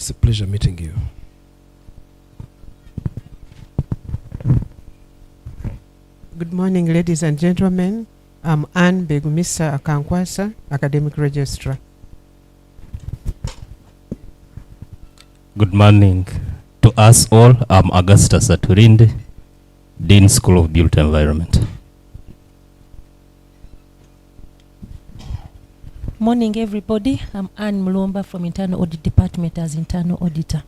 It's a pleasure meeting you. Good morning, ladies and gentlemen. I'm Anne Begumisa Akankwasa, Academic Registrar. Good morning to us all. I'm Augustus Aturinde, Dean School of Built Environment. Morning, everybody. I'm Anne Mulomba from Internal Audit Department as Internal Auditor.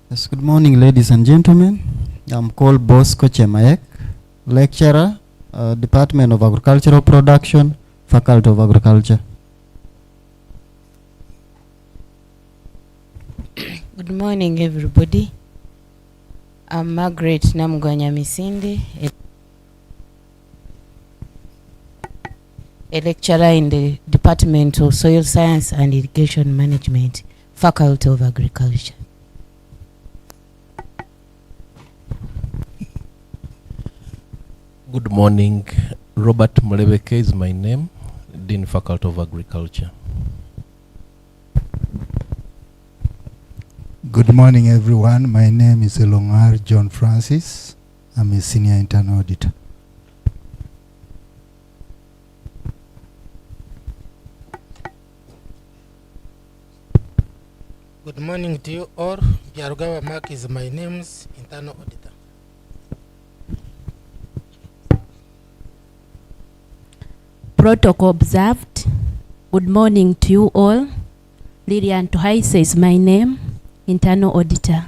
Yes, good morning, ladies and gentlemen. I'm called Bosco Chemayek, lecturer, Department of Agricultural Production, Faculty of Agriculture. Good morning, everybody. I'm Margaret Namuganya Misindi, a lecturer in the Department of Soil Science and Irrigation Management, Faculty of Agriculture. Good morning. Robert Mulebeke is my name, Dean Faculty of Agriculture. Good morning, everyone. My name is Elongar John Francis. I'm a senior internal auditor. Good morning to you all. Yarugawa Mark is my name, internal auditor. Protocol observed. Good morning to you all. Lilian Tohaise is my name, internal auditor.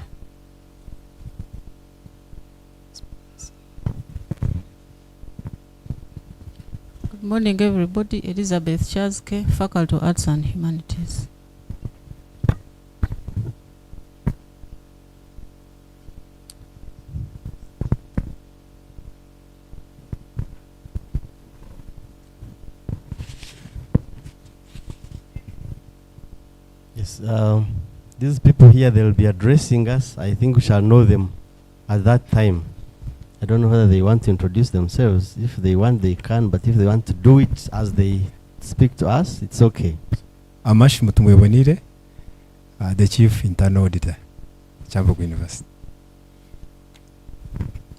Good morning, everybody. Elizabeth Chazke, Faculty of Arts and Humanities. Yes, these people here, they'll be addressing us. I think we shall know them at that time. I don't know whether they want to introduce themselves. If they want, they can, but if they want to do it as they speak to us, it's okay. Amash Mutumwebonire, the Chief Internal Auditor, Kyambogo University.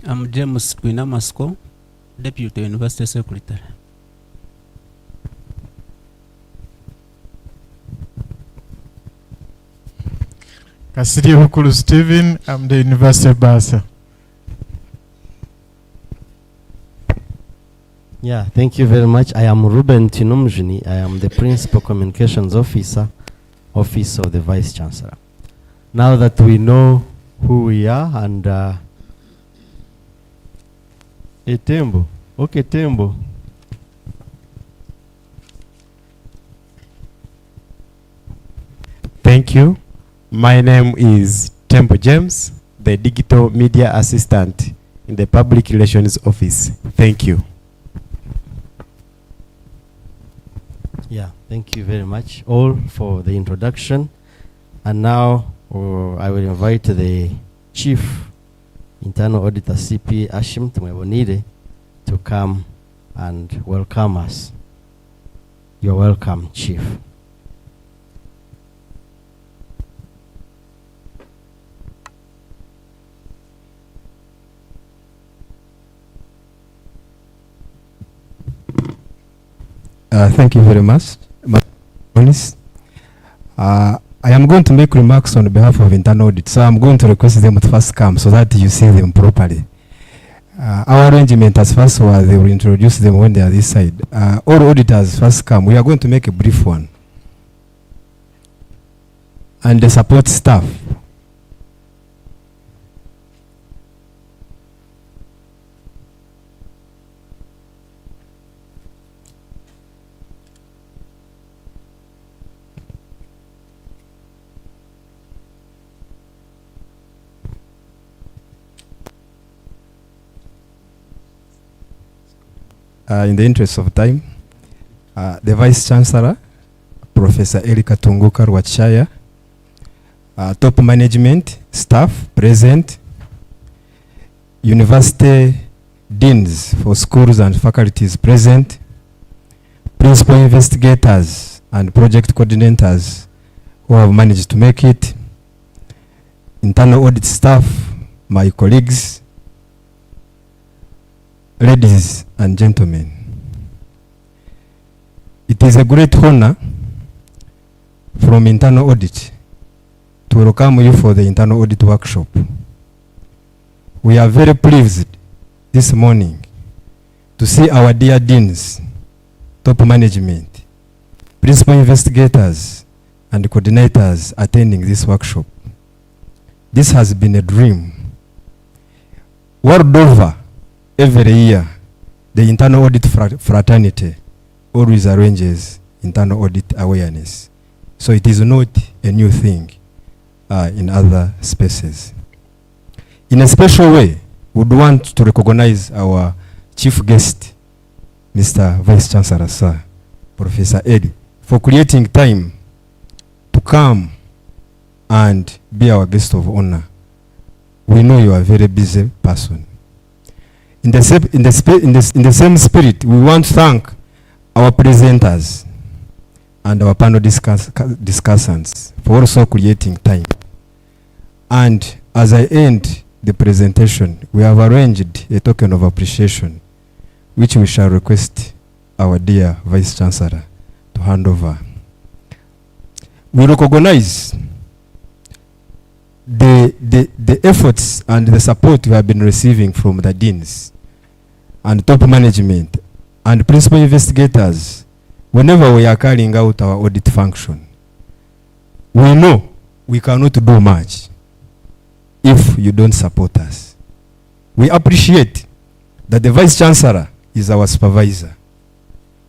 I'm James Twinamasko, Deputy University Secretary. Kasiri Hukulu Stephen, I'm the University Bursar. Yeah, thank you very much. I am Ruben Tinomjini. I am the Principal Communications Officer, Office of the Vice Chancellor. Now that we know who we are and Tembo. Okay, Tembo. Thank you. My name is Tembo James, the Digital Media Assistant in the Public Relations Office. Thank you. Yeah, thank you very much all for the introduction. And now I will invite the Chief Internal Auditor CP Ashim Tumwebonire to come and welcome us. You're welcome, Chief. Thank you very much. I am going to make remarks on behalf of internal audit, so I'm going to request them to first come so that you see them properly. Our arrangement as first was they will introduce them when they are this side. All auditors first come. We are going to make a brief one. And the support staff. In the interest of time, the Vice Chancellor, Professor Erika Tunguka Rwachaya, top management, staff present, university deans for schools and faculties present, principal investigators and project coordinators who have managed to make it, internal audit staff, my colleagues, ladies and gentlemen. It is a great honor from Internal Audit to welcome you for the Internal Audit workshop. We are very pleased this morning to see our dear deans, top management, principal investigators, and coordinators attending this workshop. This has been a dream. World over, every year, the Internal Audit fraternity always arranges internal audit awareness. So it is not a new thing in other spaces. In a special way, we would want to recognize our chief guest, Mr. Vice Chancellor, Sir, Professor Ed, for creating time to come and be our guest of honor. We know you are a very busy person. In the same spirit, we want to thank our presenters and our panel discussants for also creating time. And as I end the presentation, we have arranged a token of appreciation, which we shall request our dear Vice Chancellor to hand over. We recognize the efforts and the support we have been receiving from the deans and top management and principal investigators whenever we are carrying out our audit function. We know we cannot do much if you don't support us. We appreciate that the Vice Chancellor is our supervisor.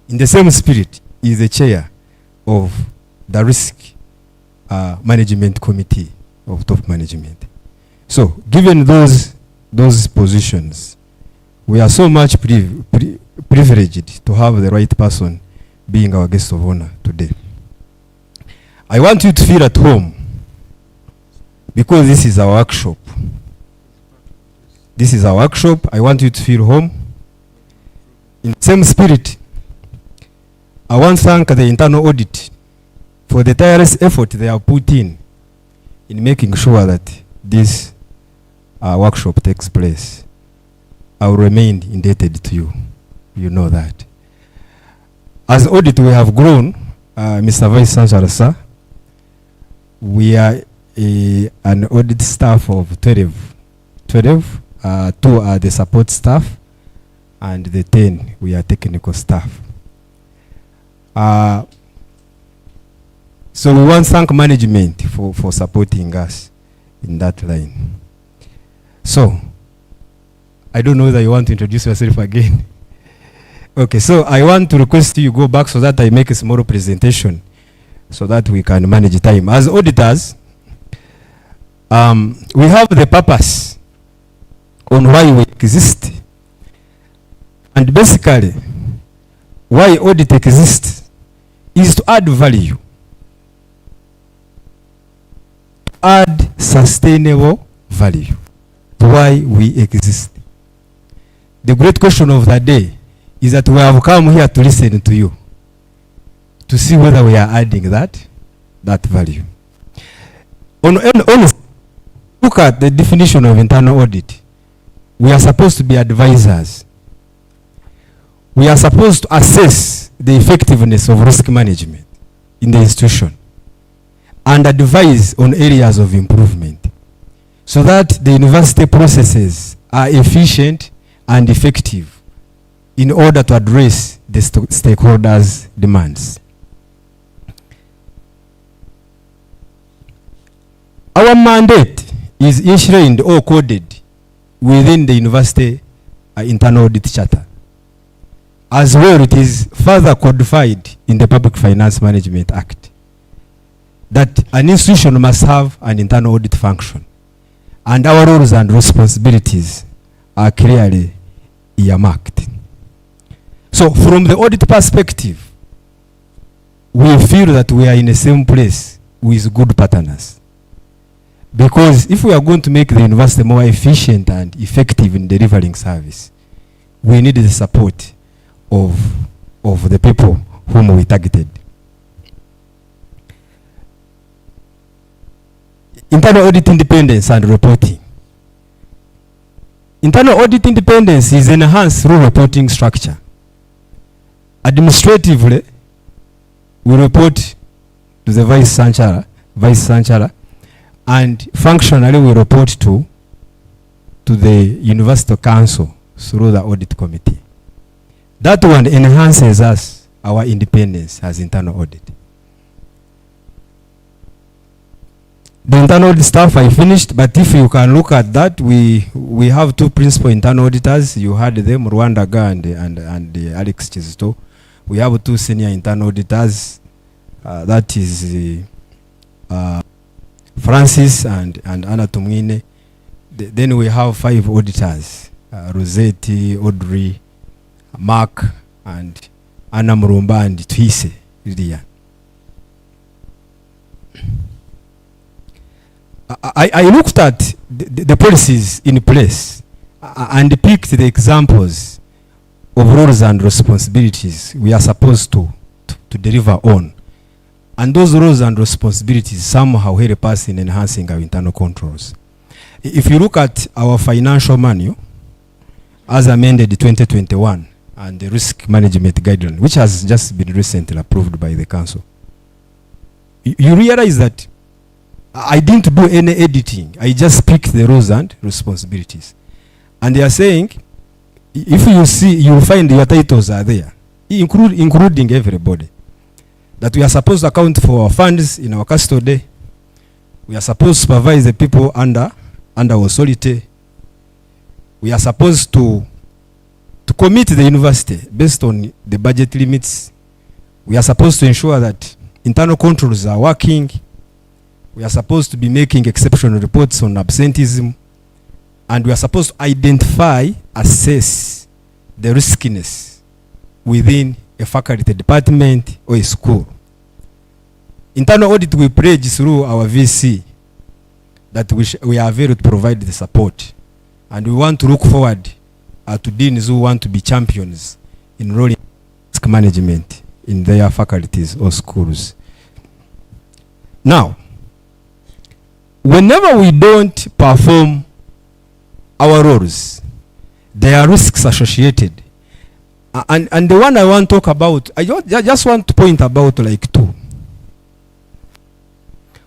In the same spirit, he is the chair of the Risk Management Committee of top management. So, given those positions, we are so much privileged to have the right person being our guest of honor today. I want you to feel at home because this is our workshop. This is our workshop. I want you to feel home. In the same spirit, I want to thank the Internal Audit for the tireless effort they have put in making sure that this workshop takes place. I will remain indebted to you. You know that. As audit, we have grown, Mr. Vice Chancellor, sir. We are an audit staff of 12. 12, 2 are the support staff, and the 10, we are technical staff. So we want to thank management for supporting us in that line. So, I don't know whether you want to introduce yourself again. Okay, so I want to request you go back so that I make a small presentation so that we can manage time. As auditors, we have the purpose on why we exist. And basically, why audit exists is to add value. Add sustainable value. Why we exist. The great question of the day is that we have come here to listen to you, to see whether we are adding that value. Look at the definition of internal audit. We are supposed to be advisors. We are supposed to assess the effectiveness of risk management in the institution and advise on areas of improvement so that the university processes are efficient and effective in order to address the stakeholders' demands. Our mandate is enshrined or coded within the university internal audit charter. As well, it is further codified in the Public Finance Management Act that an institution must have an internal audit function, and our roles and responsibilities are clearly earmarked. So from the audit perspective, we feel that we are in the same place with good partners. Because if we are going to make the university more efficient and effective in delivering service, we need the support of the people whom we targeted. Internal audit independence and reporting. Internal audit independence is enhanced through reporting structure. Administratively, we report to the vice chancellor, and functionally we report to the university council through the audit committee. That one enhances our independence as internal audit. The internal audit stuff I finished, but if you can look at that, we have two principal internal auditors. You had them, Rwanda Ga and Alex Chizito. We have two senior internal auditors. That is Francis and Anna Tumwine. Then we have 5 auditors: Rosetti, Audrey, Mark, and Anna Murumba and Twise. I looked at the policies in place and picked the examples of roles and responsibilities we are supposed to deliver on. And those roles and responsibilities somehow help us in enhancing our internal controls. If you look at our financial manual, as amended 2021, and the risk management guideline, which has just been recently approved by the council, you realize that I didn't do any editing. I just picked the roles and responsibilities. And they are saying, if you see, you'll find your titles are there, including everybody. That we are supposed to account for our funds in our custody. We are supposed to supervise the people under authority. We are supposed to commit the university based on the budget limits. We are supposed to ensure that internal controls are working. We are supposed to be making exceptional reports on absenteeism. And we are supposed to identify, assess the riskiness within a faculty department or a school. Internal audit we pledge through our VC that we are able to provide the support. And we want to look forward to deans who want to be champions in rolling risk management in their faculties or schools. Now, whenever we don't perform our roles, there are risks associated. And the one I want to talk about, I just want to point about like 2.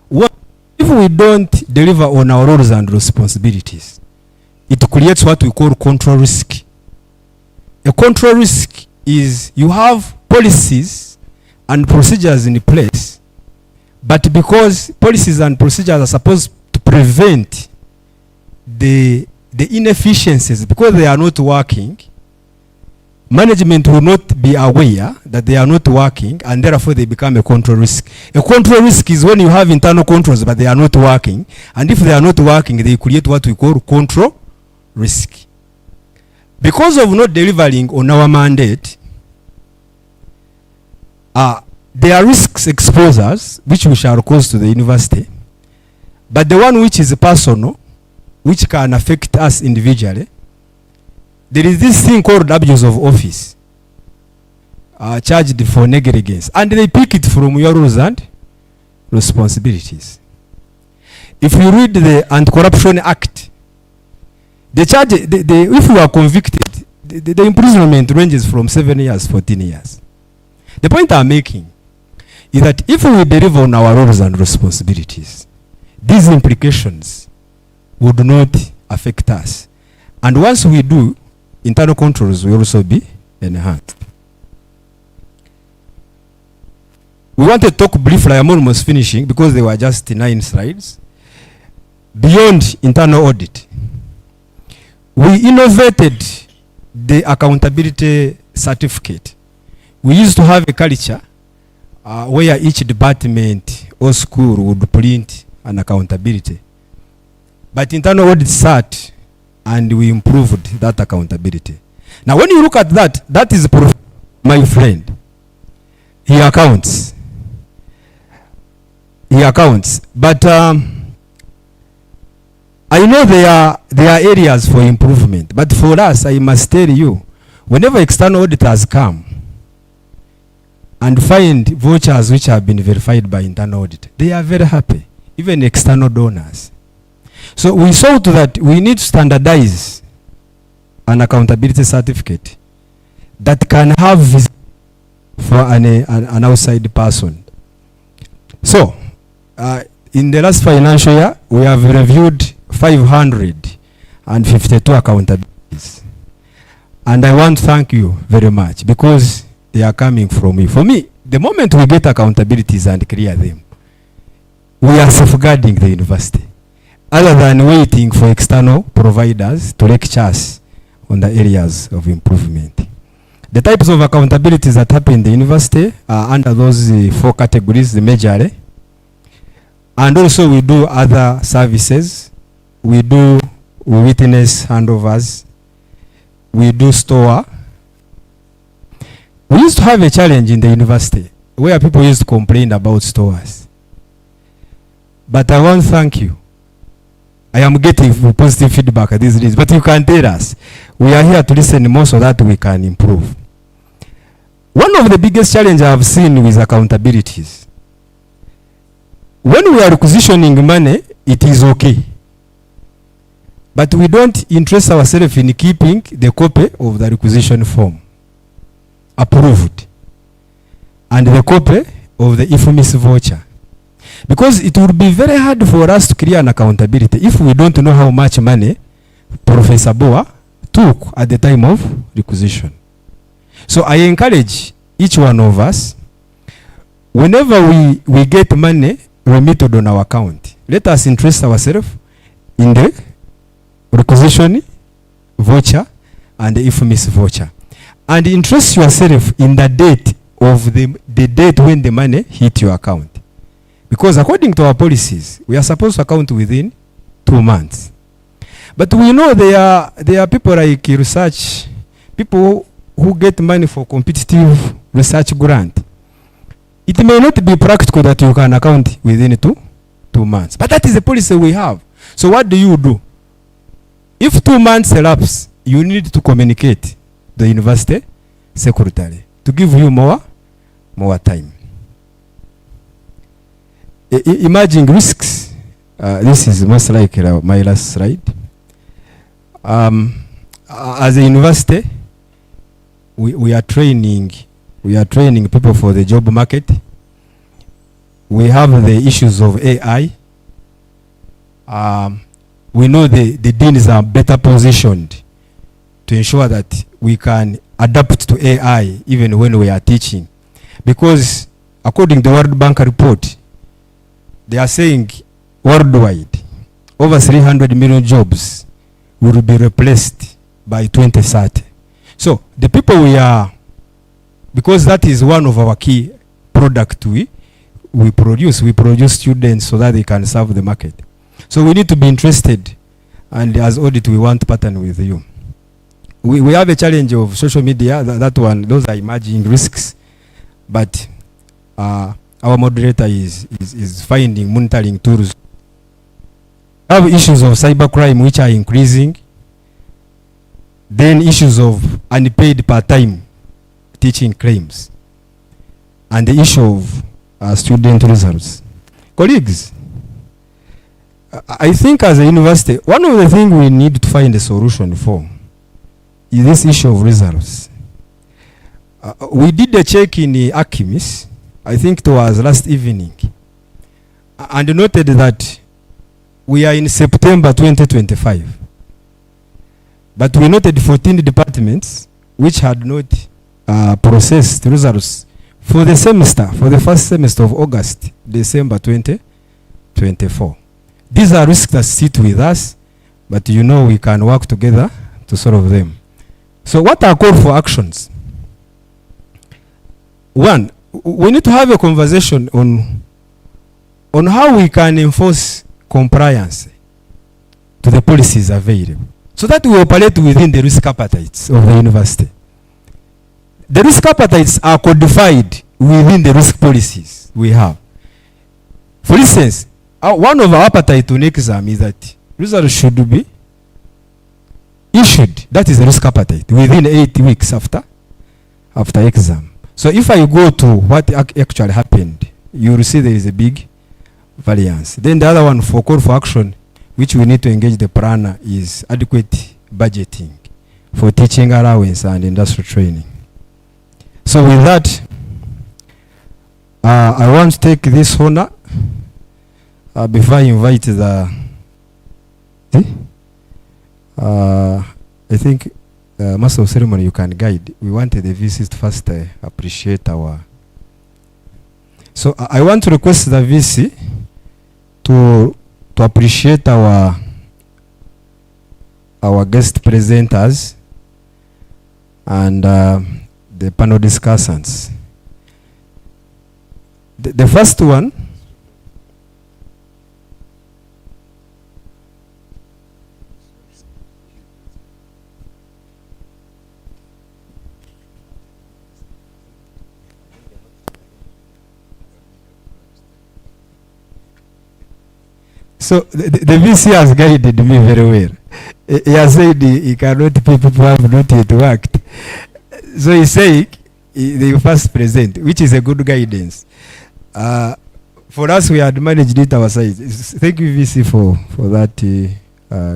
One, if we don't deliver on our roles and responsibilities, it creates what we call control risk. A control risk is you have policies and procedures in place, but because policies and procedures are supposed to prevent the inefficiencies, because they are not working, management will not be aware that they are not working, and therefore they become a control risk. A control risk is when you have internal controls but they are not working, and if they are not working, they create what we call control risk. Because of not delivering on our mandate, there are risks exposures which we shall cause to the university, but the one which is personal, which can affect us individually, there is this thing called abuse of office, charged for negligence, and they pick it from your roles and responsibilities. If you read the Anti-Corruption Act, the charge, if you are convicted, the imprisonment ranges from 7 years, 14 years. The point I'm making is that if we deliver on our roles and responsibilities, these implications would not affect us. And once we do, internal controls will also be enhanced. We want to talk briefly, I'm almost finishing because they were just 9 slides. Beyond internal audit, we innovated the accountability certificate. We used to have a culture where each department or school would print an accountability. But internal audit sat and we improved that accountability. Now when you look at that, that is my friend. He accounts. But I know there are areas for improvement. But for us, I must tell you, whenever external auditors come, and find vouchers which have been verified by internal audit, they are very happy, even external donors. So we saw to that we need to standardize an accountability certificate that can have for an outside person. So, in the last financial year, we have reviewed 552 accountabilities. And I want to thank you very much because they are coming from me. For me, the moment we get accountabilities and clear them, we are safeguarding the university, other than waiting for external providers to lecture us on the areas of improvement. The types of accountabilities that happen in the university are under those 4 categories, the majorly. And also we do other services. We do witness handovers. We do store. We used to have a challenge in the university where people used to complain about stores. But I want to thank you. I am getting positive feedback at these days, but you can tell us. We are here to listen more so that we can improve. One of the biggest challenges I have seen with accountabilities, when we are requisitioning money, it is okay. But we don't interest ourselves in keeping the copy of the requisition form approved and the copy of the IFMIS voucher. Because it would be very hard for us to clear an accountability if we don't know how much money Professor Boa took at the time of requisition. So I encourage each one of us, whenever we get money remitted on our account, let us interest ourselves in the requisition voucher and the IFMIS voucher. And interest yourself in the date of the date when the money hit your account. Because according to our policies, we are supposed to account within 2 months. But we know there are people like research, people who get money for competitive research grant. It may not be practical that you can account within 2 months. But that is the policy we have. So what do you do? If 2 months elapse, you need to communicate the university secretary to give you more time. Emerging risks. This is most likely my last slide. As a university, we are training people for the job market. We have the issues of AI. We know the deans are better positioned to ensure that we can adapt to AI even when we are teaching. Because according to the World Bank report, they are saying worldwide, over 300 million jobs will be replaced by 2030. So the people we are, because that is one of our key product we produce students so that they can serve the market. So we need to be interested, and as audit we want to partner with you. We have a challenge of social media, that one, those are emerging risks, but our moderator is finding monitoring tools. We have issues of cybercrime which are increasing, then issues of unpaid part-time teaching claims, and the issue of student results. Colleagues, I think as a university, one of the things we need to find a solution for is this issue of results. We did a check in Akimis, I think it was last evening, and noted that we are in September 2025. But we noted 14 departments which had not processed results for the semester, for the first semester of August, December 2024. These are risks that sit with us, but you know we can work together to solve them. So what are called for actions? One, we need to have a conversation on how we can enforce compliance to the policies available, so that we operate within the risk appetites of the university. The risk appetites are codified within the risk policies we have. For instance, one of our appetite to an exam is that results should be issued. That is the risk appetite within 8 weeks after exam. So if I go to what actually happened, you will see there is a big variance. Then the other one for call for action, which we need to engage the planner, is adequate budgeting for teaching allowance and industrial training. So with that, I want to take this honor before I invite the I think Master of Ceremony, you can guide. We wanted the VCs to first appreciate our. So I want to request the VC to appreciate our guest presenters and the panel discussants. The first one. So the VC has guided me very well. He has said he cannot pay people who have not yet worked. So he said they first present, which is a good guidance. For us, we had managed it ourselves. Thank you, VC, for that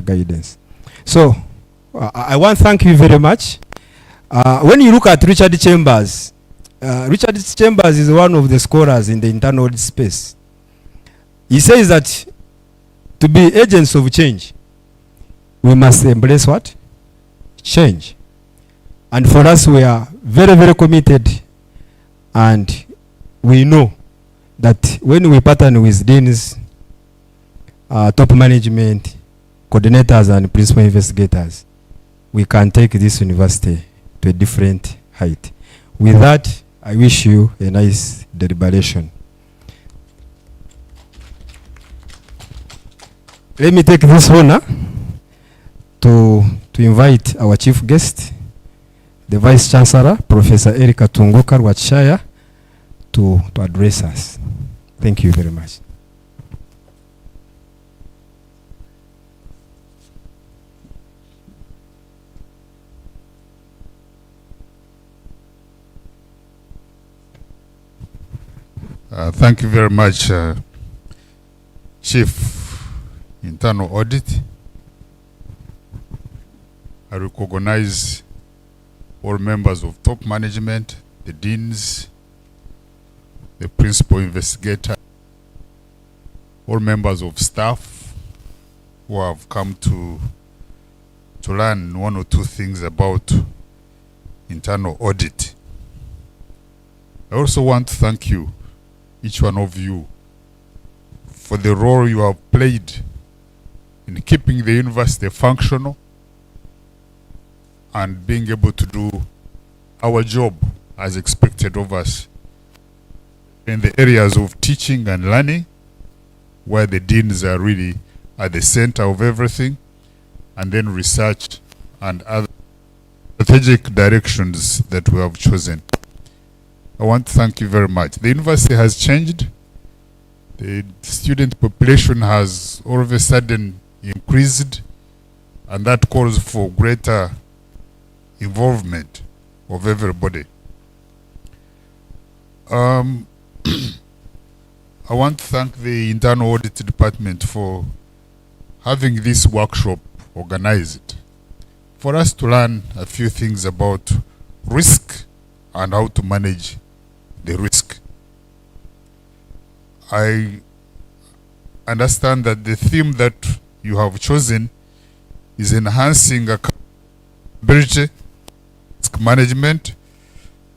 guidance. So I want to thank you very much. When you look at Richard Chambers is one of the scholars in the internal audit space. He says that to be agents of change, we must embrace what? Change. And for us, we are very, very committed, and we know that when we partner with deans, top management, coordinators, and principal investigators, we can take this university to a different height. With that, I wish you a nice deliberation. Let me take this honor to invite our chief guest, the Vice Chancellor, Professor Erika Tunguka Rwachaya, to address us. Thank you very much. Thank you very much, Chief Internal Audit. I recognize all members of top management, the deans, the principal investigator, all members of staff who have come to learn one or two things about internal audit. I also want to thank you, each one of you, for the role you have played in keeping the university functional and being able to do our job as expected of us in the areas of teaching and learning, where the deans are really at the center of everything, and then research and other strategic directions that we have chosen. I want to thank you very much. The university has changed. The student population has all of a sudden increased, and that calls for greater involvement of everybody. I want to thank the Internal Audit Department for having this workshop organized for us to learn a few things about risk and how to manage the risk. I understand that the theme that you have chosen is enhancing accountability, risk management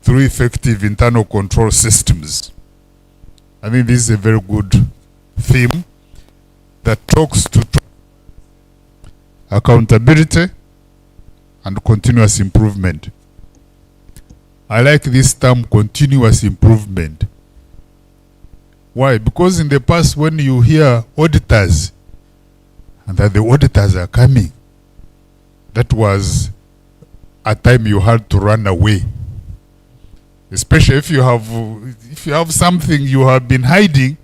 through effective internal control systems. I think this is a very good theme that talks to accountability and continuous improvement. I like this term, continuous improvement. Why? Because in the past, when you hear auditors and that the auditors are coming, that was a time you had to run away. Especially if you have something you have been hiding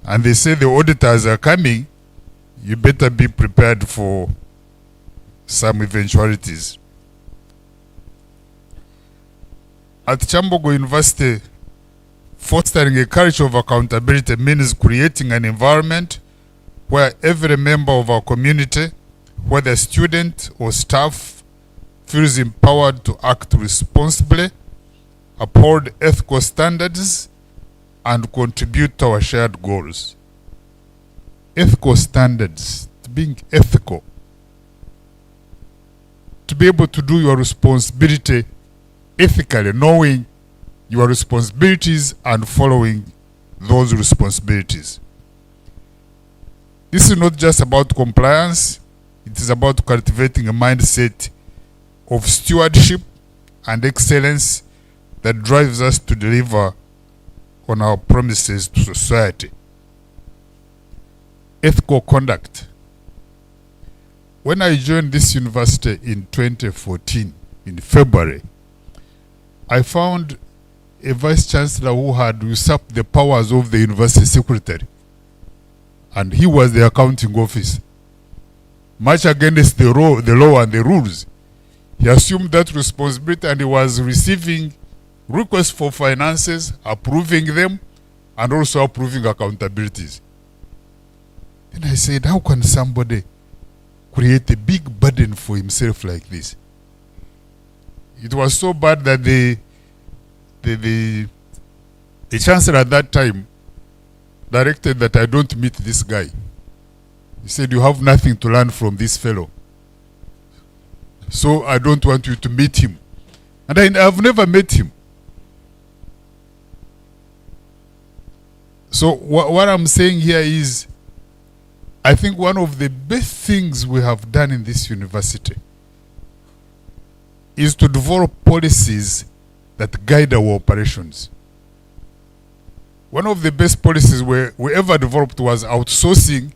and they say the auditors are coming, you better be prepared for some eventualities. At Kyambogo University, fostering a culture of accountability means creating an environment where every member of our community, whether student or staff, feels empowered to act responsibly, uphold ethical standards, and contribute to our shared goals. Ethical standards, being ethical, to be able to do your responsibility ethically, knowing your responsibilities and following those responsibilities. This is not just about compliance, it is about cultivating a mindset of stewardship and excellence that drives us to deliver on our promises to society. Ethical conduct. When I joined this university in 2014, in February, I found a vice-chancellor who had usurped the powers of the university secretary. And he was the accounting officer. Much against the law and the rules. He assumed that responsibility and he was receiving requests for finances, approving them, and also approving accountabilities. Then I said, how can somebody create a big burden for himself like this? It was so bad that the chancellor at that time directed that I don't meet this guy. He said, you have nothing to learn from this fellow. So I don't want you to meet him. And I've never met him. So what I'm saying here is, I think one of the best things we have done in this university is to develop policies that guide our operations. One of the best policies we ever developed was outsourcing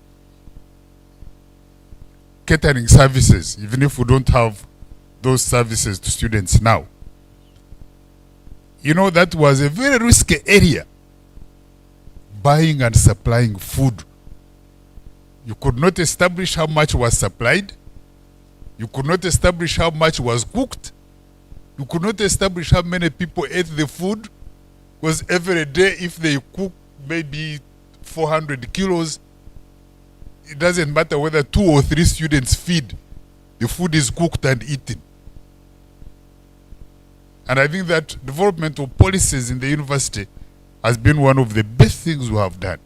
catering services, even if we don't have those services to students now. You know, that was a very risky area, buying and supplying food. You could not establish how much was supplied. You could not establish how much was cooked. You could not establish how many people ate the food, because every day if they cook maybe 400 kilos, it doesn't matter whether 2 or 3 students feed. The food is cooked and eaten. And I think that development of policies in the university has been one of the best things we have done,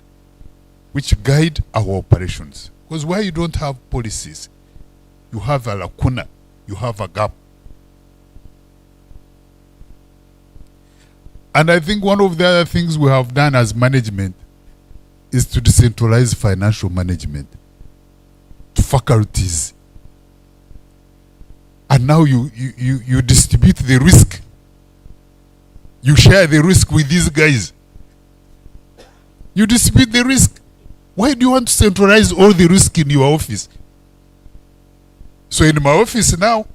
which guide our operations. Because where you don't have policies, you have a lacuna, you have a gap. And I think one of the other things we have done as management is to decentralize financial management to faculties. And now you distribute the risk. You share the risk with these guys. You distribute the risk. Why do you want to centralize all the risk in your office? So in my office now,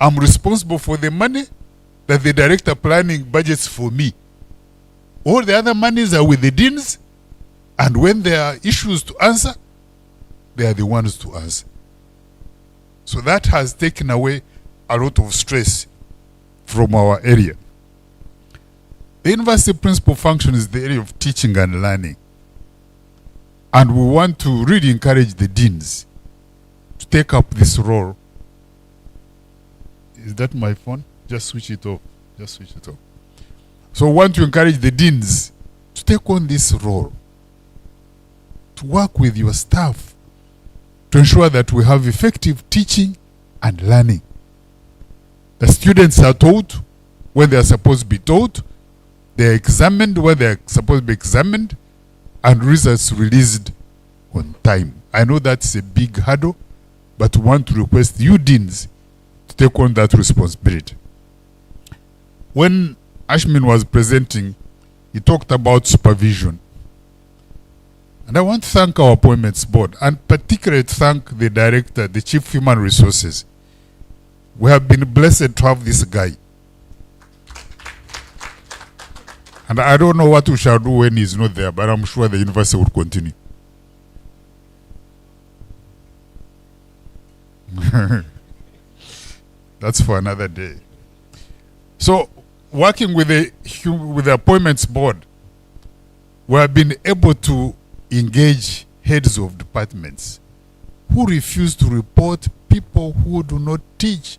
I'm responsible for the money that the director planning budgets for me. All the other monies are with the deans, and when there are issues to answer, they are the ones to answer. So that has taken away a lot of stress from our area. The university principal function is the area of teaching and learning. And we want to really encourage the deans to take up this role. Is that my phone? Just switch it off. Just switch it off. So we want to encourage the deans to take on this role, to work with your staff, to ensure that we have effective teaching and learning. The students are taught when they are supposed to be taught, they are examined when they are supposed to be examined, and results released on time. I know that's a big hurdle, but we want to request you deans to take on that responsibility. When Ashmin was presenting, he talked about supervision. And I want to thank our appointments board, and particularly thank the director, the chief human resources. We have been blessed to have this guy. And I don't know what we shall do when he's not there, but I'm sure the university will continue. That's for another day. So working with the appointments board, we have been able to engage heads of departments who refuse to report people who do not teach.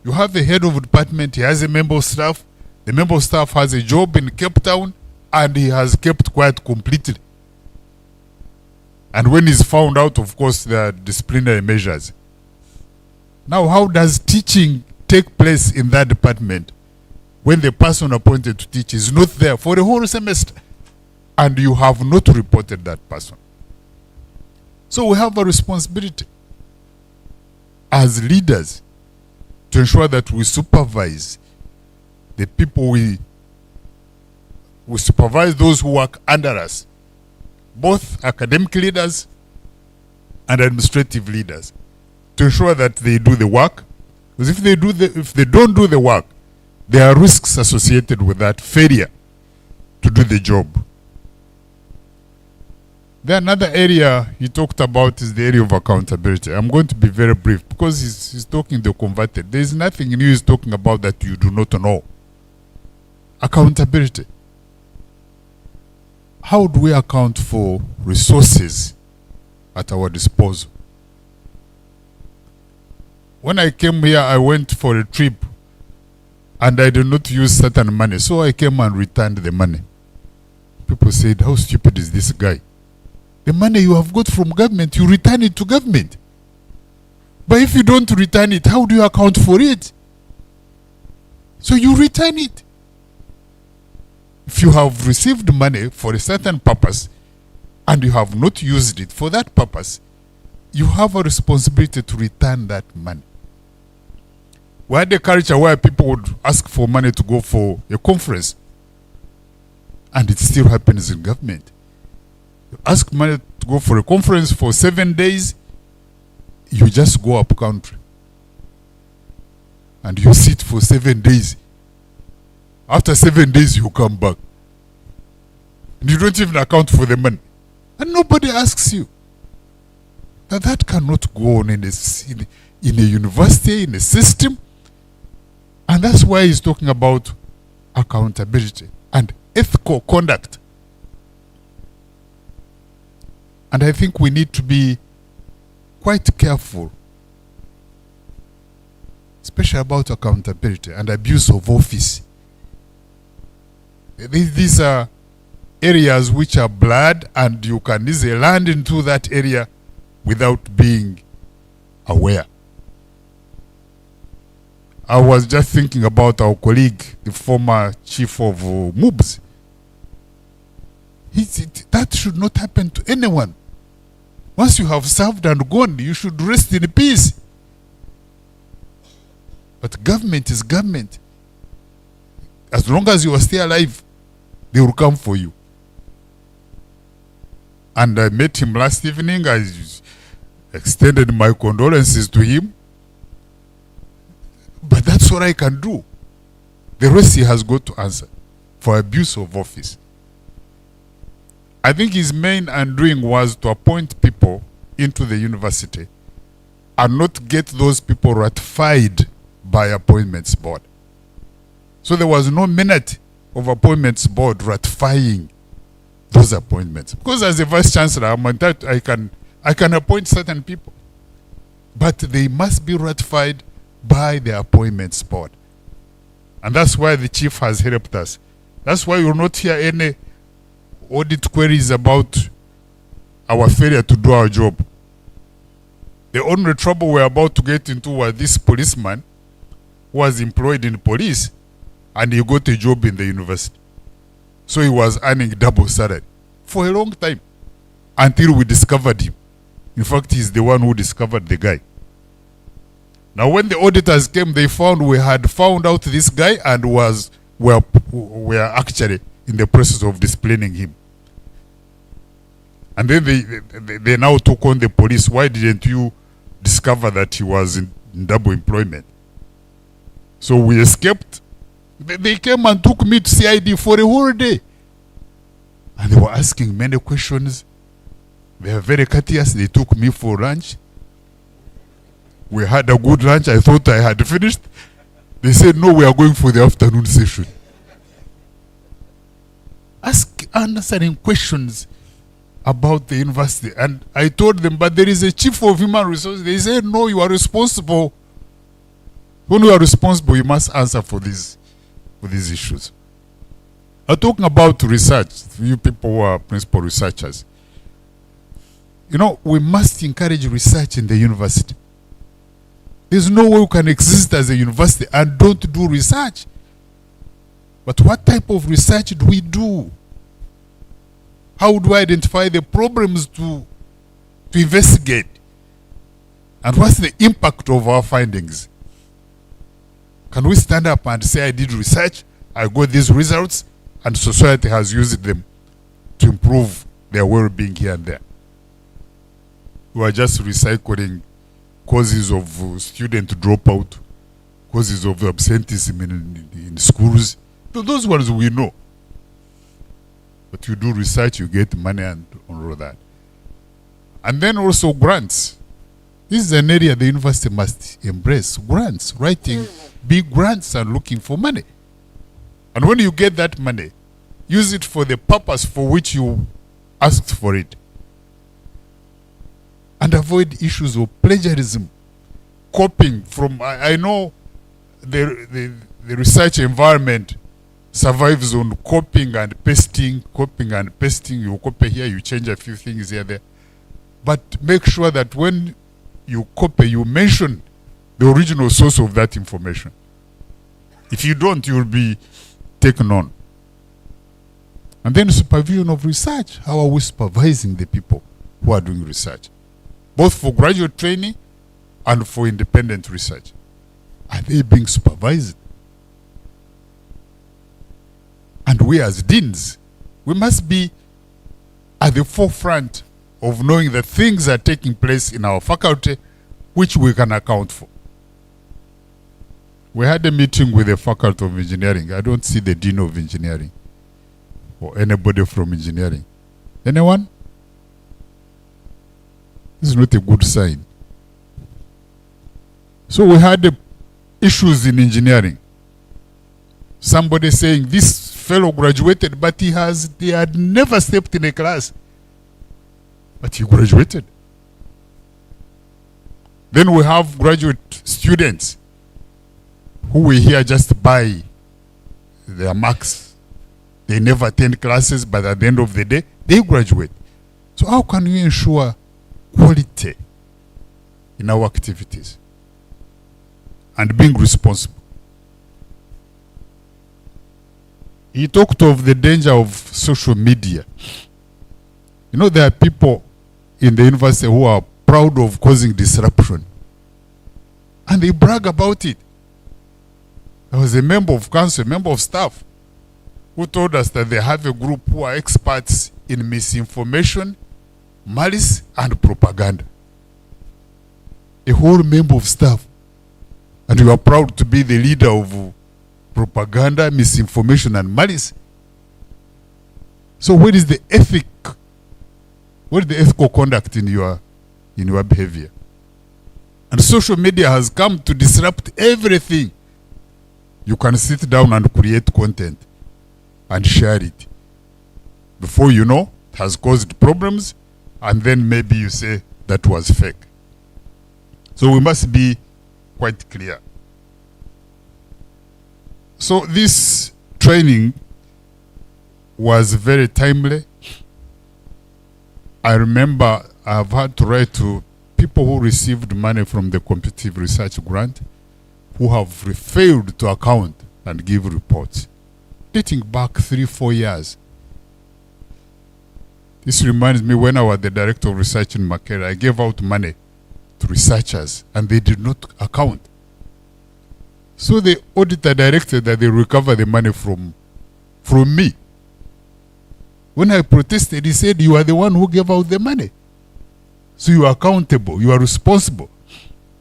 You have a head of department, he has a member of staff, the member of staff has a job in Cape Town, and he has kept quiet completely. And when he's found out, of course, there are disciplinary measures. Now, how does teaching take place in that department when the person appointed to teach is not there for the whole semester and you have not reported that person? So we have a responsibility as leaders to ensure that we supervise the people we supervise those who work under us, both academic leaders and administrative leaders, to ensure that they do the work. Because if they don't do the work, there are risks associated with that failure to do the job. Then another area he talked about is the area of accountability. I'm going to be very brief because he's talking the converted. There is nothing new he's talking about that you do not know. Accountability. How do we account for resources at our disposal? When I came here, I went for a trip and I did not use certain money. So I came and returned the money. People said, how stupid is this guy? The money you have got from government, you return it to government. But if you don't return it, how do you account for it? So you return it. If you have received money for a certain purpose and you have not used it for that purpose, you have a responsibility to return that money. We had a culture where people would ask for money to go for a conference, and it still happens in government. You ask money to go for a conference for 7 days, you just go up country. And you sit for 7 days. After 7 days, you come back. And you don't even account for the money. And nobody asks you. Now that cannot go on in a university, in a system. And that's why he's talking about accountability and ethical conduct. And I think we need to be quite careful, especially about accountability and abuse of office. These are areas which are blurred, and you can easily land into that area without being aware. I was just thinking about our colleague, the former chief of MUBS. That should not happen to anyone. Once you have served and gone, you should rest in peace. But government is government. As long as you are still alive, they will come for you. And I met him last evening. I extended my condolences to him. But that's what I can do. The rest he has got to answer for abuse of office. I think his main undoing was to appoint people into the university and not get those people ratified by appointments board. So there was no minute of appointments board ratifying those appointments. Because as a vice chancellor, I can appoint certain people, but they must be ratified by the appointments board. And that's why the chief has helped us. That's why you will not hear any audit queries about our failure to do our job. The only trouble we're about to get into was this policeman who was employed in police and he got a job in the university. So he was earning double salary for a long time until we discovered him. In fact, he's the one who discovered the guy. Now, when the auditors came, they found we had found out this guy and were actually in the process of disciplining him. And then they now took on the police. Why didn't you discover that he was in double employment? So we escaped. They came and took me to CID for a whole day. And they were asking many questions. They were very courteous. They took me for lunch. We had a good lunch. I thought I had finished. They said, no, we are going for the afternoon session. Answering questions about the university. And I told them, but there is a chief of human resources. They said, no, you are responsible. When you are responsible, you must answer for these issues. I'm talking about research, you people who are principal researchers. You know, we must encourage research in the university. There's no way we can exist as a university and don't do research. But what type of research do we do? How do we identify the problems to investigate? And what's the impact of our findings? Can we stand up and say, I did research, I got these results, and society has used them to improve their well-being here and there? We are just recycling causes of student dropout, causes of absenteeism in schools. Those ones we know. But you do research, you get money and all of that. And then also grants. This is an area the university must embrace. Grants, writing big grants and looking for money. And when you get that money, use it for the purpose for which you asked for it. And avoid issues of plagiarism, copying from, I know the research environment survives on copying and pasting, you copy here, you change a few things here, there. But make sure that when you copy, you mention the original source of that information. If you don't, you will be taken on. And then supervision of research. How are we supervising the people who are doing research? Both for graduate training and for independent research. Are they being supervised? And we as deans, we must be at the forefront of knowing that things are taking place in our faculty which we can account for. We had a meeting with the faculty of engineering. I don't see the dean of engineering or anybody from engineering. Anyone? This is not a good sign. So we had issues in engineering. Somebody saying this fellow graduated, but he had never stepped in a class. But he graduated. Then we have graduate students who we hear just buy their marks. They never attend classes, but at the end of the day, they graduate. So how can we ensure quality in our activities and being responsible? He talked of the danger of social media. You know, there are people in the university who are proud of causing disruption. And they brag about it. There was a member of council, a member of staff, who told us that they have a group who are experts in misinformation, malice, and propaganda. A whole member of staff. And you are proud to be the leader of propaganda, misinformation, and malice. So where is the ethic? What is the ethical conduct in your behavior? And social media has come to disrupt everything. You can sit down and create content and share it. Before you know, it has caused problems, and then maybe you say that was fake. So we must be quite clear. So this training was very timely. I remember I've had to write to people who received money from the competitive research grant who have failed to account and give reports, dating back 3-4 years. This reminds me when I was the director of research in Makerere, I gave out money to researchers and they did not account. So the auditor directed that they recover the money from me. When I protested, he said, you are the one who gave out the money. So you are accountable, you are responsible.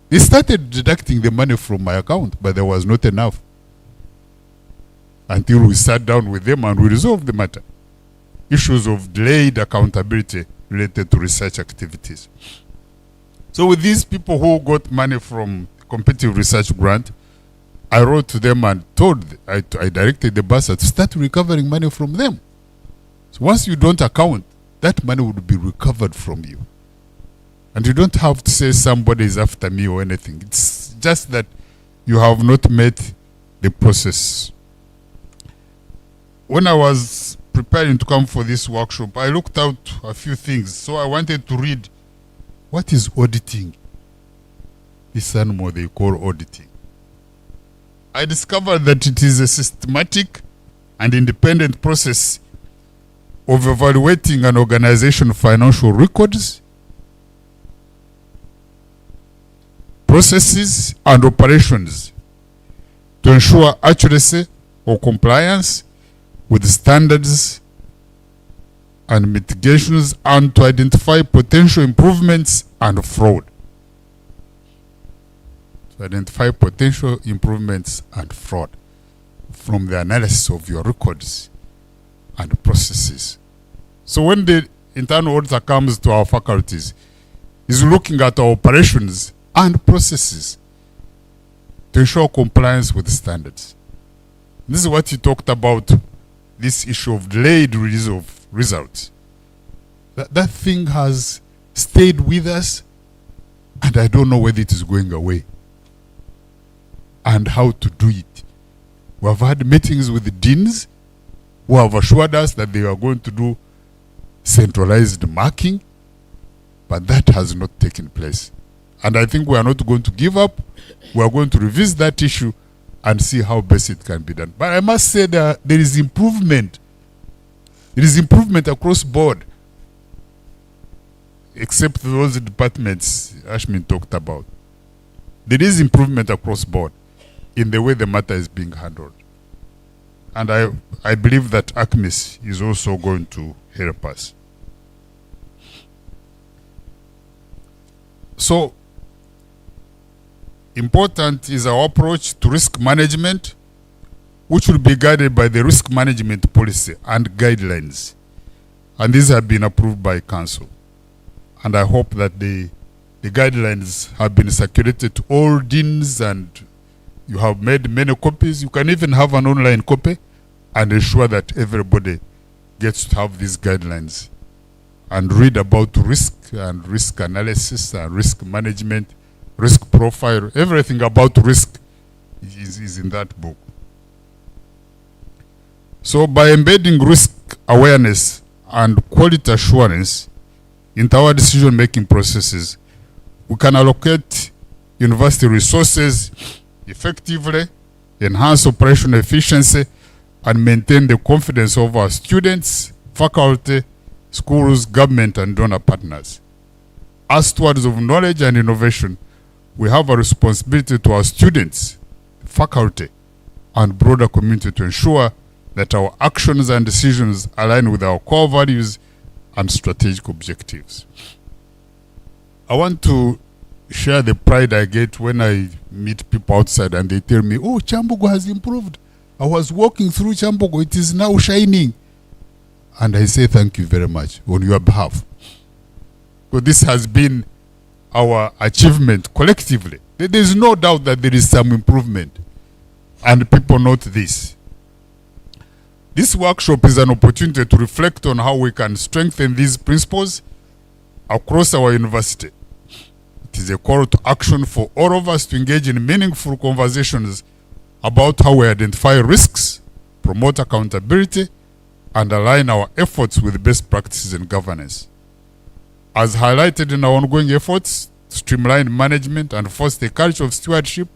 They started deducting the money from my account, but there was not enough. Until we sat down with them and we resolved the matter. Issues of delayed accountability related to research activities. So with these people who got money from competitive research grant, I wrote to them and I directed the bursar to start recovering money from them. So once you don't account, that money would be recovered from you. And you don't have to say somebody is after me or anything. It's just that you have not met the process. When I was preparing to come for this workshop, I looked out a few things. So I wanted to read, what is auditing? This animal they call auditing. I discovered that it is a systematic and independent process of evaluating an organization's financial records, processes, and operations to ensure accuracy or compliance with standards and mitigations, and to identify potential improvements and fraud. To identify potential improvements and fraud from the analysis of your records and processes. So when the internal auditor comes to our faculties, he's looking at our operations and processes to ensure compliance with standards. This is what he talked about, this issue of delayed release of results. That thing has stayed with us, and I don't know whether it is going away and how to do it. We have had meetings with the deans who have assured us that they are going to do centralized marking, but that has not taken place. And I think we are not going to give up. We are going to revisit that issue and see how best it can be done. But I must say that there is improvement. There is improvement across board, except those departments Ashmin talked about. There is improvement across board in the way the matter is being handled. And I believe that ACMIS is also going to help us. So, important is our approach to risk management, which will be guided by the risk management policy and guidelines. And these have been approved by Council. And I hope that the guidelines have been circulated to all deans, and you have made many copies. You can even have an online copy and ensure that everybody gets to have these guidelines and read about risk and risk analysis and risk management, risk profile. Everything about risk is in that book. So by embedding risk awareness and quality assurance into our decision-making processes, we can allocate university resources effectively, enhance operational efficiency, and maintain the confidence of our students, faculty, schools, government, and donor partners. As stewards of knowledge and innovation, we have a responsibility to our students, faculty, and broader community to ensure that our actions and decisions align with our core values and strategic objectives. I want to share the pride I get when I meet people outside and they tell me, oh, Kyambogo has improved. I was walking through Kyambogo, it is now shining. And I say thank you very much on your behalf. So this has been our achievement collectively. There is no doubt that there is some improvement, and people note this. This workshop is an opportunity to reflect on how we can strengthen these principles across our university. It is a call to action for all of us to engage in meaningful conversations about how we identify risks, promote accountability, and align our efforts with best practices in governance. As highlighted in our ongoing efforts to streamline management and foster a culture of stewardship,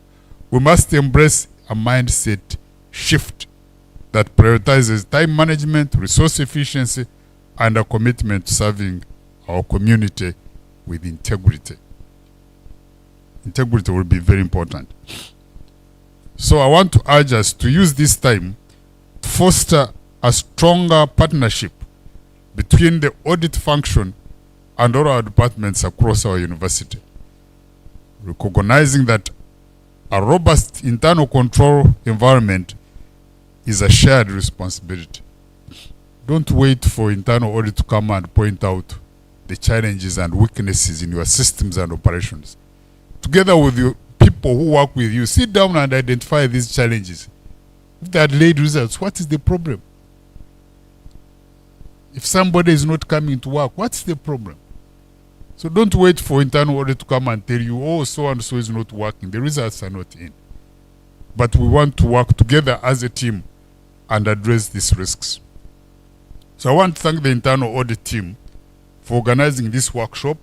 we must embrace a mindset shift that prioritizes time management, resource efficiency, and a commitment to serving our community with integrity. Integrity will be very important. So I want to urge us to use this time to foster a stronger partnership between the audit function and all our departments across our university, recognizing that a robust internal control environment is a shared responsibility. Don't wait for internal audit to come and point out the challenges and weaknesses in your systems and operations. Together with people who work with you, sit down and identify these challenges. If they had laid results, what is the problem? If somebody is not coming to work, what's the problem? So don't wait for internal audit to come and tell you, oh, so-and-so is not working. The results are not in. But we want to work together as a team and address these risks. So I want to thank the internal audit team for organizing this workshop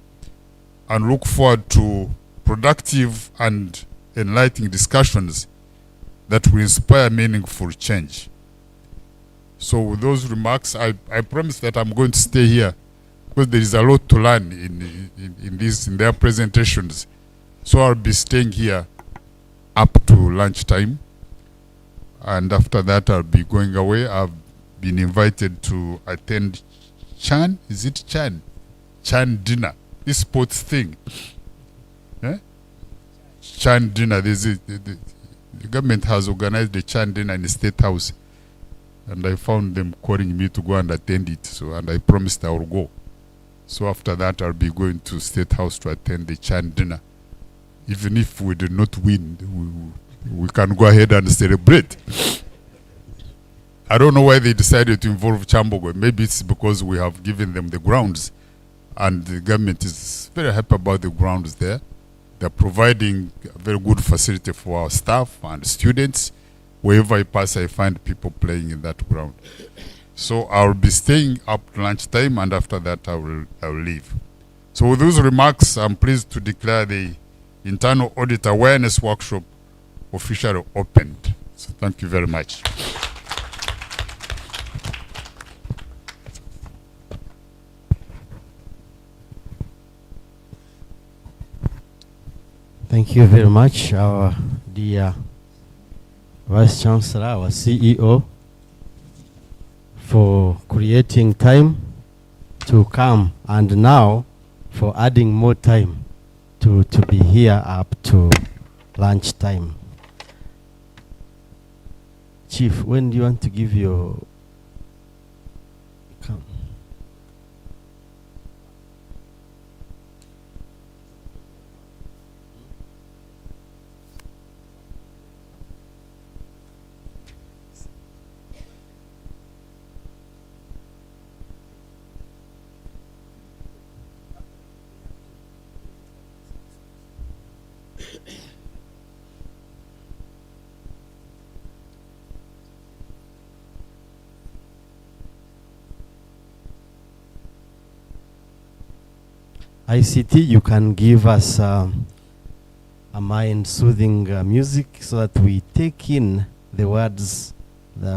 and look forward to productive and enlightening discussions that will inspire meaningful change. So with those remarks, I promise that I'm going to stay here because there is a lot to learn in their presentations. So I'll be staying here up to lunchtime. And after that, I'll be going away. I've been invited to attend Chan dinner, this sports thing. Chan dinner. The government has organized the Chan dinner in the State House. And I found them calling me to go and attend it. And I promised I will go. So after that, I'll be going to State House to attend the Chan dinner. Even if we did not win, we can go ahead and celebrate. I don't know why they decided to involve Kyambogo. Maybe it's because we have given them the grounds. And the government is very happy about the grounds there. They're providing a very good facility for our staff and students. Wherever I pass, I find people playing in that ground. So I'll be staying up to lunchtime, and after that I will leave. So with those remarks, I'm pleased to declare the Internal Audit Awareness Workshop officially opened. So thank you very much. Thank you very much, our dear Vice Chancellor, our CEO, for creating time to come, and now for adding more time to be here up to lunchtime. Chief, when do you want to give your... Come. ICT, you can give us a mind-soothing music so that we take in the words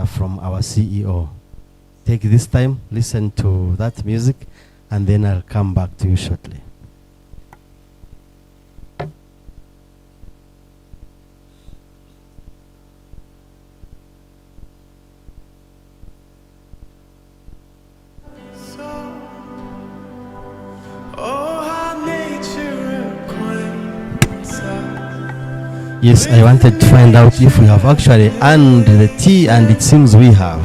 from our CEO. Take this time, listen to that music, and then I'll come back to you shortly. Yes, I wanted to find out if we have actually earned the tea, and it seems we have.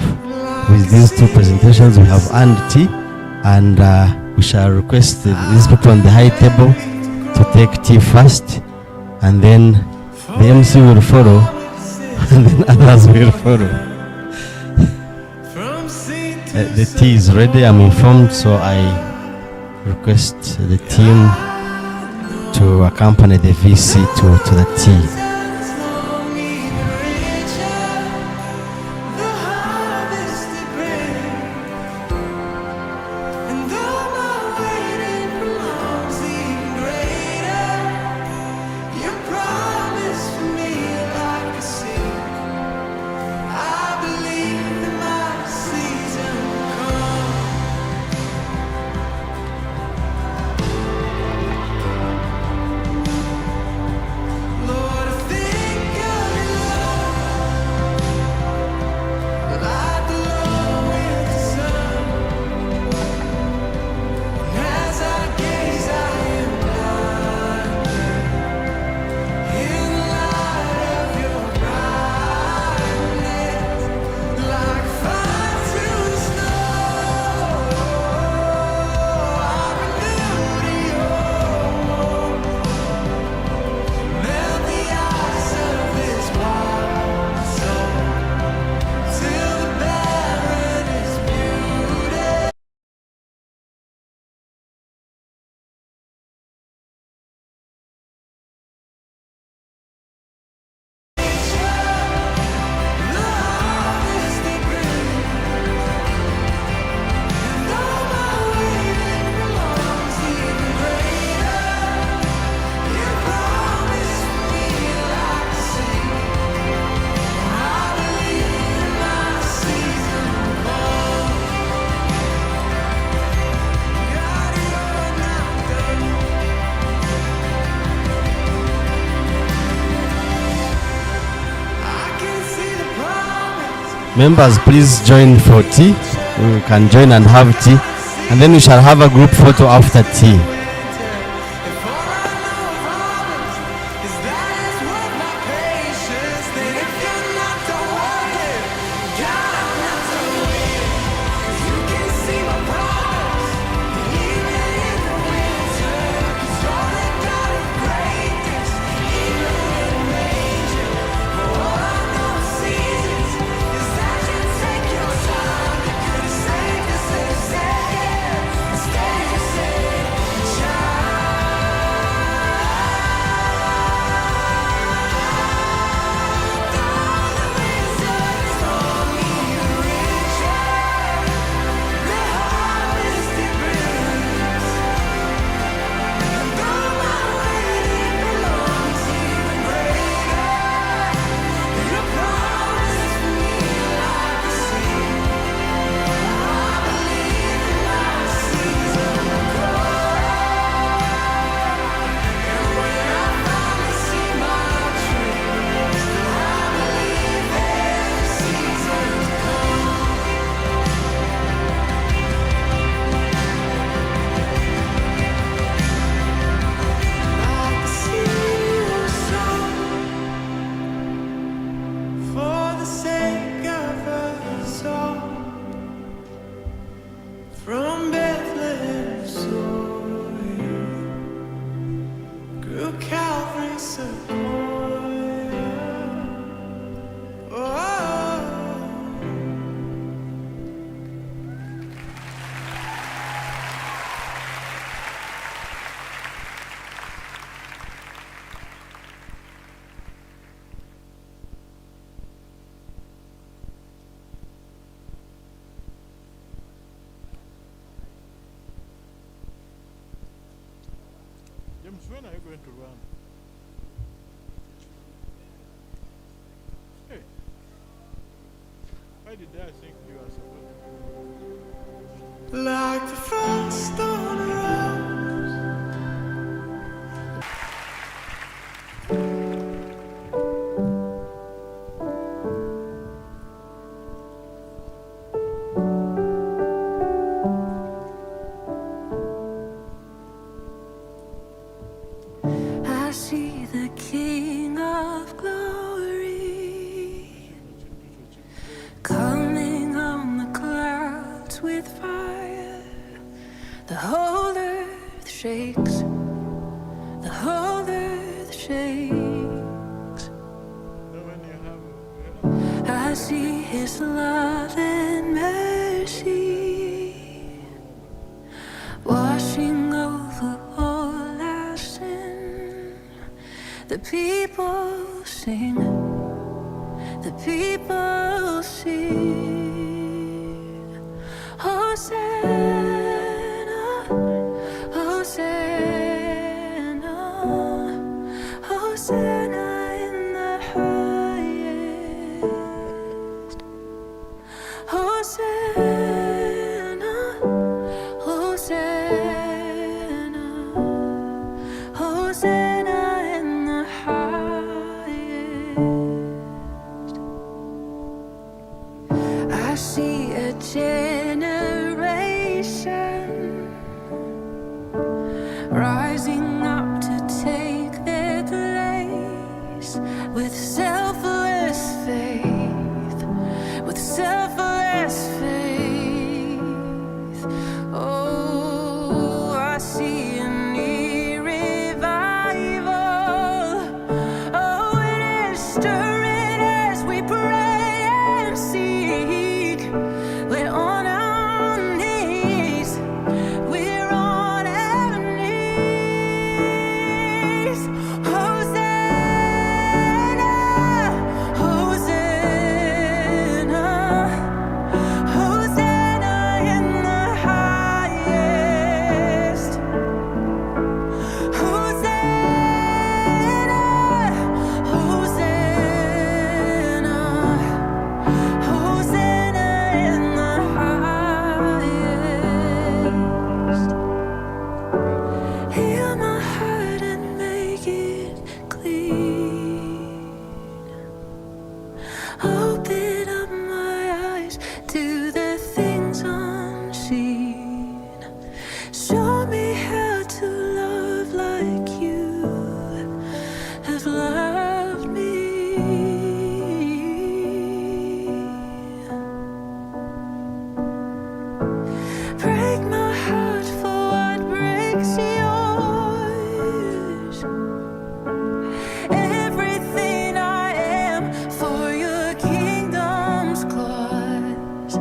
With these two presentations, we have earned tea, and we shall request these people on the high table to take tea first, and then the MC will follow, and then others will follow. The tea is ready, I'm informed, so I request the team to accompany the VC to the tea. Lord, Members, please join for tea. You can join and have tea. And then we shall have a group photo after tea. James, when are you going to run? Hey, why did I think you were supposed to? Like the frost on a Show me how to love like you have loved me. Break my heart for what breaks yours. Everything I am for your kingdom's cause.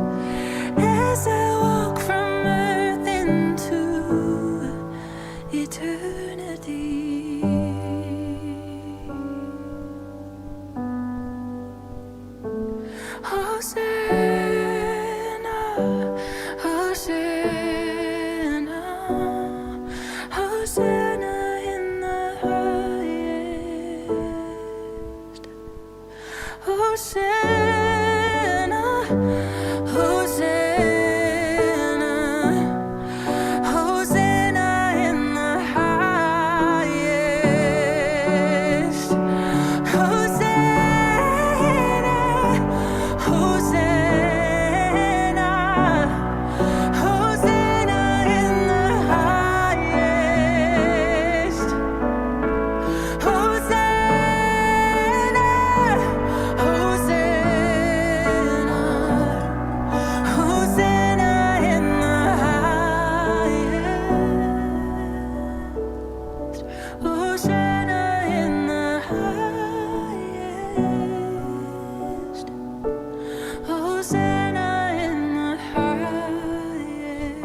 As I walk from earth into eternity. Hosanna, Hosanna, Hosanna in the highest. Hosanna, Hosanna, Hosanna in the highest. Hosanna, Hosanna, Hosanna in the highest. Hosanna, Hosanna, Hosanna in the highest. Hosanna in the highest. Hosanna in the highest.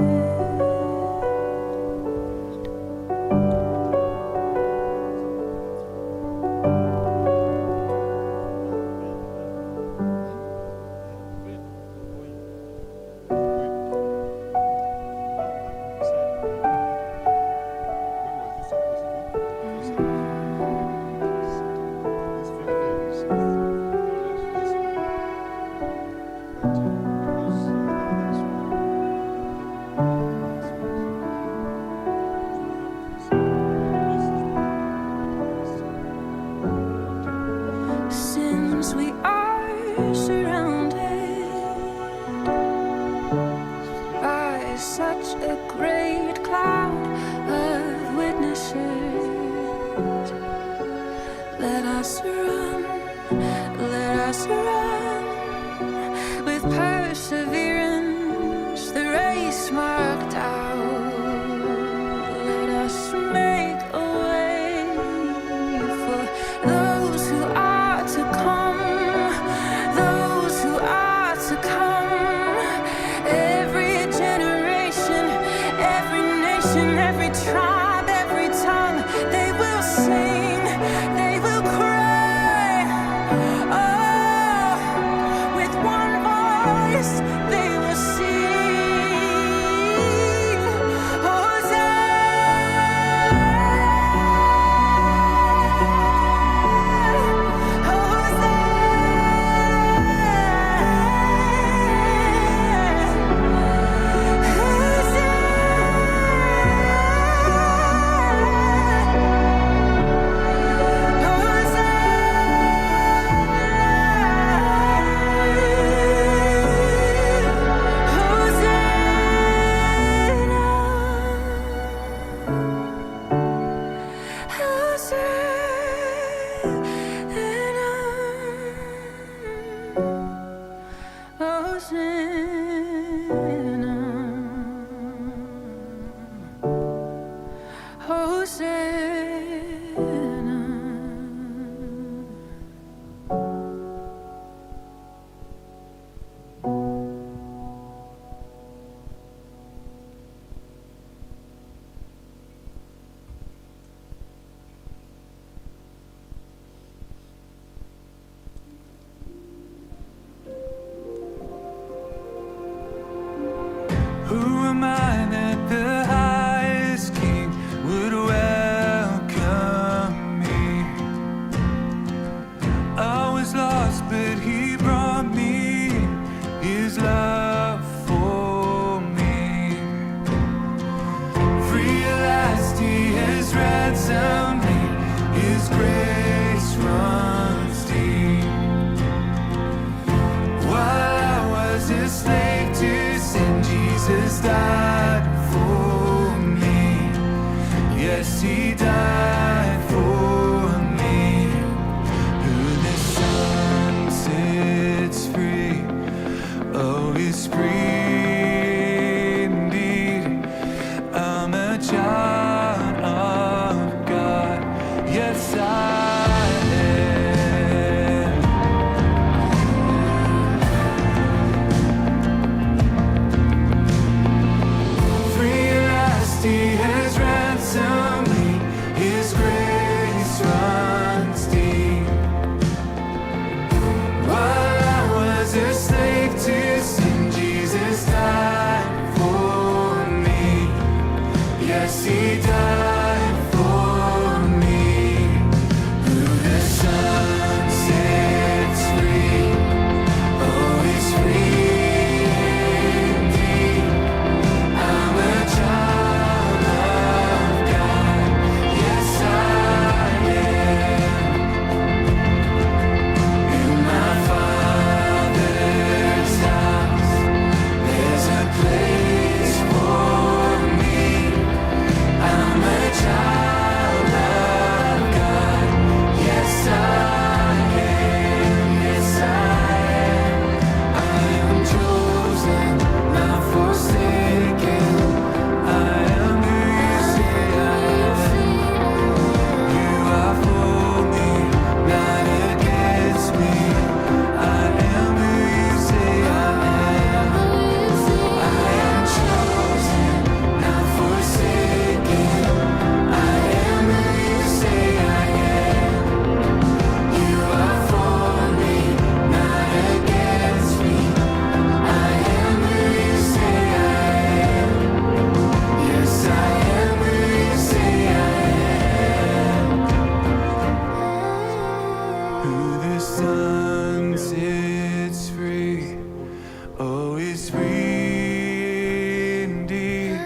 Since we are surrounded by such a great cloud of witnesses, let us run with perseverance the race marked out. Let us make a way for those who are to come, those who are to come. Every generation, every nation, every tribe, every tongue, they will sing, they will cry. Oh, with one voice they will sing. Who am I that the highest king would welcome me? I was lost, but he brought me his love for me. Realized he has ransomed me, his grace runs deep. While I was a slave to sin, Jesus died for me. Yes, he died for me. Who the Son sets free, oh, is free indeed. I'm a child of God. Yes, I am. Free at last, he has ransomed me. His grace runs deep. While I was a slave to sin, Jesus died for me. Yes, he died for me. Who the Son sets free, oh, is free indeed. I'm a child of God. Yes, I am. In my Father's house, there's a place for me. I'm a child of God. Yes, I am. Yes, I am. I am chosen, not forsaken. I am who you say I am. You are for me, not against me. I am who you say I am. I am chosen, not forsaken. I am who you say I am. You are for me, not against me. I am who you say I am. Yes, I am who you say I am. Who the Son sets free, oh, is free indeed.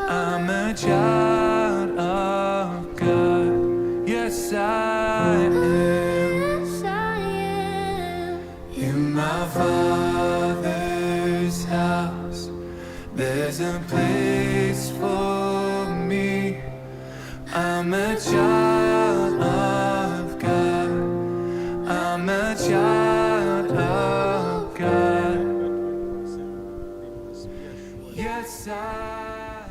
I'm a child of God. Yes, I am. In my Father's house, there's a place for me. I'm a child of God. I'm a child of God. Yes, I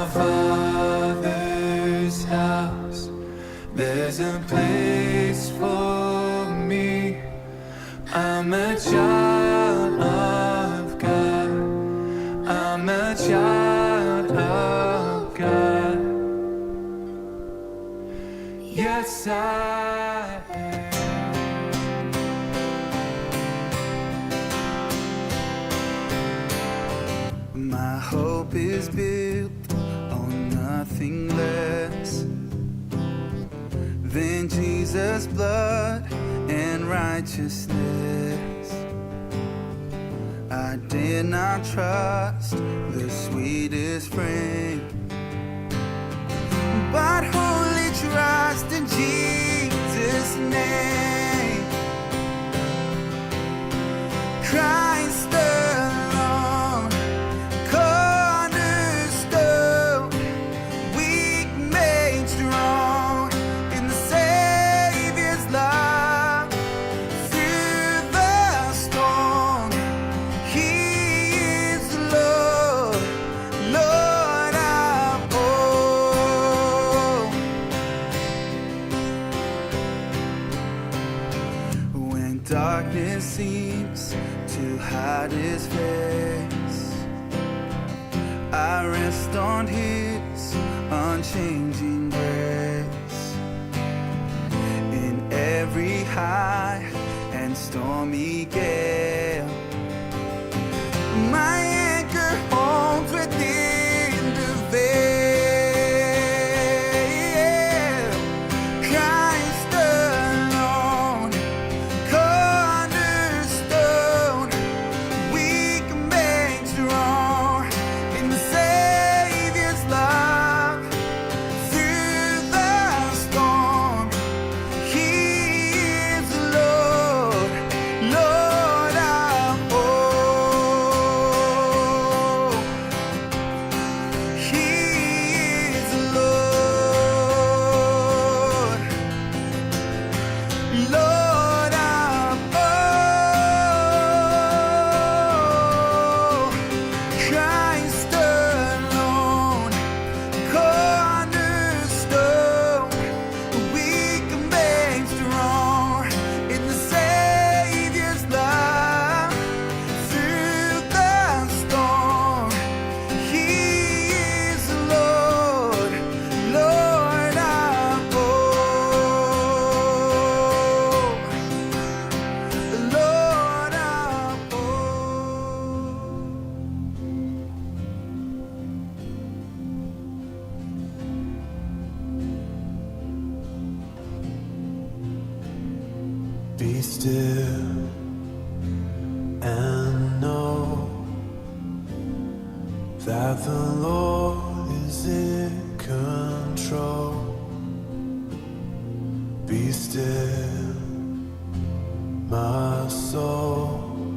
my Father's house, there's a place for me. I'm a child of God. I'm a child of God. Yes, I am. My hope is built on nothing less than Jesus' blood and righteousness. I dare not trust the sweetest friend, but wholly trust in Jesus' name. Christ alone, cornerstone, weak made strong in the Savior's love. Through the storm, He is Lord, Lord of all. When darkness seems to hide His face, I rest on His unchanging grace. In every high and stormy gale, my anchor holds within the veil. Christ alone, cornerstone, weak made strong in the Savior's love. Through the storm, He is Lord, Lord of all. He is Lord, Lord of all. Christ alone, cornerstone, weak made strong in the Savior's love. Through the storm, He is Lord, Lord of all, Lord of all. Be still and know that the Lord is in control. Be still, my soul.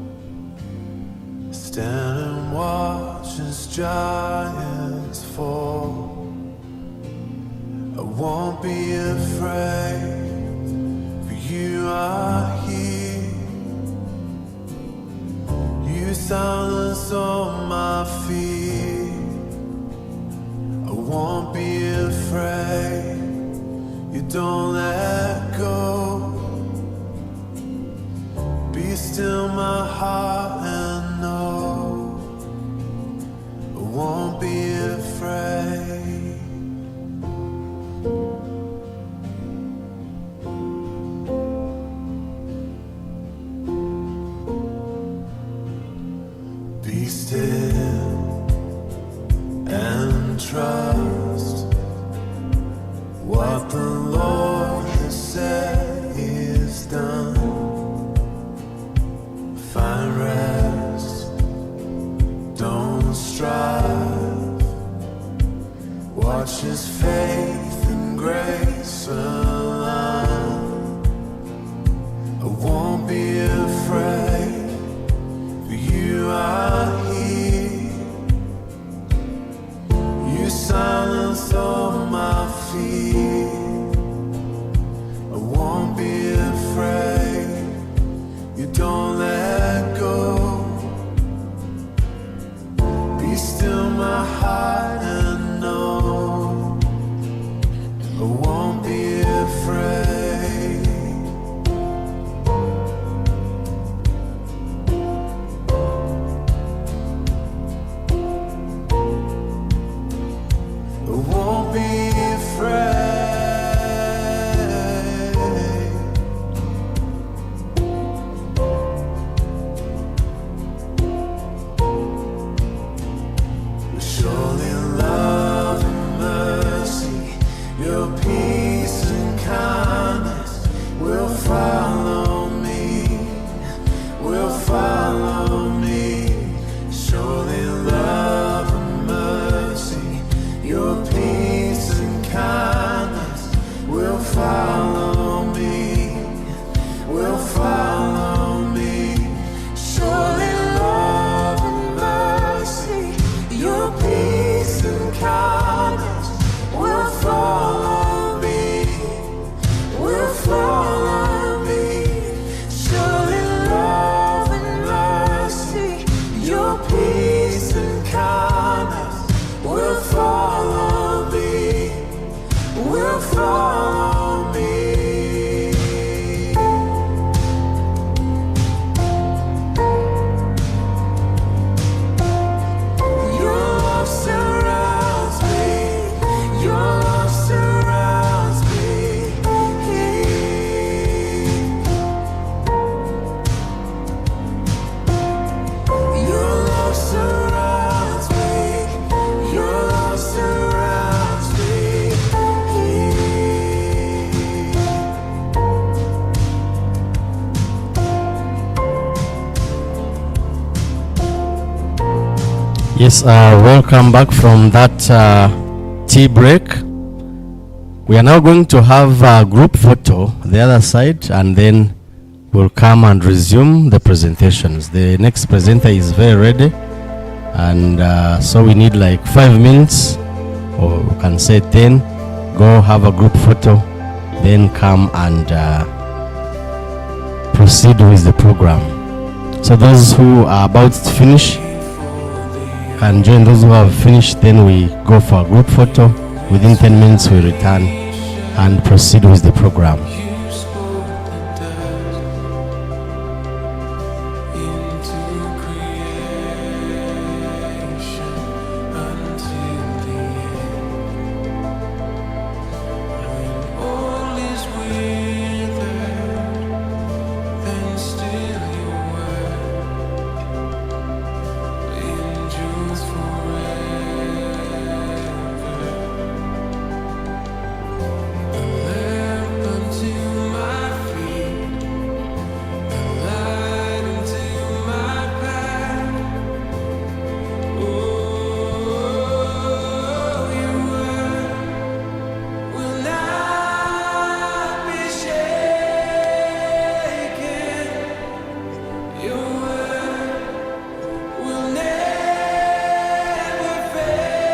Stand and watch as giants fall. I won't be afraid, for you are here. You silence all my fear. I won't be afraid. You don't let go. Be still, my heart, and know I won't be afraid. Be still and trust what the Lord has said is done. Find rest, don't strive. Watch His faith and grace align. I won't be afraid, for you are here. You silence all my fear. I won't be afraid. You don't let go. Be still, my heart, and know won't be afraid. Surely love and mercy, your peace and kindness will follow me, will follow me. Surely love and mercy, your peace and kindness will follow me, will follow me. Surely love and mercy, your peace and kindness will follow me, will follow me. Surely love and mercy, your peace and kindness will follow me, will follow me. Your love surrounds me, your love surrounds me. Your love surrounds me, your love surrounds me. Yes, welcome back from that tea break. We are now going to have a group photo the other side, and then we'll come and resume the presentations. The next presenter is very ready, and so we need like 5 minutes, or we can say 10. Go have a group photo, then come and proceed with the program. So those who are about to finish can join those who have finished, then we go for a group photo. Within 10 minutes we return and proceed with the program.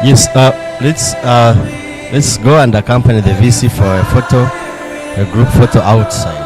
Yes, let's go and accompany the VC for a photo, a group photo outside.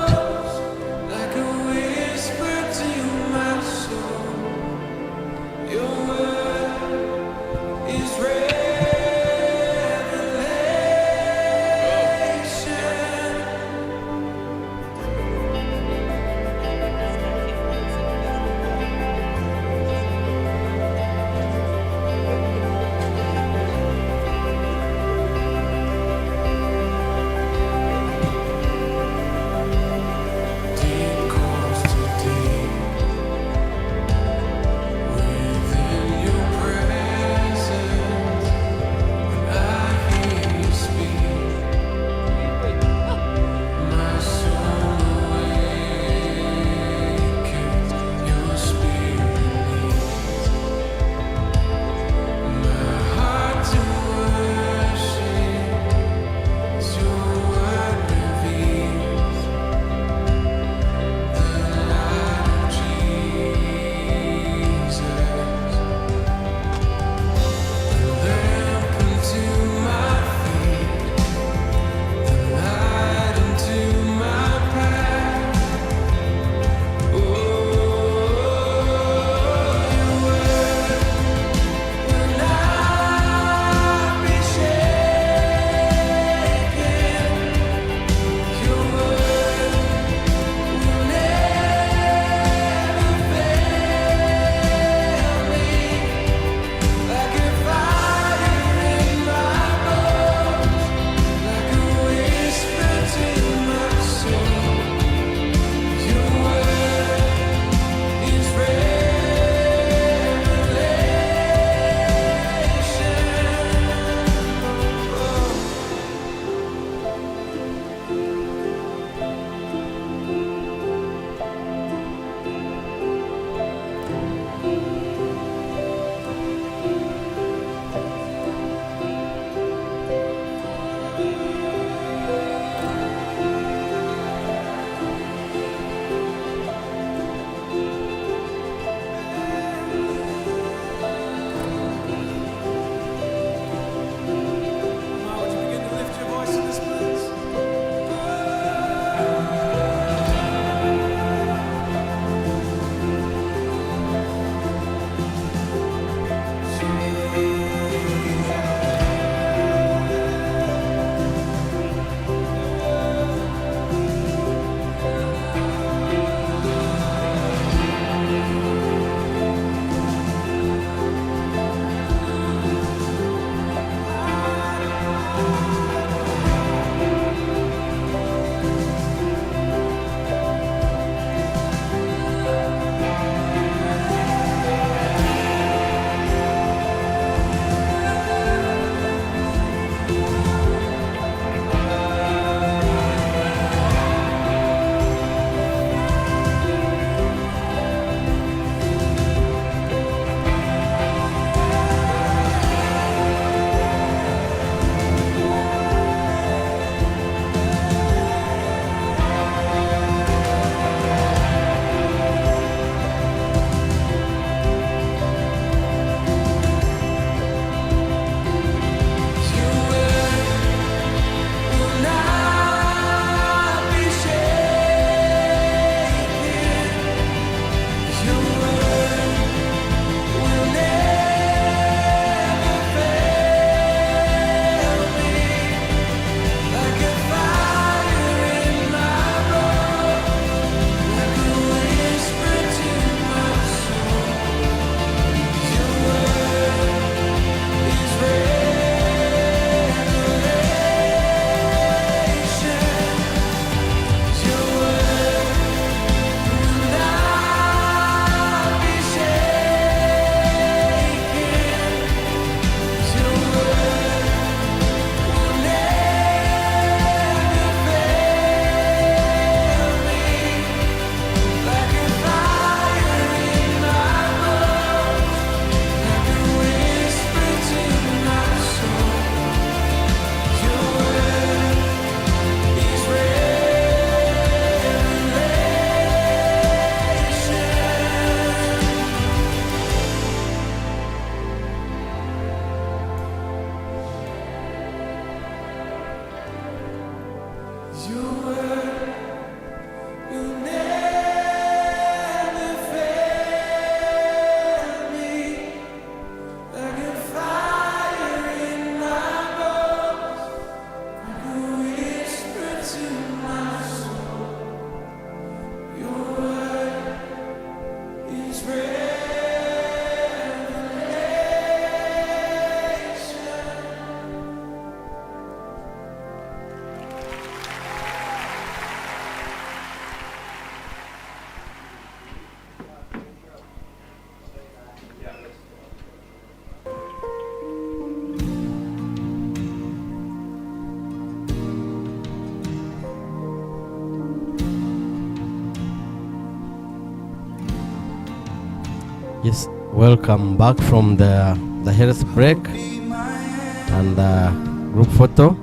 Yes, welcome back from the health break and the group photo.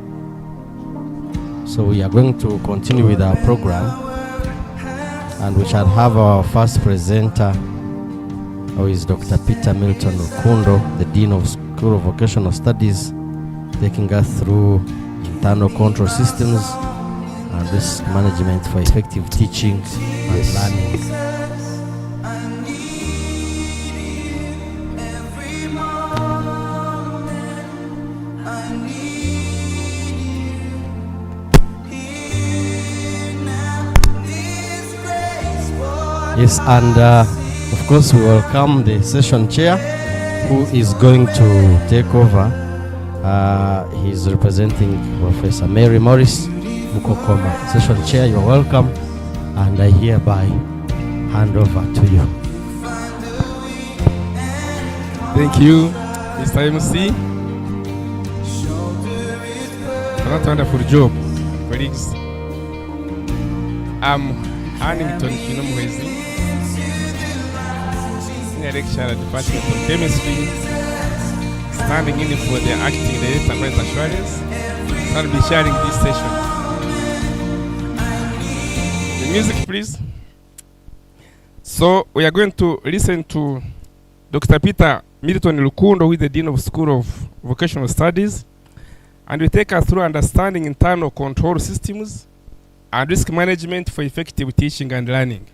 So we are going to continue with our program, and we shall have our first presenter, who is Dr. Peter Milton Okundo, the Dean of School of Vocational Studies, taking us through internal control systems and risk management for effective teaching and learning. Yes, and of course we welcome the session chair, who is going to take over. He's representing Professor Mary Morris Mukokoma. Session chair, you're welcome, and I hereby hand over to you. Thank you, Mr. MC, for that wonderful job, colleagues. I'm Hannington Kinomwezi, Senior Lecturer, Department of Chemistry, standing in for the Acting Director Quality Assurance. I'll be sharing this session. The music, please. So we are going to listen to Dr. Peter Milton Lukundo, who is the Dean of School of Vocational Studies, and will take us through understanding internal control systems and risk management for effective teaching and learning.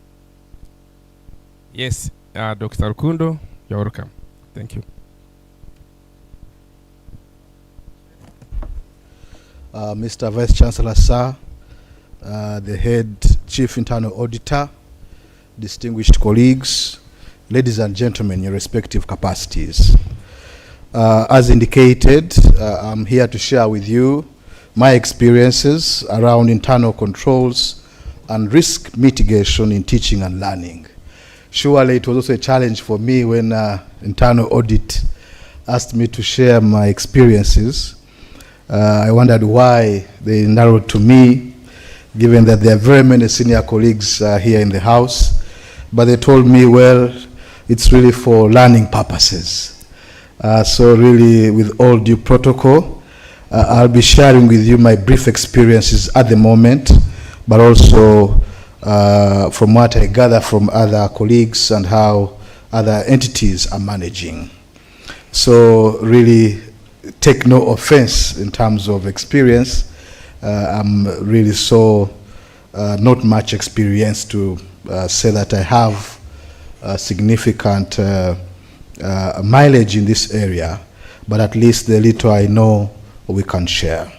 Yes, Dr. Lukundo, you're welcome. Thank you. Mr. Vice Chancellor, sir, the Head Chief Internal Auditor, distinguished colleagues, ladies and gentlemen, in your respective capacities. As indicated, I'm here to share with you my experiences around internal controls and risk mitigation in teaching and learning. Surely it was also a challenge for me when Internal Audit asked me to share my experiences. I wondered why they narrowed to me, given that there are very many senior colleagues here in the house. But they told me, well, it's really for learning purposes. So really, with all due protocol, I'll be sharing with you my brief experiences at the moment, but also from what I gather from other colleagues and how other entities are managing. So really take no offense in terms of experience. I'm really not much experience to say that I have significant mileage in this area, but at least the little I know we can share.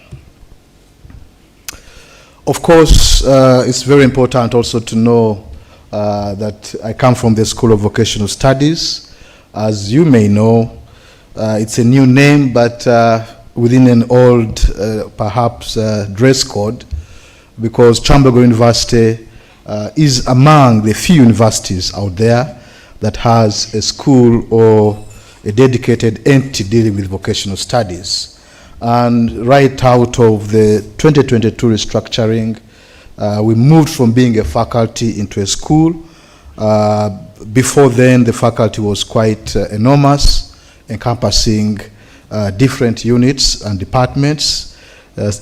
Of course, it's very important also to know that I come from the School of Vocational Studies. As you may know, it's a new name, but within an old, perhaps, dress code, because Kyambogo University is among the few universities out there that has a school or a dedicated entity dealing with vocational studies. And right out of the 2022 restructuring, we moved from being a faculty into a school. Before then, the faculty was quite enormous, encompassing different units and departments,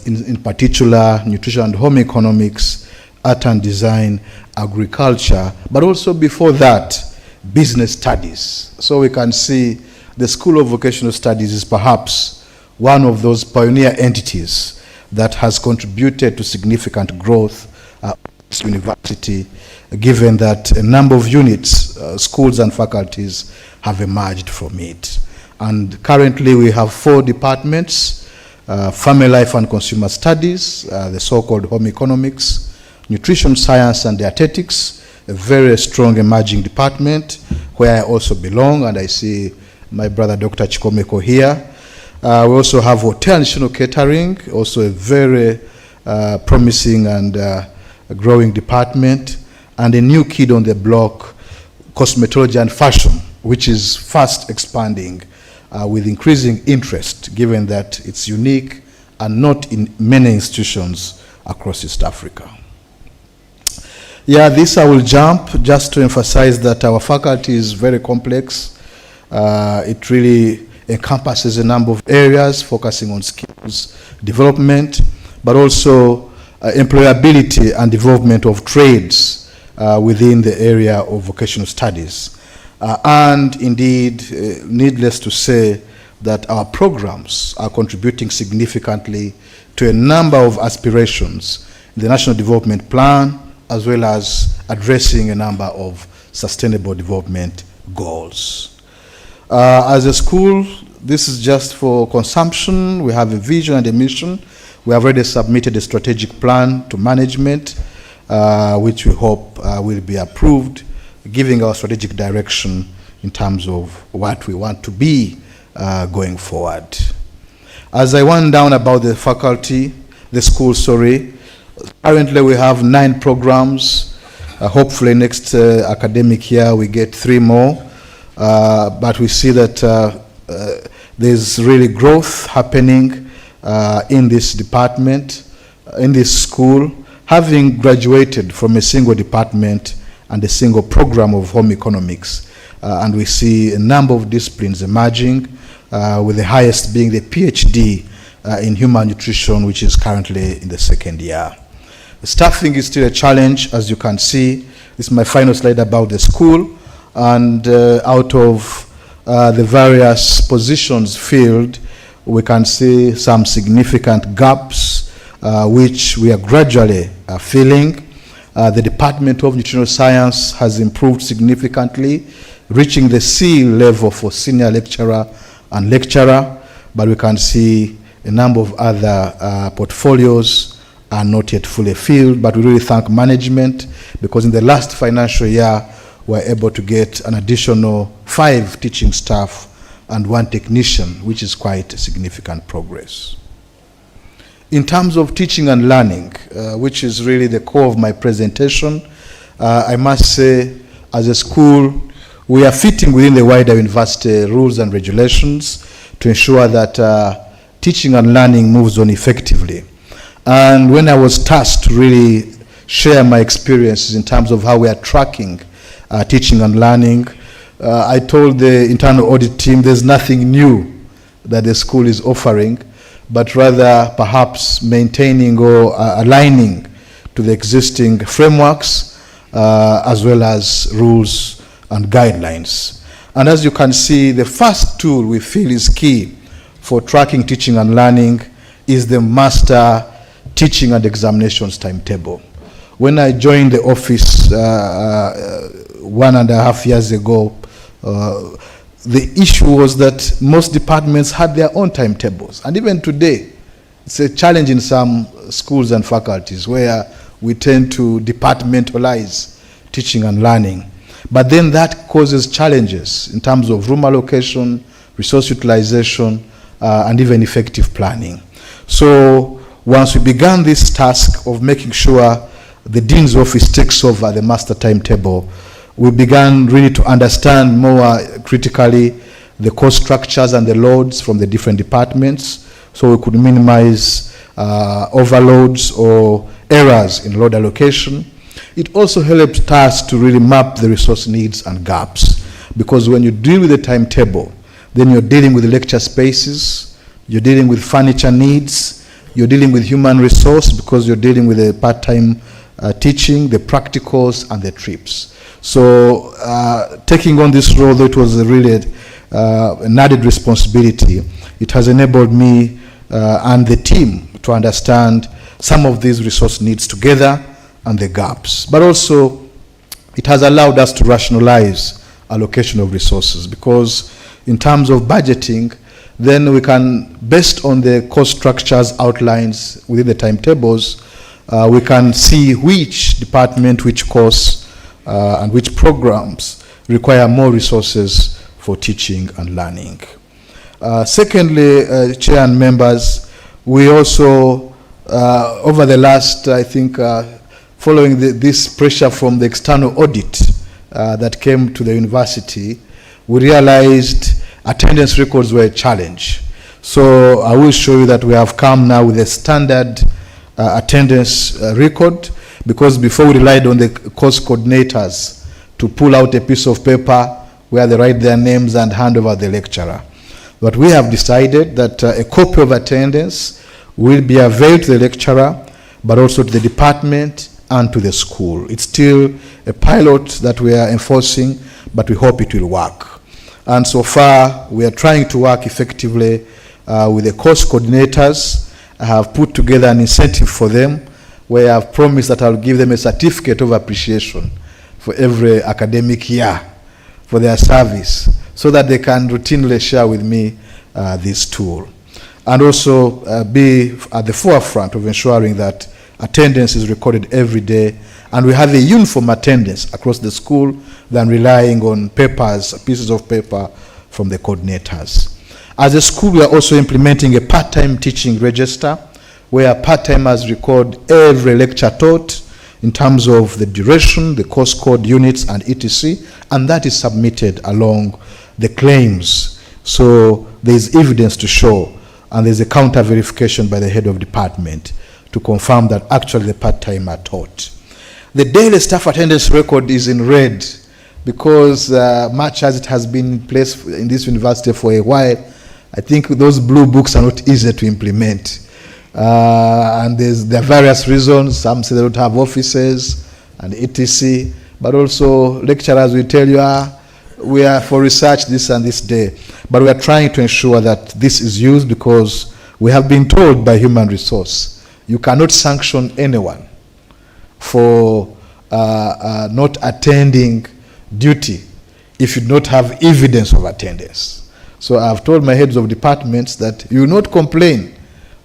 in particular nutrition and home economics, art and design, agriculture, but also before that, business studies. So we can see the School of Vocational Studies is perhaps one of those pioneer entities that has contributed to significant growth of this university, given that a number of units, schools and faculties have emerged from it. And currently we have 4 departments, family life and consumer studies, the so-called home economics, nutrition science and dietetics, a very strong emerging department where I also belong, and I see my brother Dr. Chikomeko here. We also have hotel and national catering, also a very promising and growing department, and a new kid on the block, cosmetology and fashion, which is fast expanding with increasing interest, given that it's unique and not in many institutions across East Africa. Yeah, this I will jump just to emphasize that our faculty is very complex. It really encompasses a number of areas focusing on skills development, but also employability and development of trades within the area of vocational studies. And indeed, needless to say, that our programs are contributing significantly to a number of aspirations in the National Development Plan, as well as addressing a number of sustainable development goals. As a school, this is just for consumption. We have a vision and a mission. We have already submitted a strategic plan to management, which we hope will be approved, giving our strategic direction in terms of what we want to be going forward. As I went down about the faculty, the school, sorry, currently we have 9 programs. Hopefully next academic year we get 3 more. But we see that there's really growth happening in this department, in this school, having graduated from a single department and a single program of home economics. And we see a number of disciplines emerging, with the highest being the PhD in human nutrition, which is currently in the 2nd year. Staffing is still a challenge, as you can see. This is my final slide about the school. And out of the various positions filled, we can see some significant gaps, which we are gradually filling. The Department of Nutritional Science has improved significantly, reaching the C level for senior lecturer and lecturer, but we can see a number of other portfolios are not yet fully filled. But we really thank management, because in the last financial year, we were able to get an additional 5 teaching staff and 1 technician, which is quite a significant progress. In terms of teaching and learning, which is really the core of my presentation, I must say, as a school, we are fitting within the wider university rules and regulations to ensure that teaching and learning moves on effectively. And when I was tasked to really share my experiences in terms of how we are tracking teaching and learning, I told the internal audit team there's nothing new that the school is offering, but rather perhaps maintaining or aligning to the existing frameworks as well as rules and guidelines. And as you can see, the first tool we feel is key for tracking teaching and learning is the master teaching and examinations timetable. When I joined the office 1.5 years ago, the issue was that most departments had their own timetables. And even today, it's a challenge in some schools and faculties where we tend to departmentalize teaching and learning. But then that causes challenges in terms of room allocation, resource utilization, and even effective planning. So once we began this task of making sure the Dean's office takes over the master timetable, we began really to understand more critically the cost structures and the loads from the different departments, so we could minimize overloads or errors in load allocation. It also helped us to really map the resource needs and gaps, because when you deal with the timetable, then you're dealing with lecture spaces, you're dealing with furniture needs, you're dealing with human resource because you're dealing with the part-time teaching, the practicals, and the trips. So taking on this role, though it was really an added responsibility, it has enabled me and the team to understand some of these resource needs together and the gaps. But also, it has allowed us to rationalize allocation of resources, because in terms of budgeting, then we can, based on the cost structures outlines within the timetables, we can see which department, which course, and which programs require more resources for teaching and learning. Secondly, Chair and members, we also, over the last, I think, following this pressure from the external audit that came to the university, we realized attendance records were a challenge. So I will show you that we have come now with a standard attendance record, because before we relied on the course coordinators to pull out a piece of paper where they write their names and hand over the lecturer. But we have decided that a copy of attendance will be available to the lecturer, but also to the department and to the school. It's still a pilot that we are enforcing, but we hope it will work. And so far, we are trying to work effectively with the course coordinators. I have put together an incentive for them, where I have promised that I'll give them a certificate of appreciation for every academic year for their service, so that they can routinely share with me this tool. And also be at the forefront of ensuring that attendance is recorded every day, and we have a uniform attendance across the school than relying on papers, pieces of paper from the coordinators. As a school, we are also implementing a part-time teaching register, where part-timers record every lecture taught in terms of the duration, the course code, units, and etc., and that is submitted along the claims. So there is evidence to show, and there's a counter verification by the head of department to confirm that actually the part-timer taught. The daily staff attendance record is in red because much as it has been in place in this university for a while, I think those blue books are not easy to implement. And there are various reasons. Some say they don't have offices and etc. But also lecturers will tell you, we are for research this and this day. But we are trying to ensure that this is used, because we have been told by human resource, you cannot sanction anyone for not attending duty if you do not have evidence of attendance. So I've told my heads of departments that you will not complain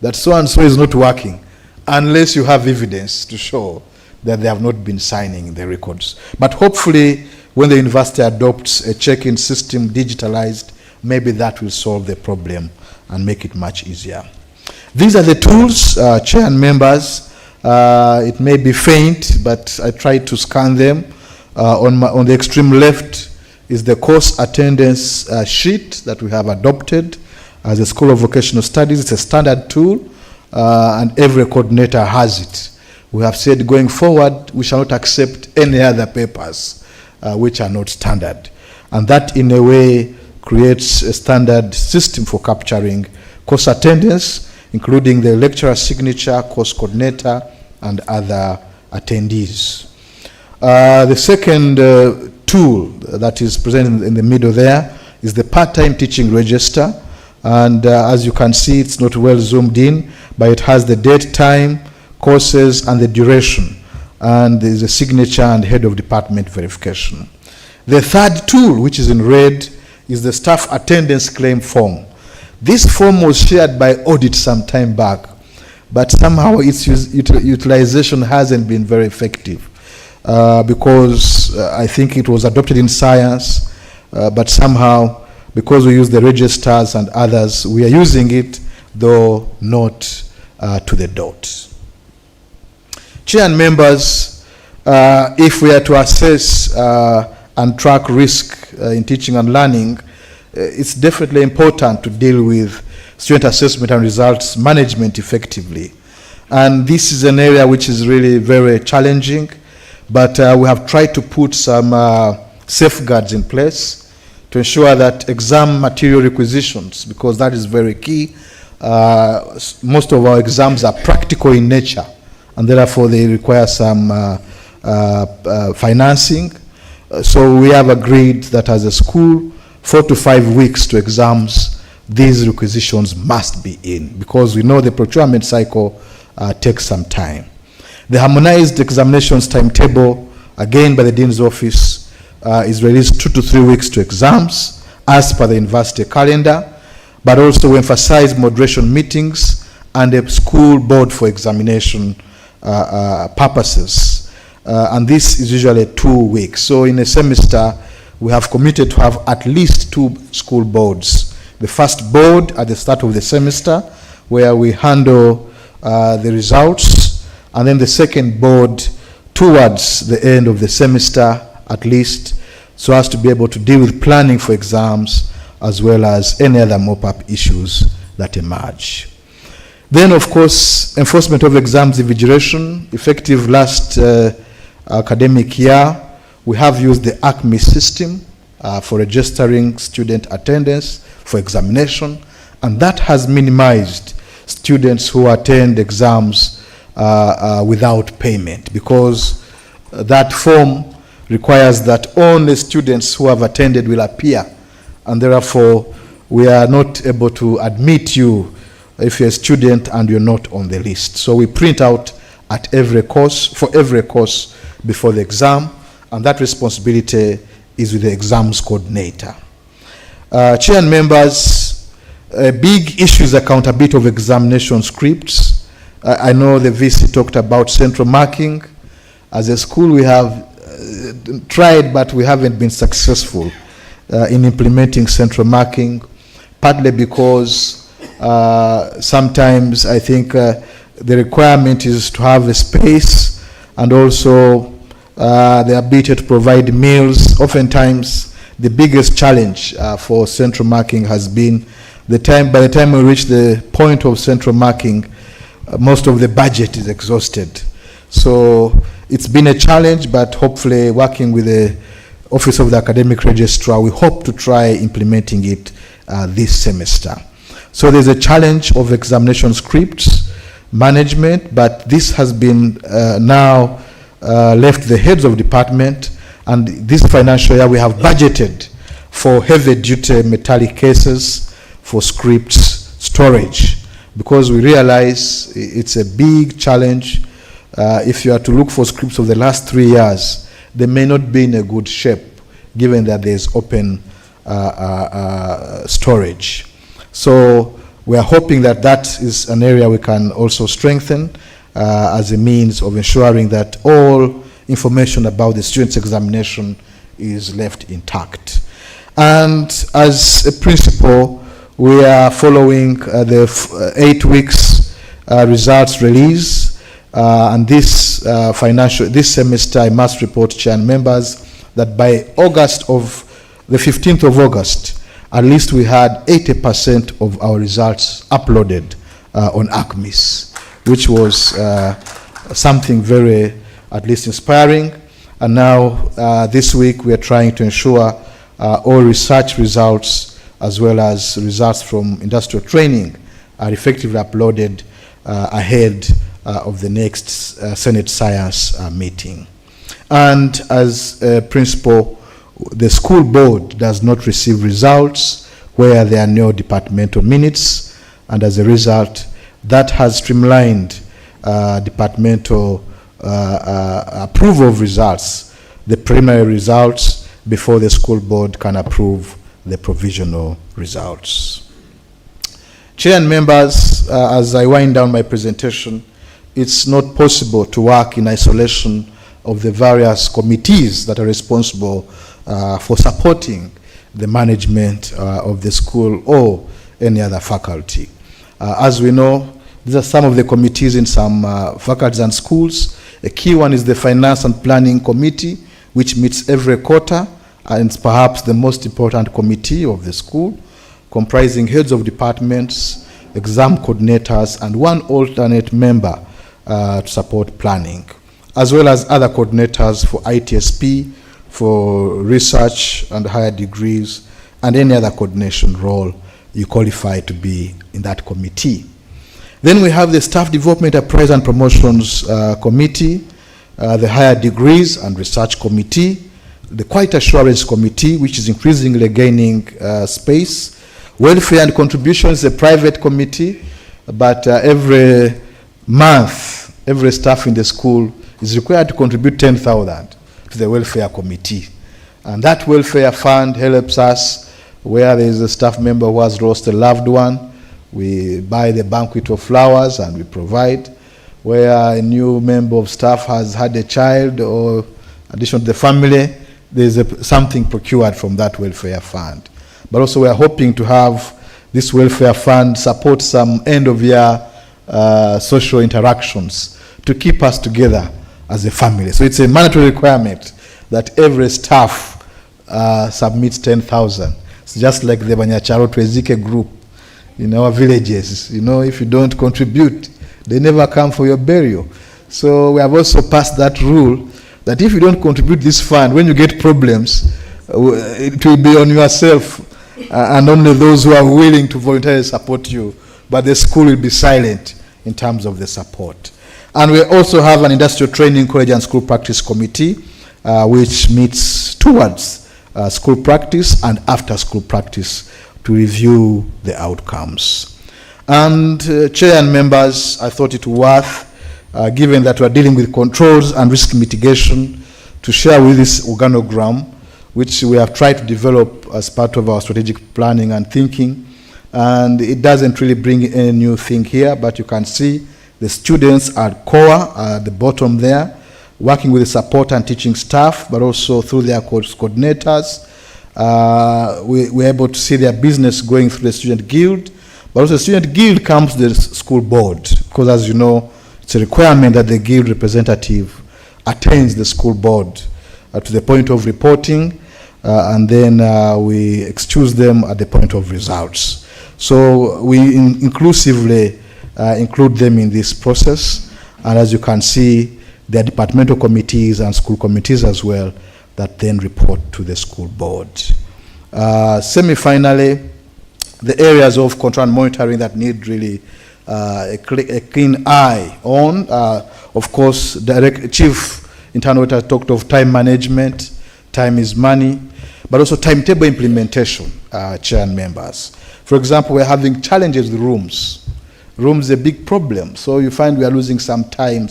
that so-and-so is not working unless you have evidence to show that they have not been signing the records. But hopefully, when the university adopts a check-in system digitalized, maybe that will solve the problem and make it much easier. These are the tools, Chair and members. It may be faint, but I tried to scan them. On the extreme left is the course attendance sheet that we have adopted as a School of Vocational Studies. It's a standard tool, and every coordinator has it. We have said going forward, we shall not accept any other papers which are not standard. And that, in a way, creates a standard system for capturing course attendance, including the lecturer signature, course coordinator, and other attendees. The second tool that is present in the middle there is the part-time teaching register. And as you can see, it's not well zoomed in, but it has the date, time, courses, and the duration. And there's a signature and head of department verification. The third tool, which is in red, is the staff attendance claim form. This form was shared by audit some time back, but somehow its utilization hasn't been very effective because I think it was adopted in science, but somehow, because we use the registers and others, we are using it, though not to the dot. Chair and members, if we are to assess and track risk in teaching and learning, it's definitely important to deal with student assessment and results management effectively. And this is an area which is really very challenging, but we have tried to put some safeguards in place to ensure that exam material requisitions, because that is very key. Most of our exams are practical in nature, and therefore they require some financing. So we have agreed that as a school, 4 to 5 weeks to exams, these requisitions must be in, because we know the procurement cycle takes some time. The harmonized examinations timetable, again by the Dean's Office, is released 2 to 3 weeks to exams as per the university calendar, but also we emphasize moderation meetings and a school board for examination purposes. And this is usually 2 weeks. So in a semester, we have committed to have at least 2 school boards. The first board at the start of the semester, where we handle the results, and then the second board towards the end of the semester, at least, so as to be able to deal with planning for exams, as well as any other mop-up issues that emerge. Then, of course, enforcement of exams invigilation, effective last academic year. We have used the ACME system for registering student attendance for examination, and that has minimized students who attend exams without payment, because that form requires that only students who have attended will appear, and therefore we are not able to admit you if you're a student and you're not on the list. So we print out at every course, for every course before the exam, and that responsibility is with the exams coordinator. Chair and members, a big issue is accountability of examination scripts. I know the VC talked about central marking. As a school, we have tried, but we haven't been successful in implementing central marking, partly because sometimes I think the requirement is to have a space, and also the ability to provide meals. Oftentimes, the biggest challenge for central marking has been by the time we reach the point of central marking, most of the budget is exhausted. So it's been a challenge, but hopefully working with the Office of the Academic Registrar, we hope to try implementing it this semester. So there's a challenge of examination scripts management, but this has been now left the heads of department, and this financial year we have budgeted for heavy duty metallic cases for scripts storage, because we realize it's a big challenge. If you are to look for scripts of the last 3 years, they may not be in a good shape, given that there's open storage. So we are hoping that that is an area we can also strengthen as a means of ensuring that all information about the student's examination is left intact. And as a principle, we are following the 8 weeks results release, and this semester, I must report, Chair and members, that by the 15th of August, at least we had 80% of our results uploaded on ACMIS, which was something very, at least, inspiring. And now this week we are trying to ensure all research results as well as results from industrial training are effectively uploaded ahead of the next Senate Science meeting. And as a principle, the school board does not receive results where there are no departmental minutes, and as a result, that has streamlined departmental approval of results, the preliminary results, before the school board can approve the provisional results. Chair and members, as I wind down my presentation, it's not possible to work in isolation of the various committees that are responsible for supporting the management of the school or any other faculty. As we know, these are some of the committees in some faculties and schools. A key one is the Finance and Planning Committee, which meets every quarter, and it's perhaps the most important committee of the school, comprising heads of departments, exam coordinators, and one alternate member to support planning, as well as other coordinators for ITSP, for research and higher degrees, and any other coordination role you qualify to be in that committee. Then we have the Staff Development, Appraisal and Promotions Committee, the Higher Degrees and Research Committee, the Quality Assurance Committee, which is increasingly gaining space. Welfare and Contributions, a private committee, but every month, every staff in the school is required to contribute 10,000 to the Welfare Committee. And that welfare fund helps us where there is a staff member who has lost a loved one. We buy the banquet of flowers and we provide. Where a new member of staff has had a child or addition to the family, there's something procured from that welfare fund. But also we are hoping to have this welfare fund support some end-of-year social interactions to keep us together as a family. So it's a mandatory requirement that every staff submits 10,000. It's just like the Banyacharo Twezike group. in our villages. You know, if you don't contribute, they never come for your burial. So we have also passed that rule that if you don't contribute this fund, when you get problems, it will be on yourself and only those who are willing to voluntarily support you. But the school will be silent in terms of the support. And we also have an industrial training college and school practice committee, which meets towards school practice and after school practice to review the outcomes. And chair and members, I thought it worth, given that we are dealing with controls and risk mitigation, to share with this organogram, which we have tried to develop as part of our strategic planning and thinking. And it doesn't really bring any new thing here, but you can see the students at core at the bottom there, working with the support and teaching staff, but also through their coordinators. We're able to see their business going through the student guild, but also the student guild comes to the school board, because as you know, it's a requirement that the guild representative attends the school board to the point of reporting, and then we excuse them at the point of results. So we inclusively include them in this process, and as you can see, there are departmental committees and school committees as well that then report to the school board. Semi-finally, the areas of control and monitoring that need really a clean eye on, of course, Chief Internal Auditor talked of time management, time is money, but also timetable implementation, chair and members. For example, we're having challenges with rooms. Rooms is a big problem, so you find we are losing some time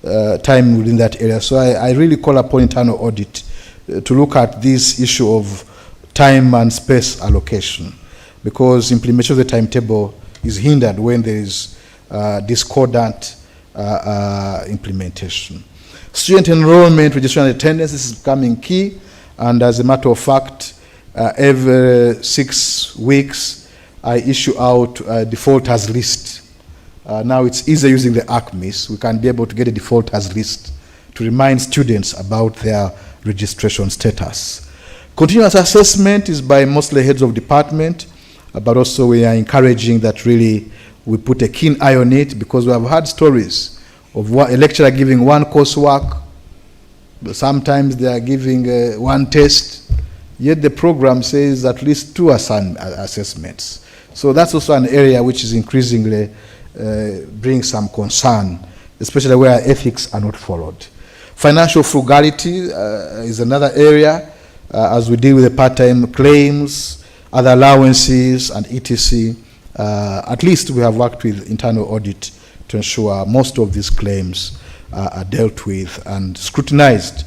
within that area. So I really call upon internal audit to look at this issue of time and space allocation, because implementation of the timetable is hindered when there is discordant implementation. Student enrollment, registration and attendance, this is becoming key, and as a matter of fact, every 6 weeks, I issue out a defaulters list. Now it's easier using the ACMIS. We can be able to get a defaulters list to remind students about their registration status. Continuous assessment is by mostly heads of department, but also we are encouraging that really we put a keen eye on it, because we have had stories of a lecturer giving one coursework, but sometimes they are giving one test, yet the program says at least 2 assessments. So that's also an area which is increasingly bring some concern, especially where ethics are not followed. Financial frugality is another area as we deal with the part-time claims, other allowances, and etc. At least we have worked with internal audit to ensure most of these claims are dealt with and scrutinized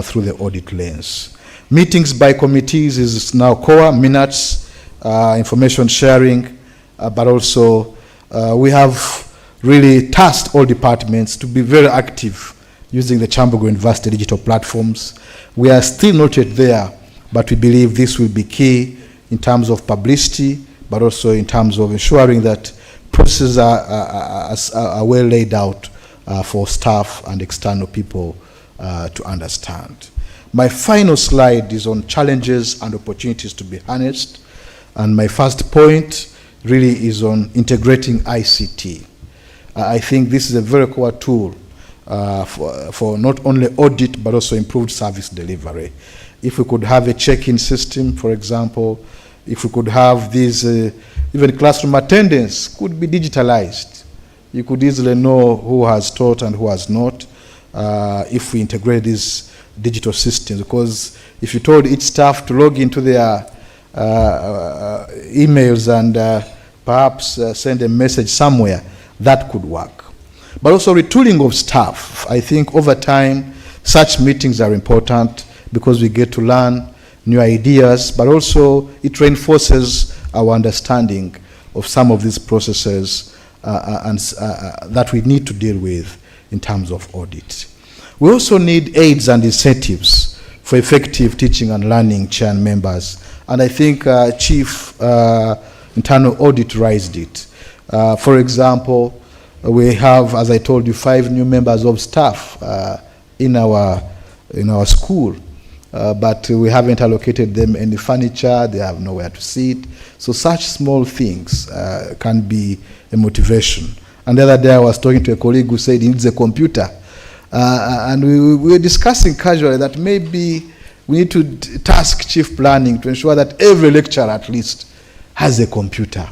through the audit lens. Meetings by committees is now core, minutes, information sharing, but also we have really tasked all departments to be very active using the Kyambogo University digital platforms. We are still not yet there, but we believe this will be key in terms of publicity, but also in terms of ensuring that processes are well laid out for staff and external people to understand. My final slide is on challenges and opportunities to be harnessed, and my first point really is on integrating ICT. I think this is a very core tool for not only audit but also improved service delivery. If we could have a check-in system, for example, if we could have these, even classroom attendance could be digitalized. You could easily know who has taught and who has not if we integrate these digital systems, because if you told each staff to log into their emails and perhaps send a message somewhere, that could work. But also retooling of staff. I think over time, such meetings are important because we get to learn new ideas, but also it reinforces our understanding of some of these processes that we need to deal with in terms of audit. We also need aids and incentives for effective teaching and learning, chair and members. And I think Chief Internal Audit raised it. For example, we have, as I told you, 5 new members of staff in our school. but we haven't allocated them any furniture, they have nowhere to sit. So such small things can be a motivation. And the other day I was talking to a colleague who said he needs a computer. And we were discussing casually that maybe we need to task chief planning to ensure that every lecturer at least has a computer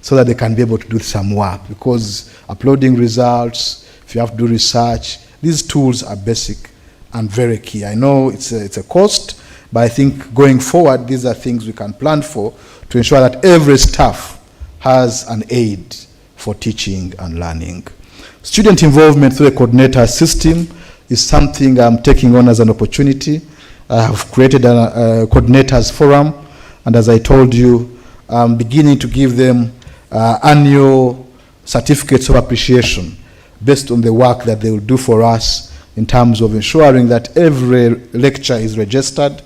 so that they can be able to do some work, because uploading results, if you have to do research, these tools are basic and very key. I know it's a cost, but I think going forward, these are things we can plan for to ensure that every staff has an aid for teaching and learning. Student involvement through a coordinator system is something I'm taking on as an opportunity. I have created a coordinators forum, and as I told you, I'm beginning to give them annual certificates of appreciation based on the work that they will do for us in terms of ensuring that every lecture is registered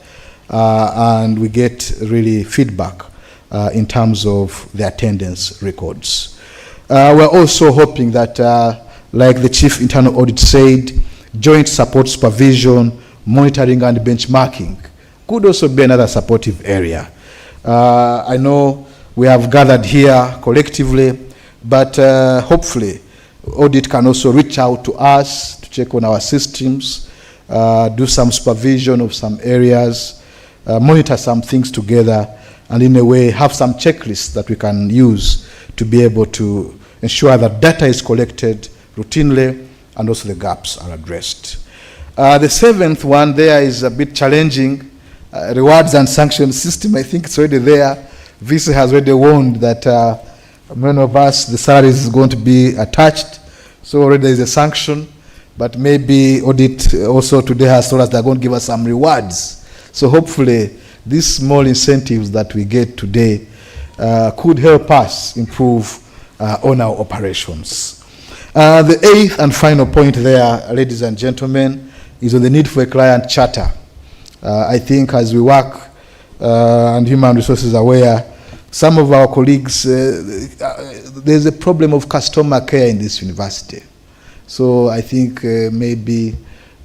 and we get really feedback in terms of the attendance records. We're also hoping that, like the Chief Internal Audit said, joint support supervision, monitoring and benchmarking could also be another supportive area. I know we have gathered here collectively, but hopefully audit can also reach out to us to check on our systems, do some supervision of some areas, monitor some things together, and in a way have some checklists that we can use to be able to ensure that data is collected routinely and also the gaps are addressed. The seventh one there is a bit challenging. Rewards and sanctions system, I think it's already there. VC has already warned that many of us, the salaries is going to be attached. So already there is a sanction, but maybe audit also today has told us they're going to give us some rewards. So hopefully these small incentives that we get today could help us improve on our operations. The eighth and final point there, ladies and gentlemen, is on the need for a client charter. I think as we work and human resources are aware, some of our colleagues, there's a problem of customer care in this university. So I think maybe,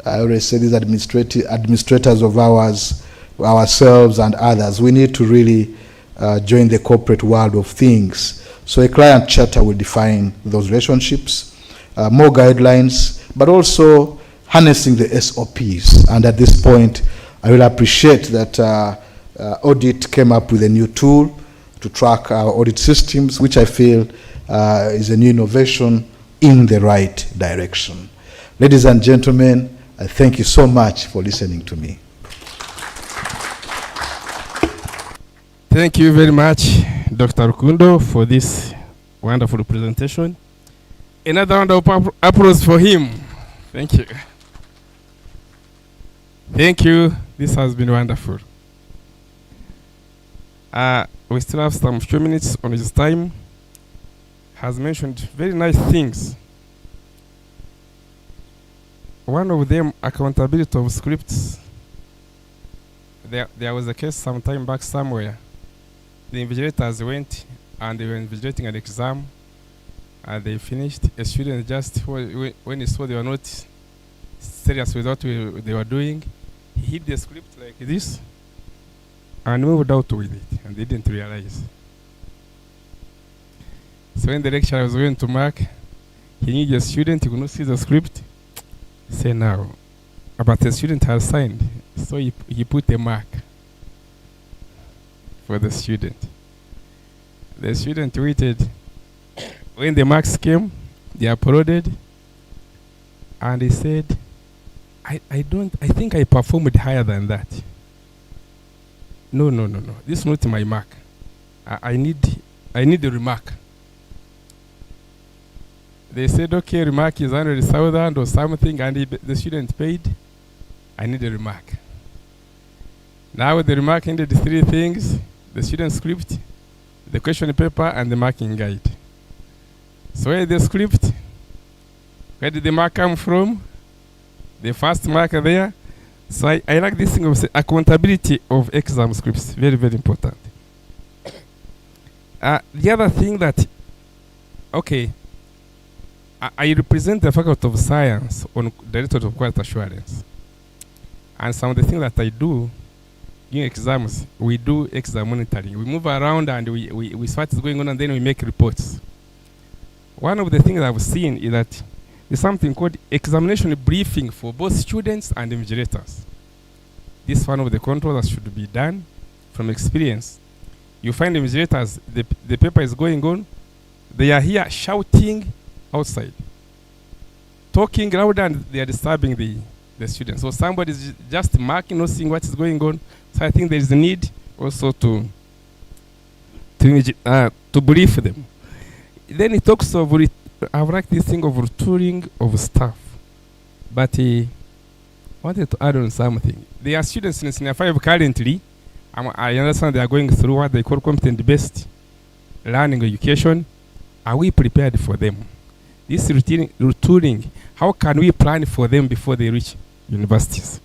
I already said these administrators of ours, ourselves and others, we need to really join the corporate world of things. So a client charter will define those relationships, more guidelines, but also harnessing the SOPs. And at this point, I will appreciate that audit came up with a new tool to track our audit systems, which I feel is a new innovation in the right direction. Ladies and gentlemen, I thank you so much for listening to me. Thank you very much, Dr. Rukundo, for this wonderful presentation. Another round of applause for him. Thank you. Thank you. This has been wonderful. We still have some few minutes on his time. Has mentioned very nice things. One of them, accountability of scripts. There was a case some time back somewhere. The invigilators went and they were invigilating an exam and they finished. A student just, when he saw they were not serious with what they were doing, he hid the script like this and moved out with it, and they didn't realize. So when the lecturer was going to mark, he knew the student, he could not see the script. Say now, but the student has signed, so he put a mark for the student. The student waited. When the marks came, they applauded, and he said, I think I performed higher than that. No. This is not my mark. I need the remark. They said, okay, remark is 100,000 or something, and the student paid. I need a remark. Now the remark needed three things: the student script, the question paper, and the marking guide. So where the script? Where did the mark come from? The first mark there. So I like this thing of accountability of exam scripts. Very, very important. The other thing that, okay, I represent the Faculty of Science on Directorate of Quality Assurance. And some of the things that I do during exams, we do exam monitoring. We move around and we see what is going on, and then we make reports. One of the things I've seen is that there's something called examination briefing for both students and invigilators. This is one of the controls that should be done from experience. You find invigilators, the paper is going on, they are here shouting outside, talking louder, and they are disturbing the students. So somebody is just marking, not seeing what is going on. So I think there is a need also to brief them. Then it talks of, I like this thing of retooling of staff. But I wanted to add on something. There are students in Senior 5 currently. I understand they are going through what they call competent-based learning education. Are we prepared for them? This retooling, how can we plan for them before they reach universities?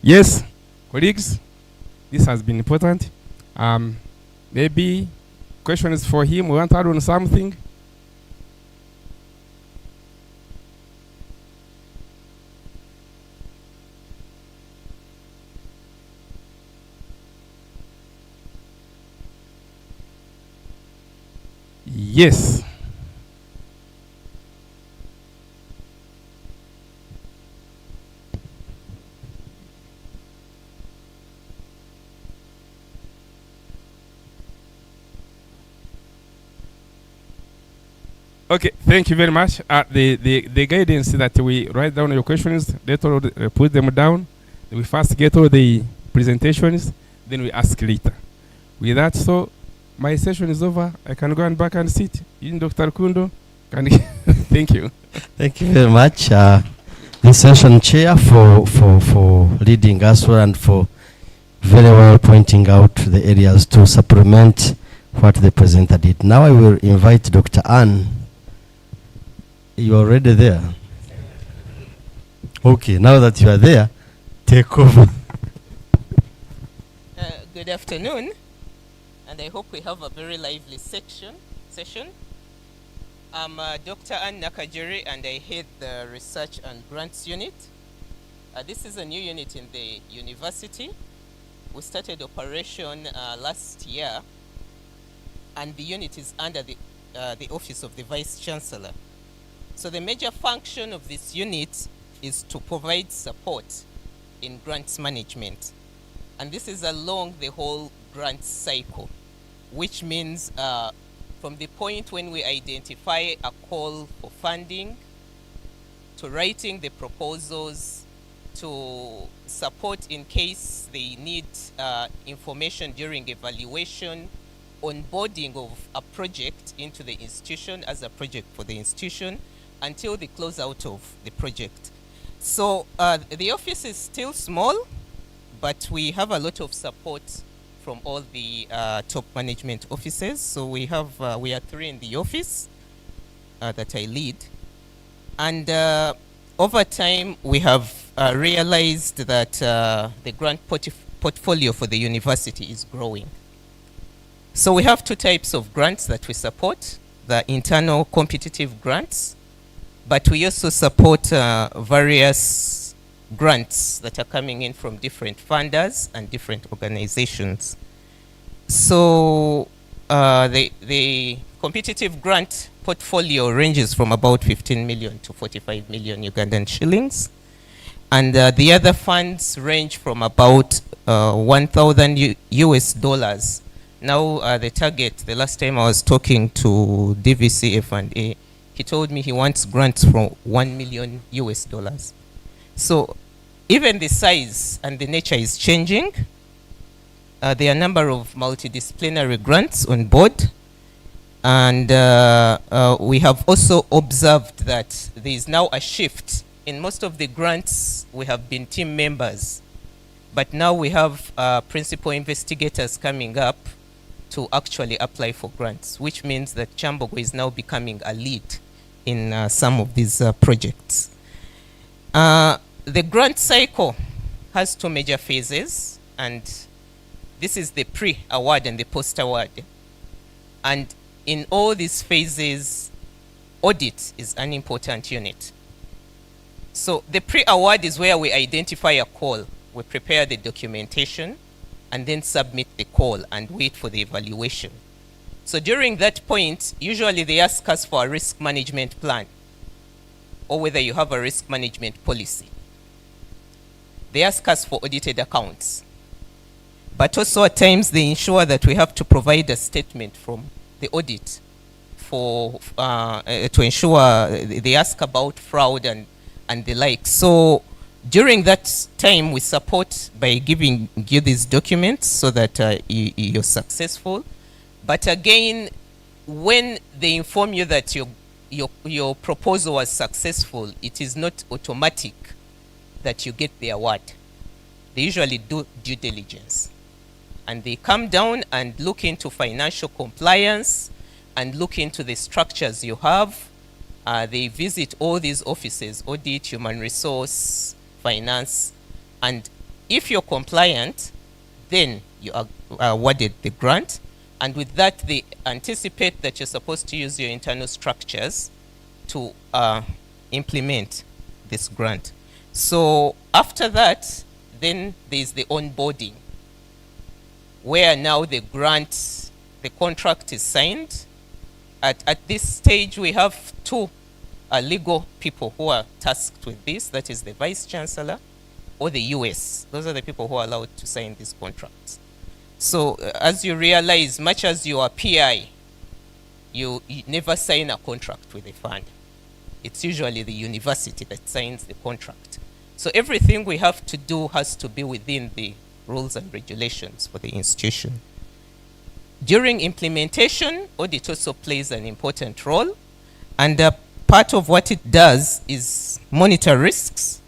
Yes, colleagues, this has been important. Maybe questions for him. We want to add on something. Yes. Okay, thank you very much. The guidance that we write down your questions, later put them down. We first get all the presentations, then we ask later. With that, so my session is over. I can go and back and sit. In Dr. Kundo, thank you. Thank you very much, the session chair, for leading us well and for very well pointing out the areas to supplement what the presenter did. Now I will invite Dr. Ann. You are already there? Okay, now that you are there, take over. Good afternoon, and I hope we have a very lively session. I'm Dr. Ann Nakajiri, and I head the Research and Grants Unit. This is a new unit in the university. We started operation last year, and the unit is under the Office of the Vice Chancellor. So the major function of this unit is to provide support in grants management. And this is along the whole grant cycle, which means from the point when we identify a call for funding, to writing the proposals, to support in case they need information during evaluation, onboarding of a project into the institution as a project for the institution, until the closeout of the project. So the office is still small, but we have a lot of support from all the top management offices. So we are 3 in the office that I lead. And over time, we have realized that the grant portfolio for the university is growing. So we have 2 types of grants that we support: the internal competitive grants, but we also support various grants that are coming in from different funders and different organizations. So the competitive grant portfolio ranges from about 15 million to 45 million Ugandan shillings. And the other funds range from about $1,000 US. Now the target, the last time I was talking to DVC F&A, he told me he wants grants from $1 million US. So even the size and the nature is changing. There are a number of multidisciplinary grants on board. And we have also observed that there is now a shift. In most of the grants, we have been team members. But now we have principal investigators coming up to actually apply for grants, which means that Kyambogo is now becoming a lead in some of these projects. The grant cycle has 2 major phases, and this is the pre-award and the post-award. And in all these phases, audit is an important unit. So the pre-award is where we identify a call. We prepare the documentation and then submit the call and wait for the evaluation. So during that point, usually they ask us for a risk management plan or whether you have a risk management policy. They ask us for audited accounts. But also at times they ensure that we have to provide a statement from the audit for to ensure they ask about fraud and the like. So during that time we support by giving you these documents so that you're successful. But again, when they inform you that your proposal was successful, it is not automatic that you get the award. They usually do due diligence. And they come down and look into financial compliance and look into the structures you have. They visit all these offices, audit, human resource, finance. And if you're compliant, then you are awarded the grant. And with that, they anticipate that you're supposed to use your internal structures to implement this grant. So after that, then there's the onboarding, where now the grant, the contract is signed. At this stage, we have two legal people who are tasked with this. That is the Vice Chancellor or the US. Those are the people who are allowed to sign these contracts. So as you realize, much as you are PI, you never sign a contract with a fund. It's usually the university that signs the contract. So everything we have to do has to be within the rules and regulations for the institution. During implementation, audit also plays an important role. And part of what it does is monitor risks.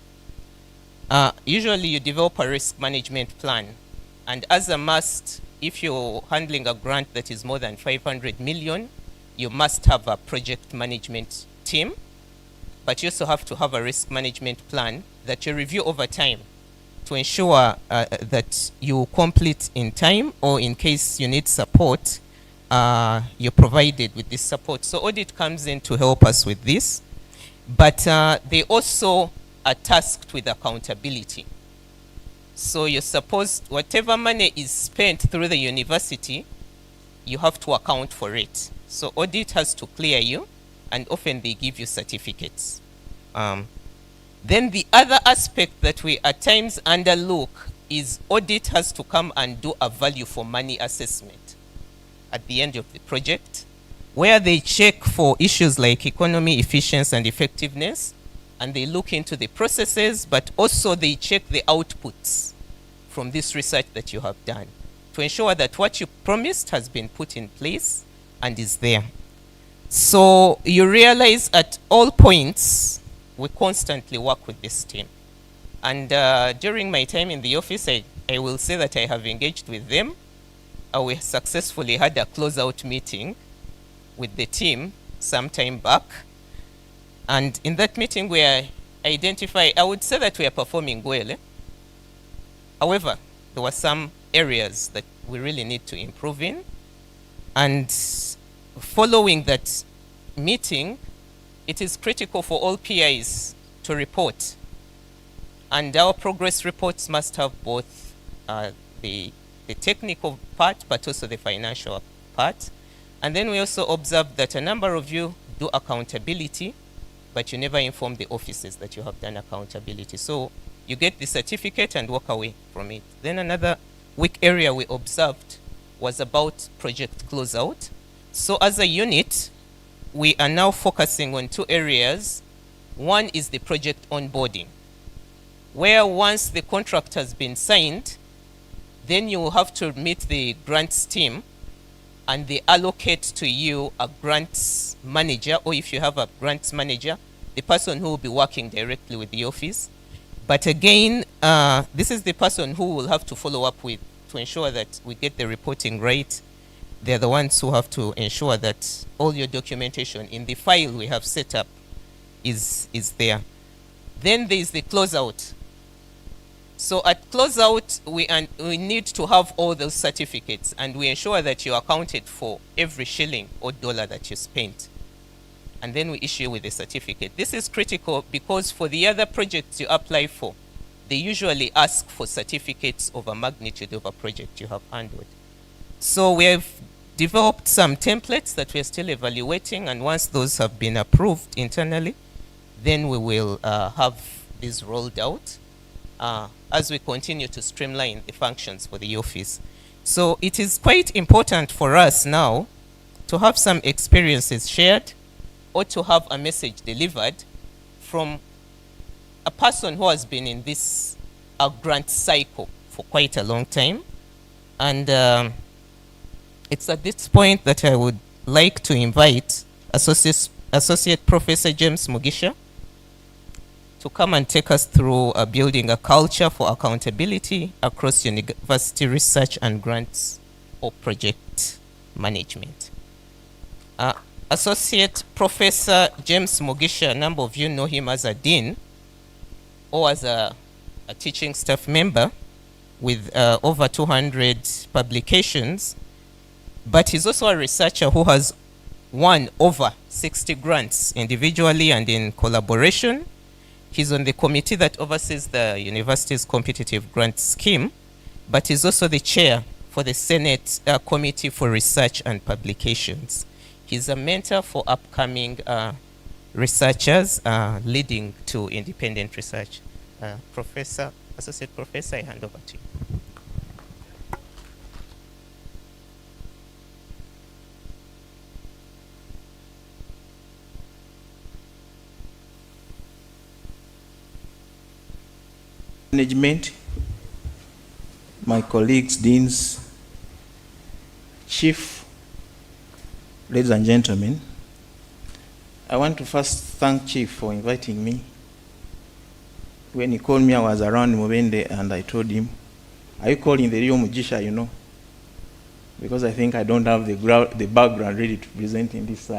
Usually you develop a risk management plan. And as a must, if you're handling a grant that is more than 500 million, you must have a project management team. But you also have to have a risk management plan that you review over time to ensure that you complete in time, or in case you need support, you're provided with this support. So audit comes in to help us with this. But they also are tasked with accountability. So you're supposed, whatever money is spent through the university, you have to account for it. So audit has to clear you, and often they give you certificates. Then the other aspect that we at times underlook is audit has to come and do a value for money assessment at the end of the project, where they check for issues like economy, efficiency, and effectiveness, and they look into the processes, but also they check the outputs from this research that you have done to ensure that what you promised has been put in place and is there. So you realize at all points, we constantly work with this team. And during my time in the office, I will say that I have engaged with them. We successfully had a closeout meeting with the team some time back. And in that meeting, we identify, I would say that we are performing well. However, there were some areas that we really need to improve in. And following that meeting, it is critical for all PIs to report. And our progress reports must have both the technical part, but also the financial part. And then we also observed that a number of you do accountability, but you never inform the offices that you have done accountability. So you get the certificate and walk away from it. Then another weak area we observed was about project closeout. So as a unit, we are now focusing on two areas. One is the project onboarding, where once the contract has been signed, then you will have to meet the grants team and they allocate to you a grants manager, or if you have a grants manager, the person who will be working directly with the office. But again, this is the person who will have to follow up with to ensure that we get the reporting right. They're the ones who have to ensure that all your documentation in the file we have set up is there. Then there's the closeout. So at closeout, we need to have all those certificates, and we ensure that you accounted for every shilling or dollar that you spent. and then we issue with a certificate. This is critical because for the other projects you apply for, they usually ask for certificates of a magnitude of a project you have handled. So we have developed some templates that we are still evaluating, and once those have been approved internally, then we will have these rolled out as we continue to streamline the functions for the office. So it is quite important for us now to have some experiences shared or to have a message delivered from a person who has been in this grant cycle for quite a long time. And it's at this point that I would like to invite Associate Professor James Mugisha to come and take us through building a culture for accountability across university research and grants or project management. Associate Professor James Mugisha, a number of you know him as a dean or as a teaching staff member with over 200 publications, but he's also a researcher who has won over 60 grants individually and in collaboration. He's on the committee that oversees the university's competitive grant scheme, but he's also the chair for the Senate Committee for Research and Publications. He's a mentor for upcoming researchers leading to independent research. Associate Professor, I hand over to you. Management, my colleagues, deans, chief, ladies and gentlemen, I want to first thank Chief for inviting me. When he called me, I was around Mubende and I told him, are you calling the real Mugisha, you know? Because I think I don't have the background ready to present in this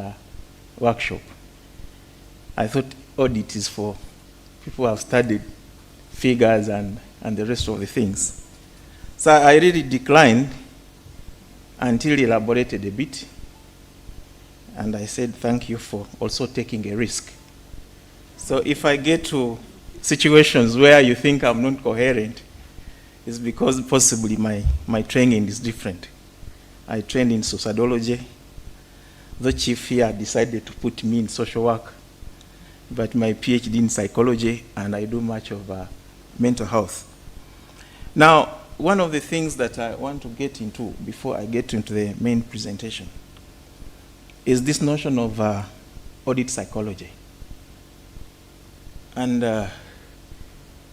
workshop. I thought audit is for people who have studied figures and the rest of the things. So I really declined until he elaborated a bit. And I said, thank you for also taking a risk. So if I get to situations where you think I'm not coherent, it's because possibly my training is different. I trained in sociology. The chief here decided to put me in social work, but my PhD in psychology, and I do much of mental health. Now, one of the things that I want to get into before I get into the main presentation is this notion of audit psychology. And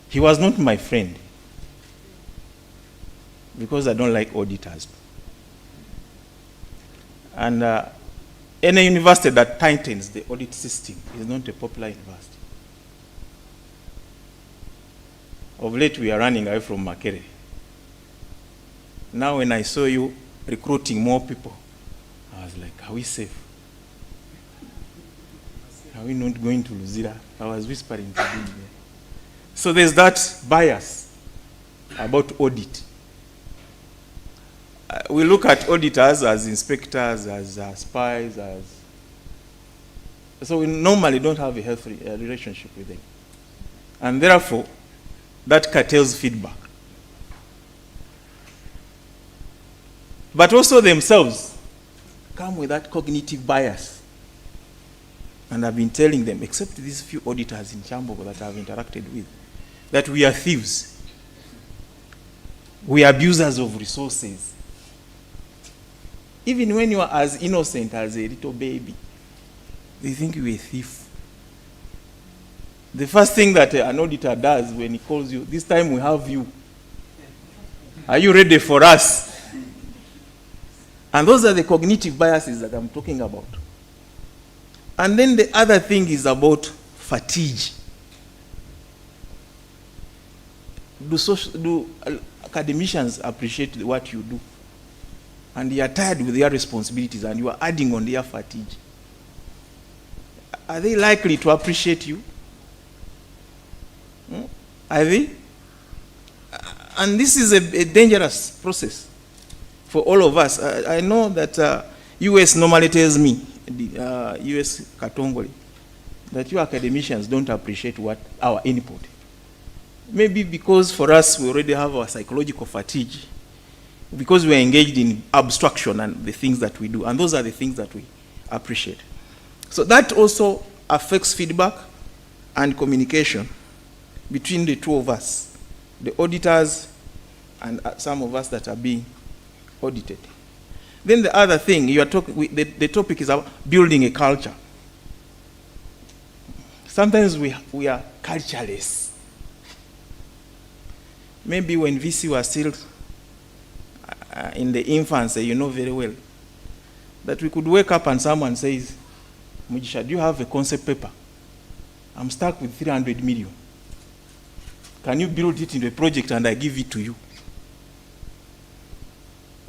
he was not my friend because I don't like auditors. And any university that tightens the audit system is not a popular university. Of late, we are running away from Makere. Now, when I saw you recruiting more people, I was like, are we safe? Are we not going to Luzira? I was whispering to him there. So there's that bias about audit. We look at auditors as inspectors, as spies, so we normally don't have a healthy relationship with them. And therefore, that curtails feedback. But also themselves come with that cognitive bias. And I've been telling them, except these few auditors in Kyambogo that I've interacted with, that we are thieves. We are abusers of resources. Even when you are as innocent as a little baby, they think you're a thief. The first thing that an auditor does when he calls you, this time we have you. Are you ready for us? And those are the cognitive biases that I'm talking about. And then the other thing is about fatigue. Do academicians appreciate what you do? And they are tired with their responsibilities and you are adding on their fatigue. Are they likely to appreciate you? Are they? And this is a dangerous process for all of us. I know that US normally tells me, the US Katongole, that you academicians don't appreciate what our input. Maybe because for us we already have our psychological fatigue, because we are engaged in abstraction and the things that we do, and those are the things that we appreciate. So that also affects feedback and communication between the two of us, the auditors and some of us that are being audited. Then the other thing, you are the topic is about building a culture. Sometimes we are cultureless. Maybe when VC was still in the infancy, you know very well, that we could wake up and someone says, Mujisha, do you have a concept paper? I'm stuck with 300 million. Can you build it into a project and I give it to you?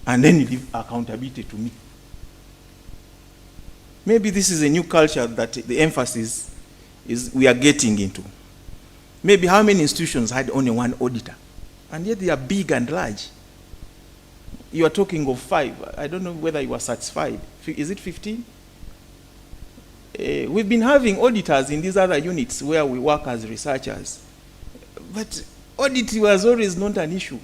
And then you leave accountability to me. Maybe this is a new culture that the emphasis is we are getting into. Maybe how many institutions had only one auditor? And yet they are big and large. You are talking of 5. I don't know whether you are satisfied. Is it 15? We've been having auditors in these other units where we work as researchers. But audit was always not an issue.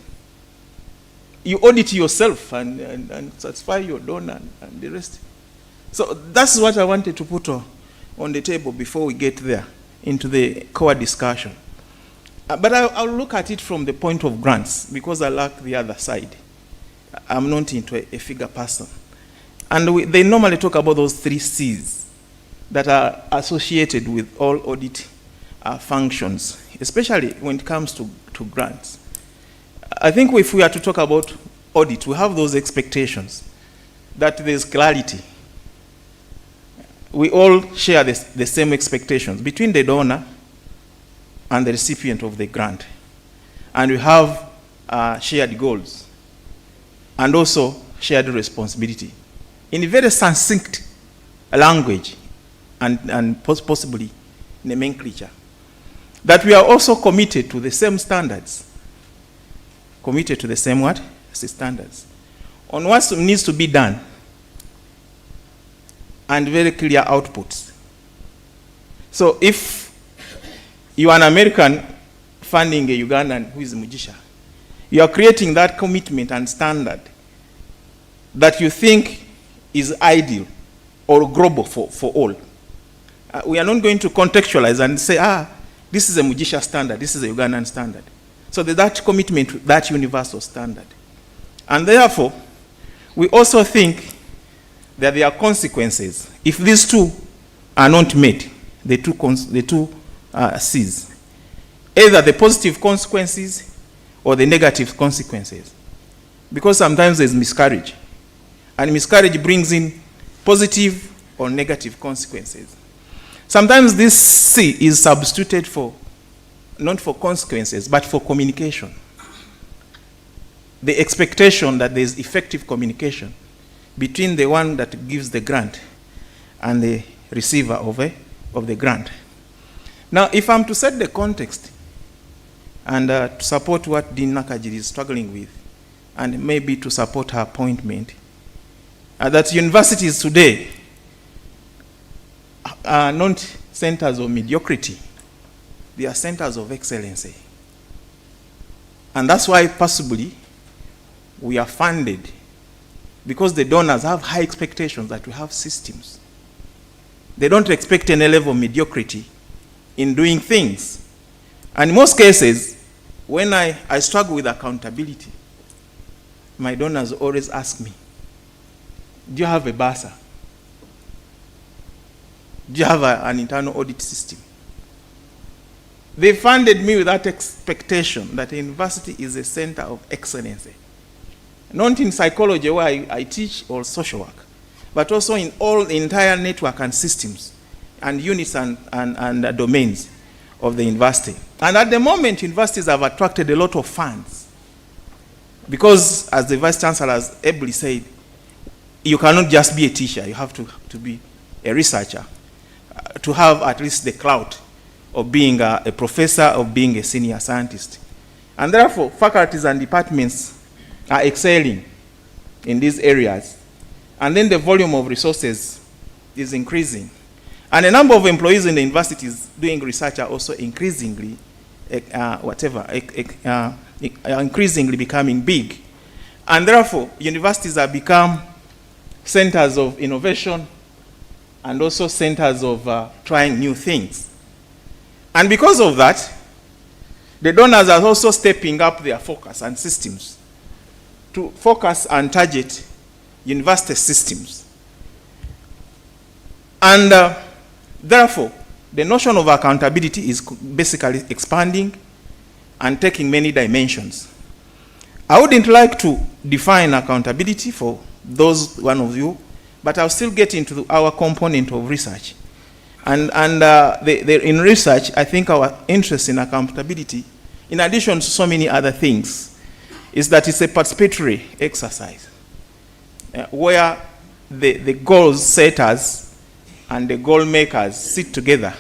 You audit yourself and satisfy your donor and the rest. So that's what I wanted to put on the table before we get there into the core discussion. But I'll look at it from the point of grants because I like the other side. I'm not into a figure person. And they normally talk about those 3 C's that are associated with all audit functions, especially when it comes to grants. I think if we are to talk about audit, we have those expectations that there's clarity. We all share the same expectations between the donor and the recipient of the grant. And we have shared goals and also shared responsibility in a very succinct language and possibly nomenclature. That we are also committed to the same standards. Committed to the same what? Standards. On what needs to be done and very clear outputs. So if you are an American funding a Ugandan who is Mujisha, you are creating that commitment and standard that you think is ideal or global for all. We are not going to contextualize and say, this is a Mujisha standard, this is a Ugandan standard. So that commitment, that universal standard. And therefore, we also think that there are consequences if these two are not met, the two C's. Either the positive consequences or the negative consequences. Because sometimes there's miscarriage. And miscarriage brings in positive or negative consequences. Sometimes this C is substituted for, not for consequences, but for communication. The expectation that there's effective communication between the one that gives the grant and the receiver of the grant. Now, if I'm to set the context and to support what Dean Nakajiri is struggling with, and maybe to support her appointment, that universities today are not centers of mediocrity. They are centers of excellency. And that's why possibly we are funded, because the donors have high expectations that we have systems. They don't expect any level of mediocrity in doing things. And in most cases, when I struggle with accountability, my donors always ask me, do you have a BASA? Do you have an internal audit system? They funded me with that expectation that a university is a center of excellence. Not in psychology where I teach or social work, but also in all the entire network and systems and units and domains of the university. And at the moment, universities have attracted a lot of funds because, as the Vice Chancellor has ably said, you cannot just be a teacher, you have to be a researcher, to have at least the clout of being a professor, of being a senior scientist. And therefore, faculties and departments are excelling in these areas. And then the volume of resources is increasing. And the number of employees in the universities doing research are also increasingly, increasingly becoming big. And therefore, universities have become centers of innovation and also centers of trying new things. And because of that, the donors are also stepping up their focus and systems to focus and target university systems. And therefore, the notion of accountability is basically expanding and taking many dimensions. I wouldn't like to define accountability for those one of you, but I'll still get into our component of research. And in research, I think our interest in accountability, in addition to so many other things, is that it's a participatory exercise where the goal setters and the goal makers sit together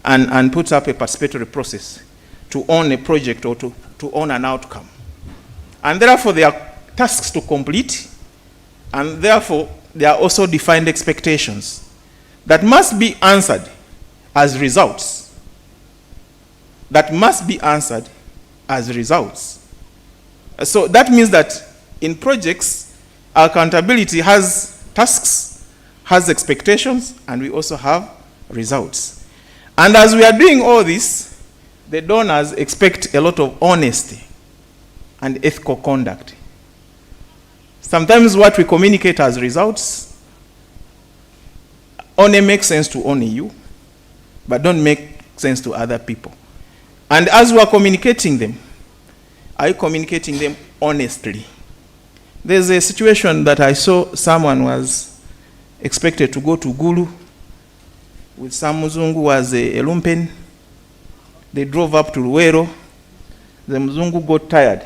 and put up a participatory process to own a project or to own an outcome. And therefore, there are tasks to complete, and therefore, there are also defined expectations that must be answered as results. That must be answered as results. So that means that in projects, accountability has tasks, has expectations, and we also have results. And as we are doing all this, the donors expect a lot of honesty and ethical conduct. Sometimes what we communicate as results only makes sense to only you, but don't make sense to other people. And as we are communicating them, are you communicating them honestly? There's a situation that I saw. Someone was expected to go to Gulu with some Muzungu was a lumpen. They drove up to Luwero. The Muzungu got tired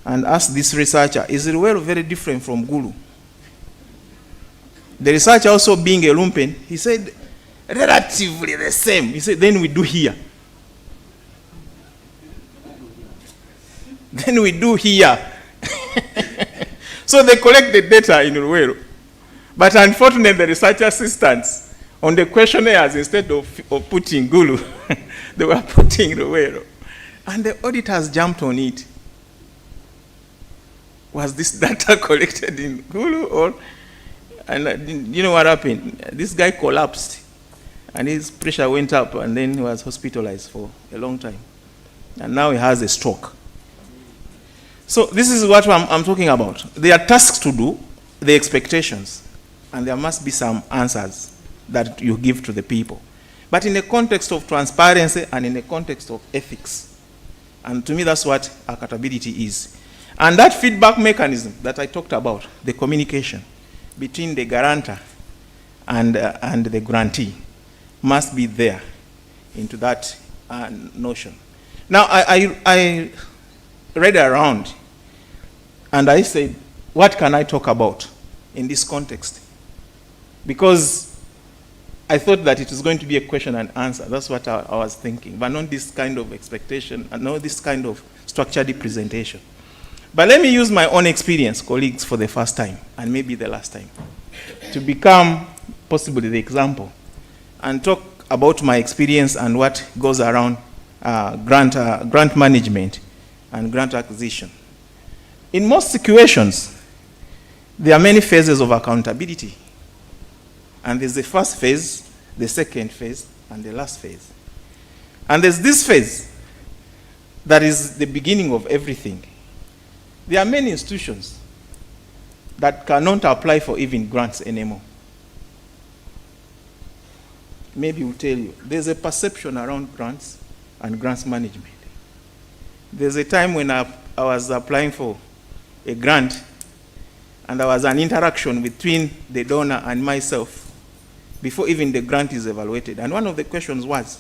and asked this researcher, is Luwero very different from Gulu? The researcher, also being a lumpen, he said, relatively the same. He said, then we do here. Then we do here. So they collect the data in Luwero. But unfortunately, the research assistants on the questionnaires, instead of putting Gulu, they were putting Luwero. And the auditors jumped on it. Was this data collected in Gulu or? And you know what happened? This guy collapsed and his pressure went up and then he was hospitalized for a long time. And now he has a stroke. So this is what I'm talking about. There are tasks to do, the expectations, and there must be some answers that you give to the people. But in the context of transparency and in the context of ethics. And to me, that's what accountability is. And that feedback mechanism that I talked about, the communication between the guarantor and the grantee, must be there into that notion. Now, I read around and I said, what can I talk about in this context? Because I thought that it was going to be a question and answer. That's what I was thinking, but not this kind of expectation and not this kind of structured presentation. But let me use my own experience, colleagues, for the first time, and maybe the last time, to become possibly the example, and talk about my experience and what goes around grant management and grant acquisition. In most situations, there are many phases of accountability. And there's the first phase, the second phase, and the last phase. And there's this phase that is the beginning of everything. There are many institutions that cannot apply for even grants anymore. Maybe we'll tell you, there's a perception around grants and grants management. There's a time when I was applying for a grant, and there was an interaction between the donor and myself before even the grant is evaluated. And one of the questions was,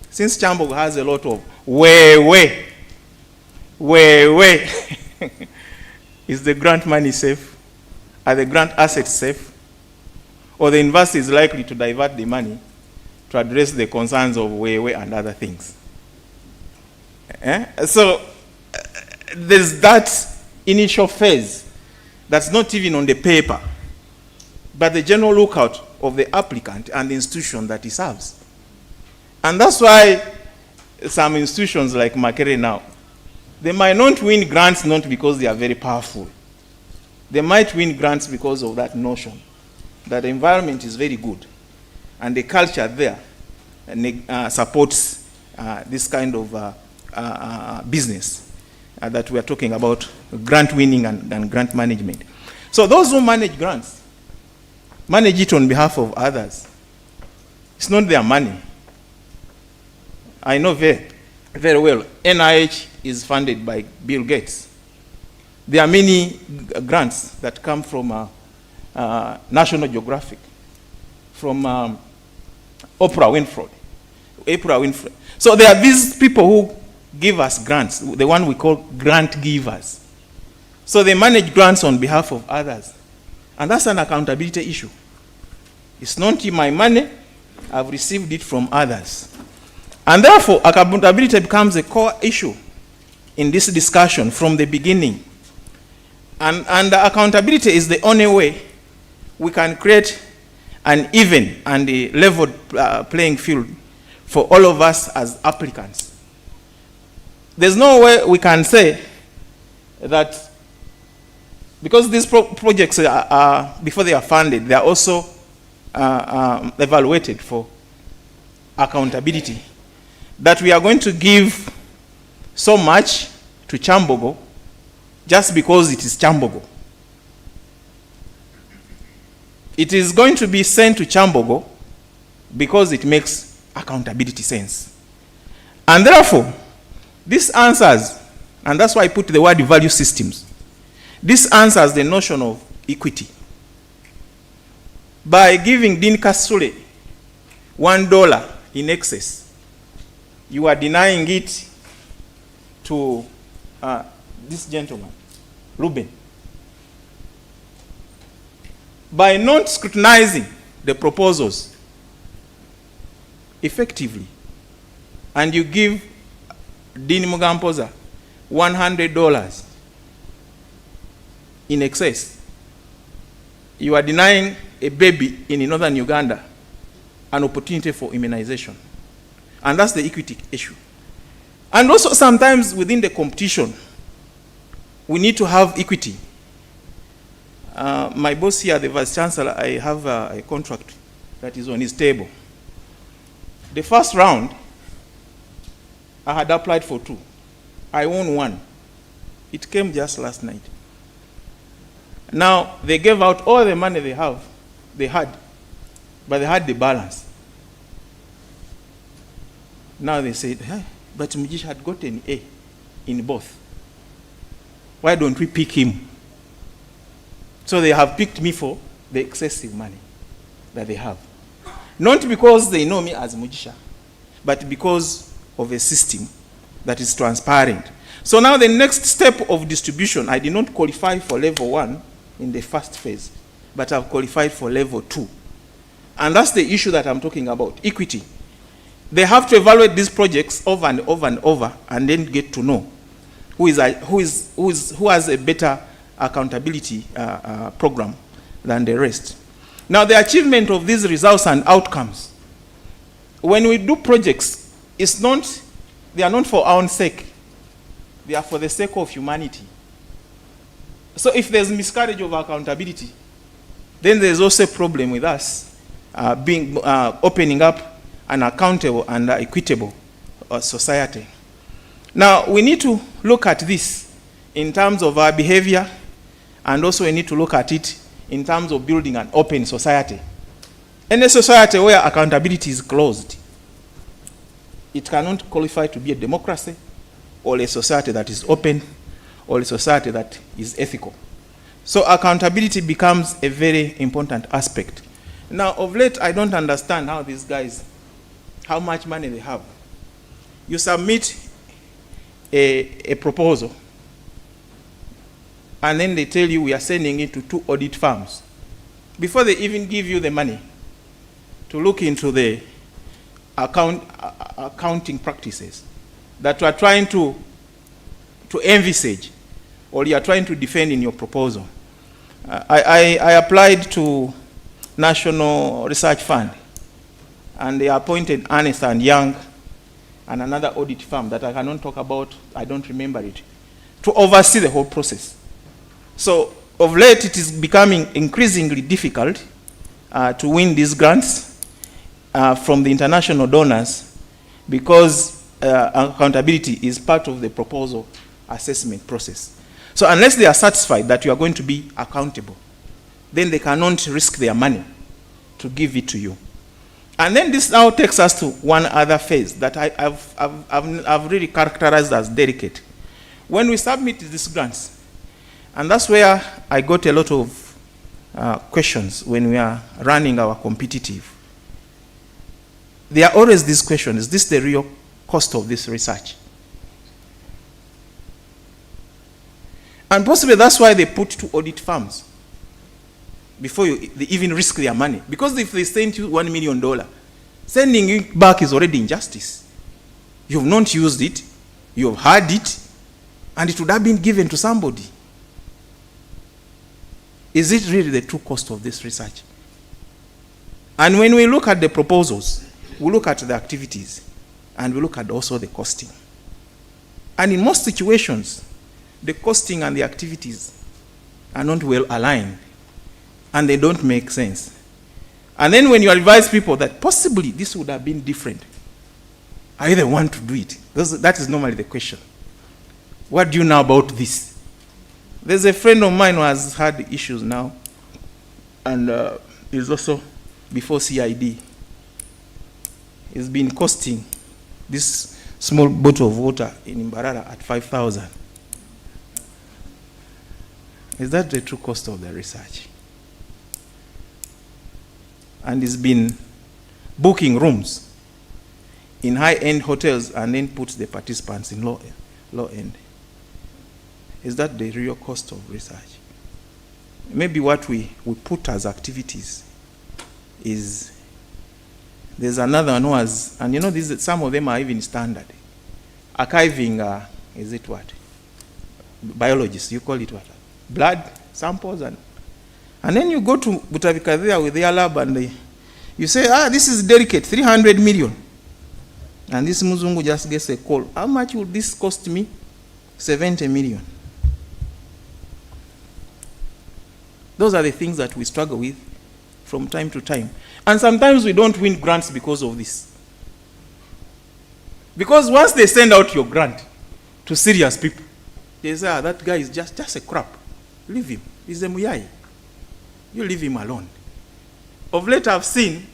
since Kyambogo has a lot of where, is the grant money safe? Are the grant assets safe? Or the university is likely to divert the money to address the concerns of where and other things? So there's that initial phase that's not even on the paper, but the general lookout of the applicant and the institution that he serves. And that's why some institutions like Makerere now, they might not win grants not because they are very powerful. They might win grants because of that notion that the environment is very good and the culture there supports this kind of business that we are talking about, grant winning and grant management. So those who manage grants, manage it on behalf of others. It's not their money. I know very, very well, NIH is funded by Bill Gates. There are many grants that come from National Geographic, from Oprah Winfrey. So there are these people who give us grants, the one we call grant givers. So they manage grants on behalf of others. And that's an accountability issue. It's not my money, I've received it from others. And therefore, accountability becomes a core issue in this discussion from the beginning. And accountability is the only way we can create an even and a leveled playing field for all of us as applicants. There's no way we can say that because these projects are, before they are funded, they are also evaluated for accountability, that we are going to give so much to Kyambogo just because it is Kyambogo. It is going to be sent to Kyambogo because it makes accountability sense. And therefore, this answers, and that's why I put the word value systems, this answers the notion of equity. By giving Dean Kasule $1 in excess, you are denying it to this gentleman, Ruben. By not scrutinizing the proposals effectively, and you give Dean Mugampoza $100 in excess, you are denying a baby in northern Uganda an opportunity for immunization. And that's the equity issue. And also sometimes within the competition, we need to have equity. My boss here, the Vice Chancellor, I have a contract that is on his table. The first round, I had applied for 2. I won 1. It came just last night. Now, they gave out all the money they had, but they had the balance. Now they said, hey, but Mugisha had gotten A in both. Why don't we pick him? So they have picked me for the excessive money that they have. Not because they know me as Mugisha, but because of a system that is transparent. So now the next step of distribution, I did not qualify for level 1 in the first phase, but I've qualified for level 2. And that's the issue that I'm talking about, equity. They have to evaluate these projects over and over and over, and then get to know who has a better accountability program than the rest. Now, the achievement of these results and outcomes, when we do projects, they are not for our own sake. They are for the sake of humanity. So if there's miscarriage of accountability, then there's also a problem with us opening up an accountable and equitable society. Now, we need to look at this in terms of our behavior, and also we need to look at it in terms of building an open society. Any society where accountability is closed, it cannot qualify to be a democracy, or a society that is open, or a society that is ethical. So accountability becomes a very important aspect. Now, of late, I don't understand how these guys, how much money they have. You submit a proposal, and then they tell you we are sending it to 2 audit firms before they even give you the money to look into the accounting practices that you are trying to envisage or you are trying to defend in your proposal. I applied to National Research Fund, and they appointed Ernst and Young and another audit firm that I cannot talk about, I don't remember it, to oversee the whole process. So of late it is becoming increasingly difficult to win these grants from the international donors, because accountability is part of the proposal assessment process. So unless they are satisfied that you are going to be accountable, then they cannot risk their money to give it to you. And then this now takes us to one other phase that I've really characterized as delicate. When we submit these grants, and that's where I got a lot of questions when we are running our competitive. There are always these questions: is this the real cost of this research? And possibly that's why they put two audit firms before they even risk their money. Because if they send you $1 million, sending it back is already injustice. You've not used it, you've had it, and it would have been given to somebody. Is it really the true cost of this research? And when we look at the proposals, we look at the activities, and we look at also the costing. And in most situations, the costing and the activities are not well aligned, and they don't make sense. And then when you advise people that possibly this would have been different, I either want to do it. That is normally the question. What do you know about this? There's a friend of mine who has had issues now, and is also before CID. It's been costing this small bottle of water in Mbarara at 5,000. Is that the true cost of the research? And it's been booking rooms in high-end hotels and then puts the participants in low-end. Is that the real cost of research? Maybe what we put as activities is, there's another one who has, and you know, some of them are even standard. Archiving, is it what? Biologists, you call it what? Blood samples, and then you go to Butavika there with their lab and you say, this is delicate, 300 million. And this Muzungu just gets a call. How much will this cost me? 70 million. Those are the things that we struggle with from time to time. And sometimes we don't win grants because of this. Because once they send out your grant to serious people, they say, that guy is just a crap. Leave him. He's a muyai. You leave him alone. Of late, I've seen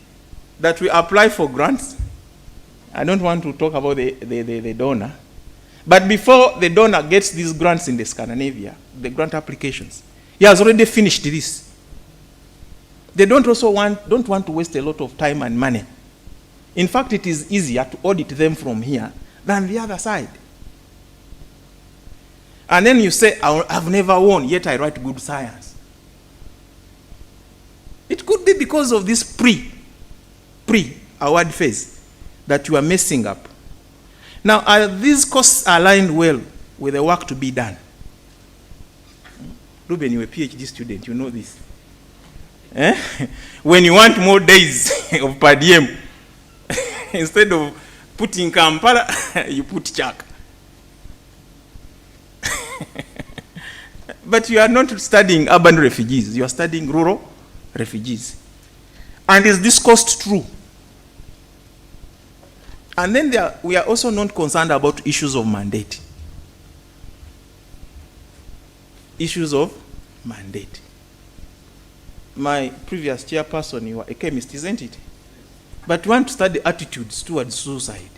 that we apply for grants. I don't want to talk about the donor. But before the donor gets these grants in the Scandinavia, the grant applications, he has already finished this. They don't want to waste a lot of time and money. In fact, it is easier to audit them from here than the other side. And then you say, I've never won, yet I write good science. It could be because of this pre-award phase that you are messing up. Now, are these costs aligned well with the work to be done? Ruben, you're a PhD student, you know this. When you want more days of per diem, instead of putting Kampala, you put Chak. But you are not studying urban refugees, you are studying rural refugees. And is this cost true? And then we are also not concerned about issues of mandate. Issues of mandate. My previous chairperson, you are a chemist, isn't it? But you want to study attitudes towards suicide.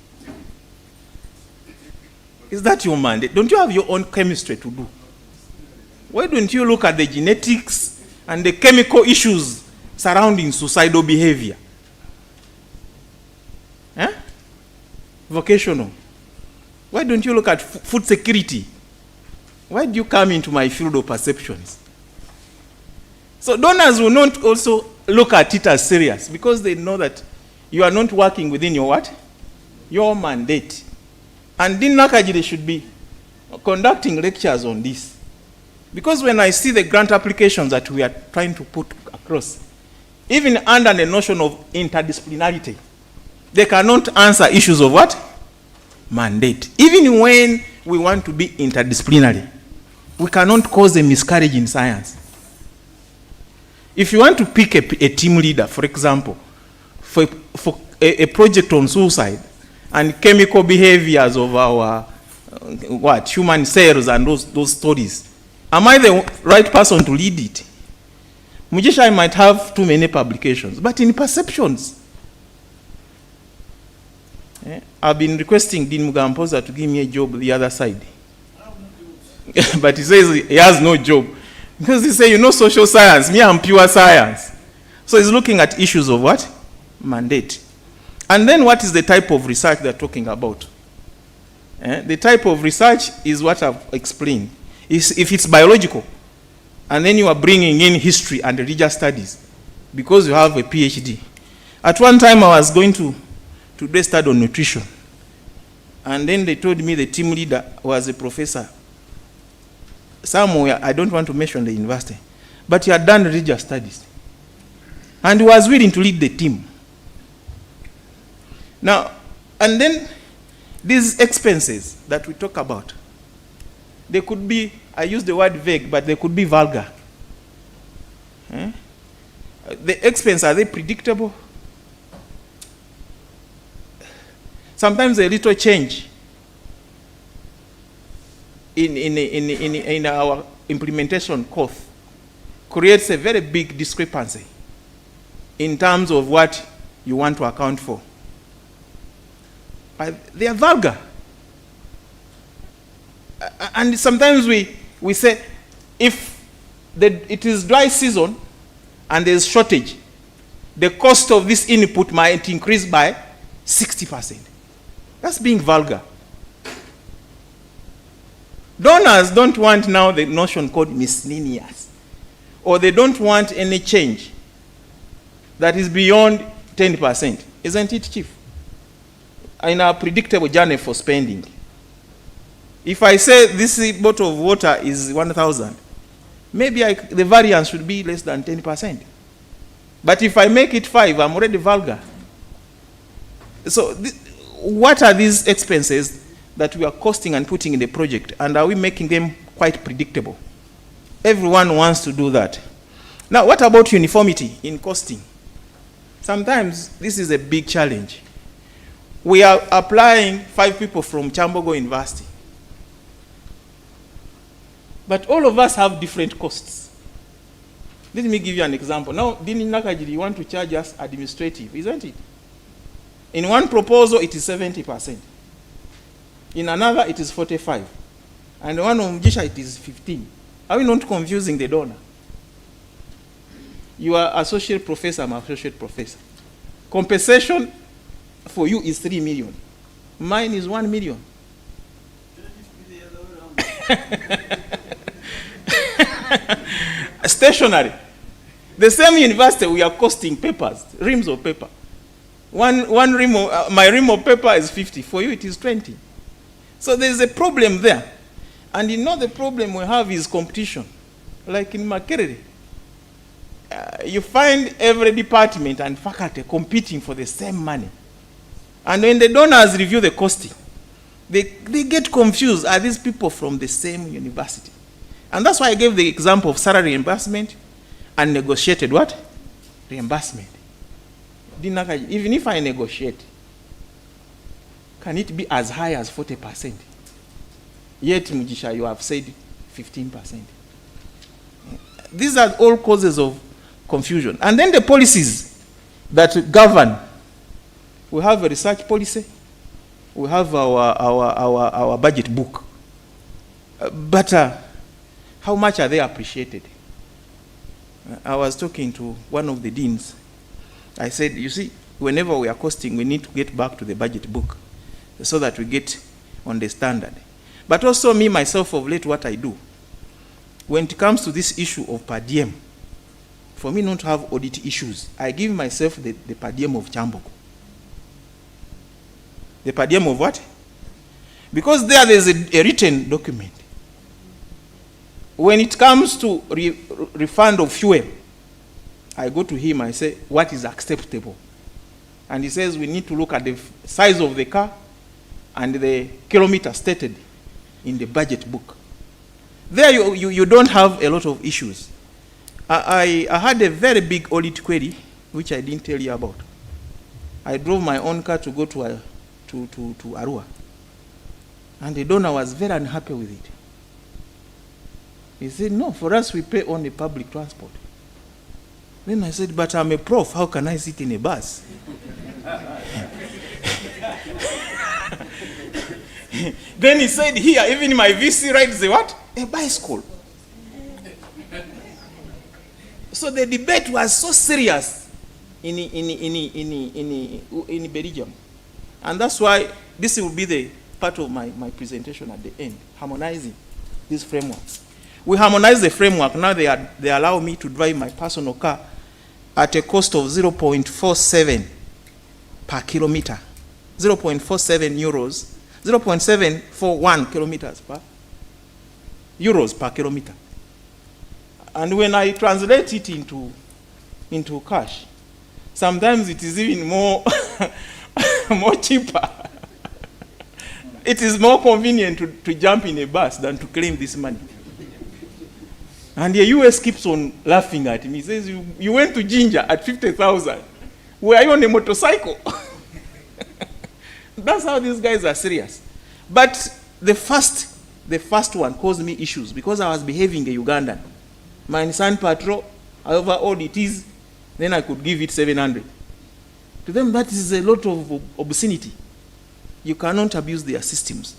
Is that your mandate? Don't you have your own chemistry to do? Why don't you look at the genetics and the chemical issues surrounding suicidal behavior? Vocational. Why don't you look at food security? Why do you come into my field of perceptions? So donors will not also look at it as serious because they know that you are not working within your what? Your mandate. And Dean Nakajide should be conducting lectures on this. Because when I see the grant applications that we are trying to put across, even under the notion of interdisciplinarity, they cannot answer issues of what? Mandate. Even when we want to be interdisciplinary, we cannot cause a miscarriage in science. If you want to pick a team leader, for example, for a project on suicide and chemical behaviors of our human cells and those stories, am I the right person to lead it? Mugisha, I might have too many publications, but in perceptions, I've been requesting Dean Mugampoza to give me a job the other side. But he says he has no job. Because he says, you know, social science, me, I'm pure science. So he's looking at issues of what? Mandate. And then what is the type of research they're talking about? The type of research is what I've explained. If it's biological, and then you are bringing in history and religious studies, because you have a PhD. At one time I was going to do a study on nutrition. And then they told me the team leader was a professor somewhere, I don't want to mention the university, but he had done religious studies. And he was willing to lead the team. Now, and then these expenses that we talk about, they could be, I use the word vague, but they could be vulgar. The expense, are they predictable? Sometimes a little change in our implementation cost creates a very big discrepancy in terms of what you want to account for. They are vulgar. And sometimes we say, if it is dry season and there is shortage, the cost of this input might increase by 60%. That's being vulgar. Donors don't want now the notion called miscellaneous, or they don't want any change that is beyond 10%. Isn't it, Chief? In our predictable journey for spending. If I say this bottle of water is 1,000, maybe the variance should be less than 10%. But if I make it 5, I'm already vulgar. So what are these expenses that we are costing and putting in the project, and are we making them quite predictable? Everyone wants to do that. Now, what about uniformity in costing? Sometimes this is a big challenge. We are applying 5 people from Kyambogo University, but all of us have different costs. Let me give you an example. Now, Dini Nakajiri, you want to charge us administrative, isn't it? In one proposal, it is 70%. In another, it is 45%. And one of Mugisha, it is 15%. Are we not confusing the donor? You are associate professor, I'm associate professor. Compensation for you is 3 million. Mine is 1 million. Stationary. The same university, we are costing papers, reams of paper. One ream of, my ream of paper is 50. For you, it is 20. So there's a problem there. And you know the problem we have is competition. Like in Makerere, you find every department and faculty competing for the same money. And when the donors review the costing, they get confused. Are these people from the same university? And that's why I gave the example of salary reimbursement and negotiated what? Reimbursement. Even if I negotiate, can it be as high as 40%? Yet, Mugisha, you have said 15%. These are all causes of confusion. And then the policies that govern. We have a research policy. We have our budget book. But how much are they appreciated? I was talking to one of the deans. I said, you see, whenever we are costing, we need to get back to the budget book so that we get on the standard. But also me, myself, of late, what I do, when it comes to this issue of per diem, for me not to have audit issues, I give myself the per diem of Kyambogo. The per diem of what? Because there's a written document. When it comes to refund of fuel, I go to him, I say, what is acceptable? And he says, we need to look at the size of the car and the kilometer stated in the budget book. There you don't have a lot of issues. I had a very big audit query, which I didn't tell you about. I drove my own car to go to Arua. And the donor was very unhappy with it. He said, no, for us we pay only public transport. Then I said, but I'm a prof, how can I sit in a bus? Then he said, here, even my VC rides a what? A bicycle. So the debate was so serious in Belgium. And that's why this will be the part of my presentation at the end, harmonizing these frameworks. We harmonize the framework. Now they allow me to drive my personal car at a cost of 0.47 per kilometer. 0.47 euros. 0.741 kilometers per euros per kilometer. And when I translate it into cash, sometimes it is even more more cheaper. It is more convenient to jump in a bus than to claim this money. And the US keeps on laughing at me. He says, you went to Ginger at 50,000. Were you on a motorcycle? That's how these guys are serious. But the first one caused me issues because I was behaving a Ugandan. My Nissan Patrol, however old it is, then I could give it 700. To them, that is a lot of obscenity. You cannot abuse their systems.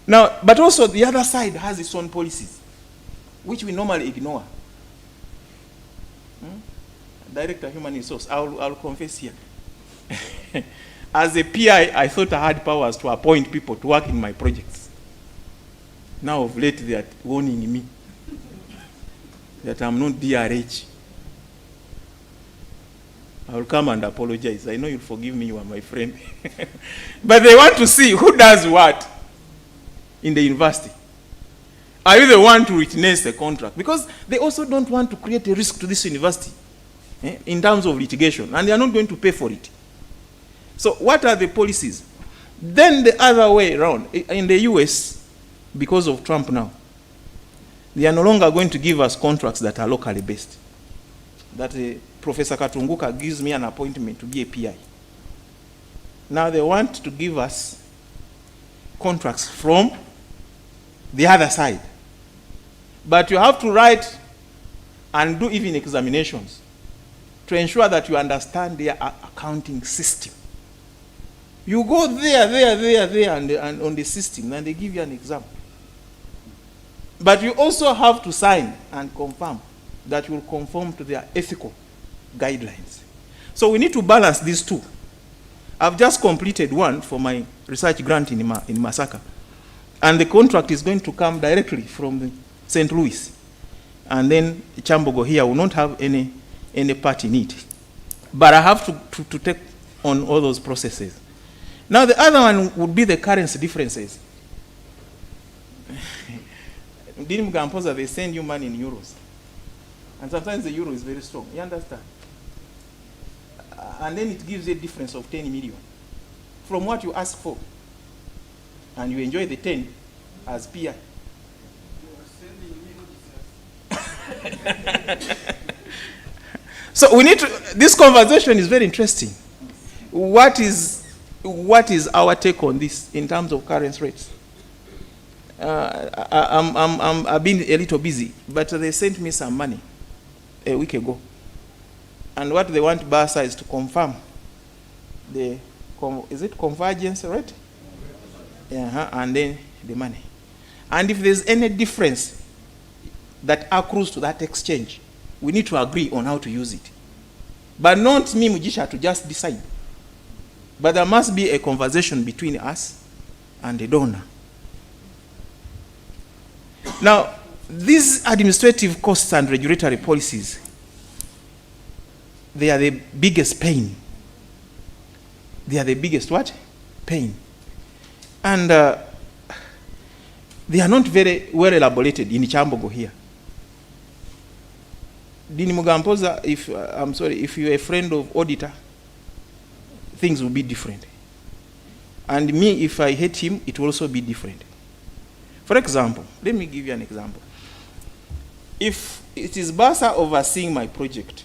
Now, but also the other side has its own policies, which we normally ignore. Director Human Resource, I'll confess here. As a PI, I thought I had powers to appoint people to work in my projects. Now of late they are warning me that I'm not DRH. I will come and apologize. I know you'll forgive me, you are my friend. But they want to see who does what in the university. Are you the one to witness the contract? Because they also don't want to create a risk to this university in terms of litigation, and they are not going to pay for it. So what are the policies? Then the other way around, in the US, because of Trump now, they are no longer going to give us contracts that are locally based. That Professor Katunguka gives me an appointment to be a PI. Now they want to give us contracts from the other side. But you have to write and do even examinations to ensure that you understand their accounting system. You go there, and on the system, and they give you an exam. But you also have to sign and confirm that you will conform to their ethical guidelines. So we need to balance these two. I've just completed one for my research grant in Masaka. And the contract is going to come directly from St. Louis. And then Kyambogo here will not have any part in it. But I have to take on all those processes. Now the other one would be the currency differences. They send you money in euros. And sometimes the euro is very strong. You understand? And then it gives you a difference of 10 million from what you ask for. And you enjoy the 10 as PI. So we need to, this conversation is very interesting. What is our take on this in terms of currency rates? I've been a little busy, but they sent me some money a week ago. And what they want BASA is to confirm is it convergence rate? And then the money. And if there's any difference that accrues to that exchange, we need to agree on how to use it. But not me, Mujisha, to just decide. But there must be a conversation between us and the donor. Now, these administrative costs and regulatory policies, they are the biggest pain. They are the biggest what? Pain. And they are not very well elaborated in Kyambogo here. Dini Mugampoza, if I'm sorry, if you're a friend of auditor, things will be different. And me, if I hate him, it will also be different. For example, let me give you an example. If it is Basa overseeing my project,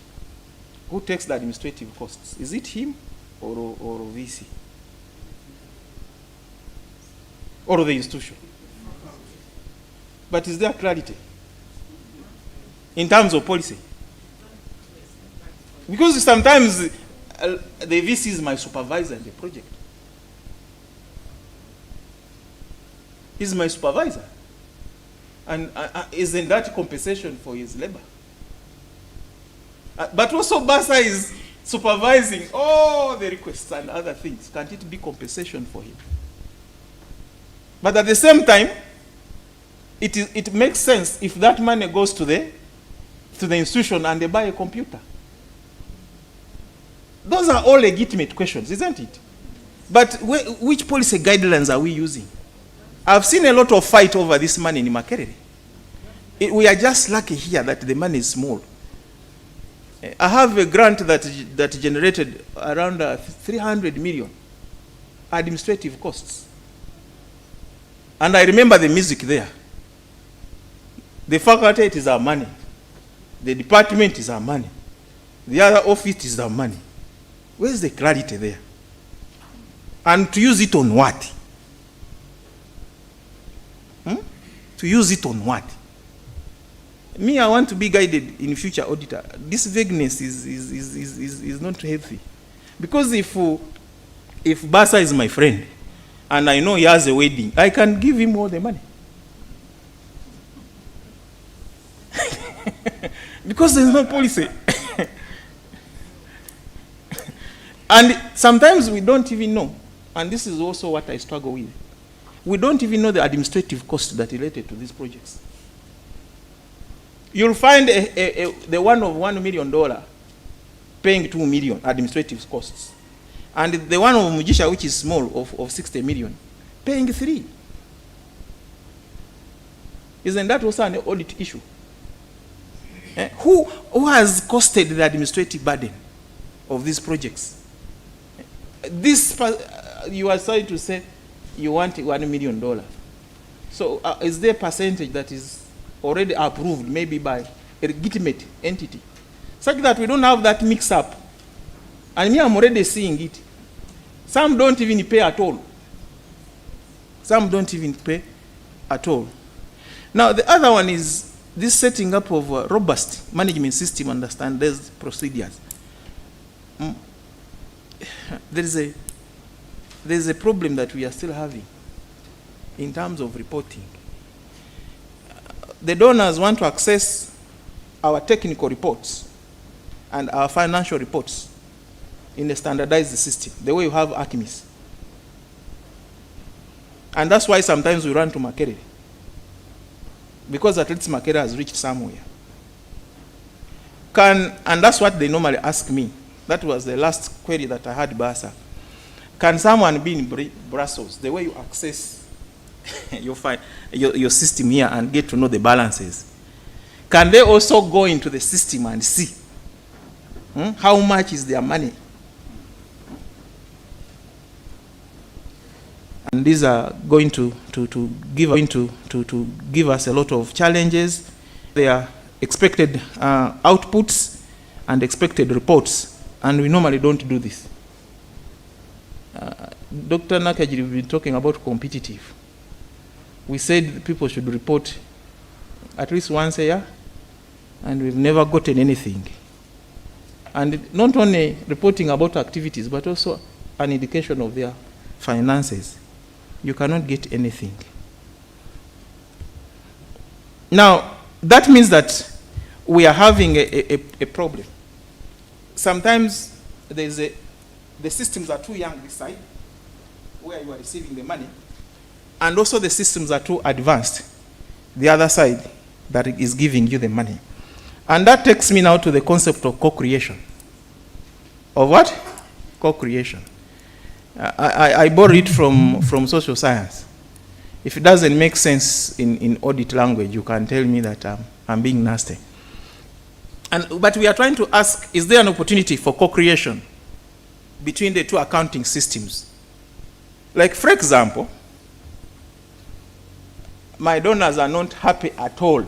who takes the administrative costs? Is it him or VC? Or the institution? But is there clarity in terms of policy? Because sometimes the VC is my supervisor in the project. He's my supervisor. And isn't that compensation for his labor? But also Basa is supervising all the requests and other things. Can't it be compensation for him? But at the same time, it makes sense if that money goes to the institution and they buy a computer. Those are all legitimate questions, isn't it? But which policy guidelines are we using? I've seen a lot of fight over this money in Makerere. We are just lucky here that the money is small. I have a grant that generated around 300 million administrative costs. And I remember the music there. The faculty, it is our money. The department is our money. The other office is our money. Where's the clarity there? And to use it on what? To use it on what? Me, I want to be guided in future auditor. This vagueness is not healthy. Because if Basa is my friend, and I know he has a wedding, I can give him all the money. Because there's no policy. And sometimes we don't even know, and this is also what I struggle with. We don't even know the administrative costs that related to these projects. You'll find the one of $1 million paying 2 million administrative costs. And the one of Mujisha, which is small, of 60 million, paying 3. Isn't that also an audit issue? Who has costed the administrative burden of these projects? You are sorry to say you want $1 million. So is there a percentage that is already approved, maybe by a legitimate entity, such that we don't have that mix-up? And me, I'm already seeing it. Some don't even pay at all. Some don't even pay at all. Now, the other one is this setting up of a robust management system and standardized procedures. There's a problem that we are still having in terms of reporting. The donors want to access our technical reports and our financial reports in a standardized system, the way you have Archimedes. And that's why sometimes we run to Makerere, because at least Makerere has reached somewhere. And that's what they normally ask me. That was the last query that I had, Basa. Can someone be in Brussels, the way you access your system here and get to know the balances? Can they also go into the system and see how much is their money? And these are going to give us a lot of challenges. They are expected outputs and expected reports, and we normally don't do this. Dr. Nakajiri, we've been talking about competitive. We said people should report at least once a year, and we've never gotten anything. And not only reporting about activities, but also an indication of their finances. You cannot get anything. Now, that means that we are having a problem. Sometimes the systems are too young this side, where you are receiving the money, and also the systems are too advanced, the other side that is giving you the money. And that takes me now to the concept of co-creation. Of what? Co-creation. I borrowed it from social science. If it doesn't make sense in audit language, you can tell me that I'm being nasty. But we are trying to ask, is there an opportunity for co-creation between the two accounting systems? Like, for example, my donors are not happy at all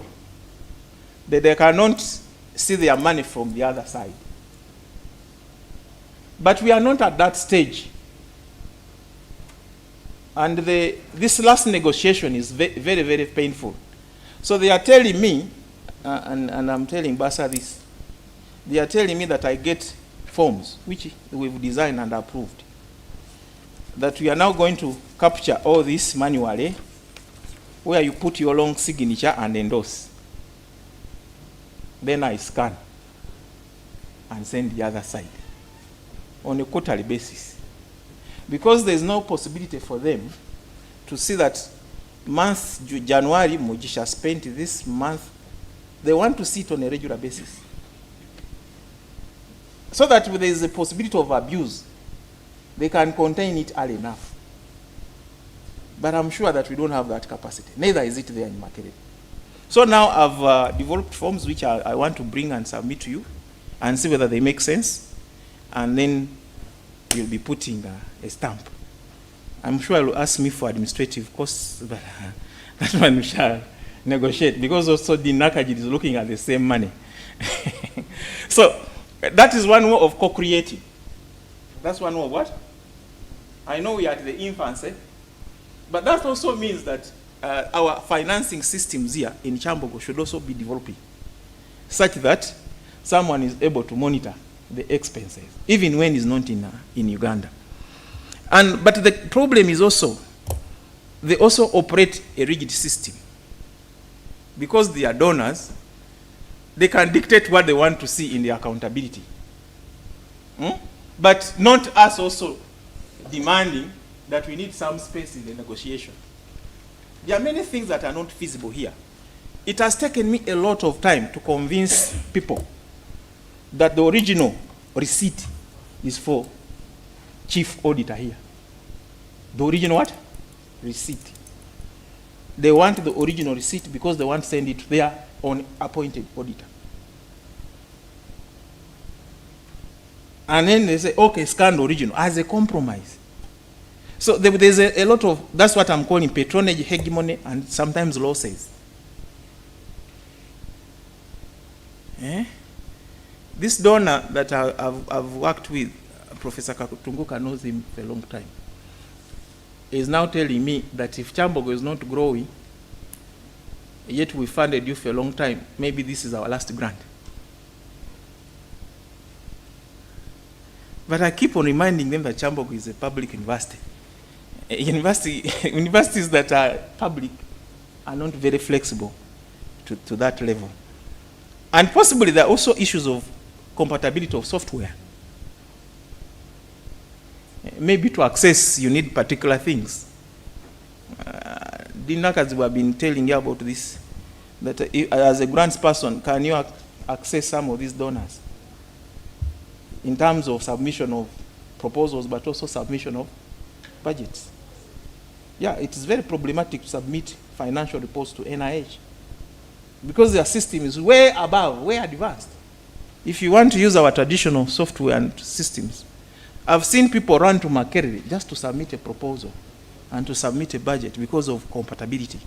that they cannot see their money from the other side. But we are not at that stage. And this last negotiation is very, very painful. So they are telling me, and I'm telling Basa this, they are telling me that I get forms, which we've designed and approved, that we are now going to capture all this manually, where you put your long signature and endorse. Then I scan and send the other side on a quarterly basis. Because there's no possibility for them to see that month January, Mujisha spent this month. They want to see it on a regular basis. So that there is a possibility of abuse, they can contain it early enough. But I'm sure that we don't have that capacity. Neither is it there in Makerere. So now I've developed forms which I want to bring and submit to you and see whether they make sense. And then you'll be putting a stamp. I'm sure you'll ask me for administrative costs, but that one we shall negotiate, because also the Nakajid is looking at the same money. So that is one way of co-creating. That's one way of what? I know we are at the infancy, but that also means that our financing systems here in Kyambogo should also be developing, such that someone is able to monitor the expenses, even when it's not in Uganda. But the problem is also, they also operate a rigid system. Because they are donors, they can dictate what they want to see in the accountability. But not us also demanding that we need some space in the negotiation. There are many things that are not feasible here. It has taken me a lot of time to convince people that the original receipt is for chief auditor here. The original what? Receipt. They want the original receipt because they want to send it to their own appointed auditor. And then they say, okay, scan the original as a compromise. So there's a lot of, that's what I'm calling patronage, hegemony, and sometimes losses. This donor that I've worked with, Professor Kakutunguka knows him for a long time, is now telling me that if Kyambogo is not growing, yet we funded you for a long time, maybe this is our last grant. But I keep on reminding them that Kyambogo is a public university. Universities that are public are not very flexible to that level. And possibly there are also issues of compatibility of software. Maybe to access, you need particular things. Dinakas we have been telling you about this, that as a grants person, can you access some of these donors in terms of submission of proposals, but also submission of budgets? Yeah, it is very problematic to submit financial reports to NIH because their system is way above, way advanced. If you want to use our traditional software and systems, I've seen people run to Makerere just to submit a proposal and to submit a budget because of compatibility.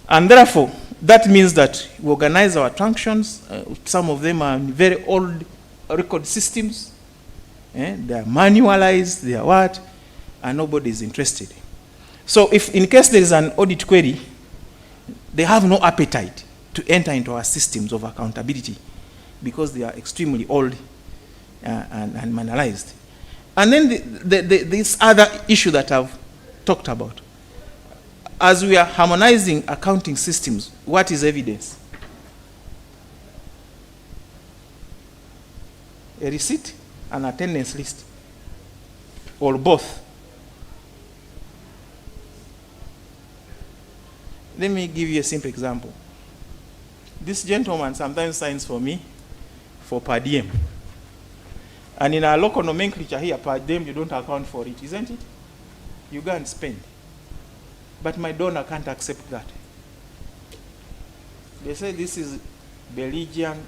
And therefore, that means that we organize our functions. Some of them are very old record systems. They are manualized, they are what, and nobody is interested. So if in case there is an audit query, they have no appetite to enter into our systems of accountability because they are extremely old and manualized. And then this other issue that I've talked about. As we are harmonizing accounting systems, what is evidence? A receipt, an attendance list, or both? Let me give you a simple example. This gentleman sometimes signs for me for per diem. And in our local nomenclature here, per diem, you don't account for it, isn't it? You go and spend. But my donor can't accept that. They say this is Belgian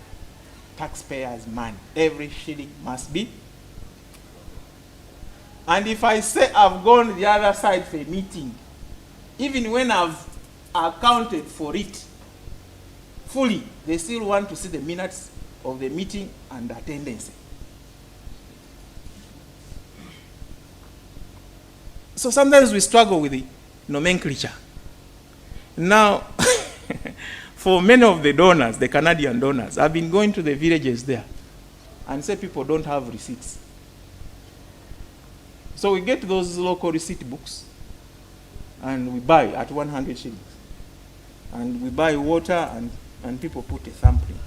taxpayers' money. Every shilling must be. And if I say I've gone the other side for a meeting, even when I've accounted for it fully, they still want to see the minutes of the meeting and attendance. So sometimes we struggle with the nomenclature. Now, for many of the donors, the Canadian donors, I've been going to the villages there and say people don't have receipts. So we get those local receipt books and we buy at 100 shillings. And we buy water and people put a thumbprint.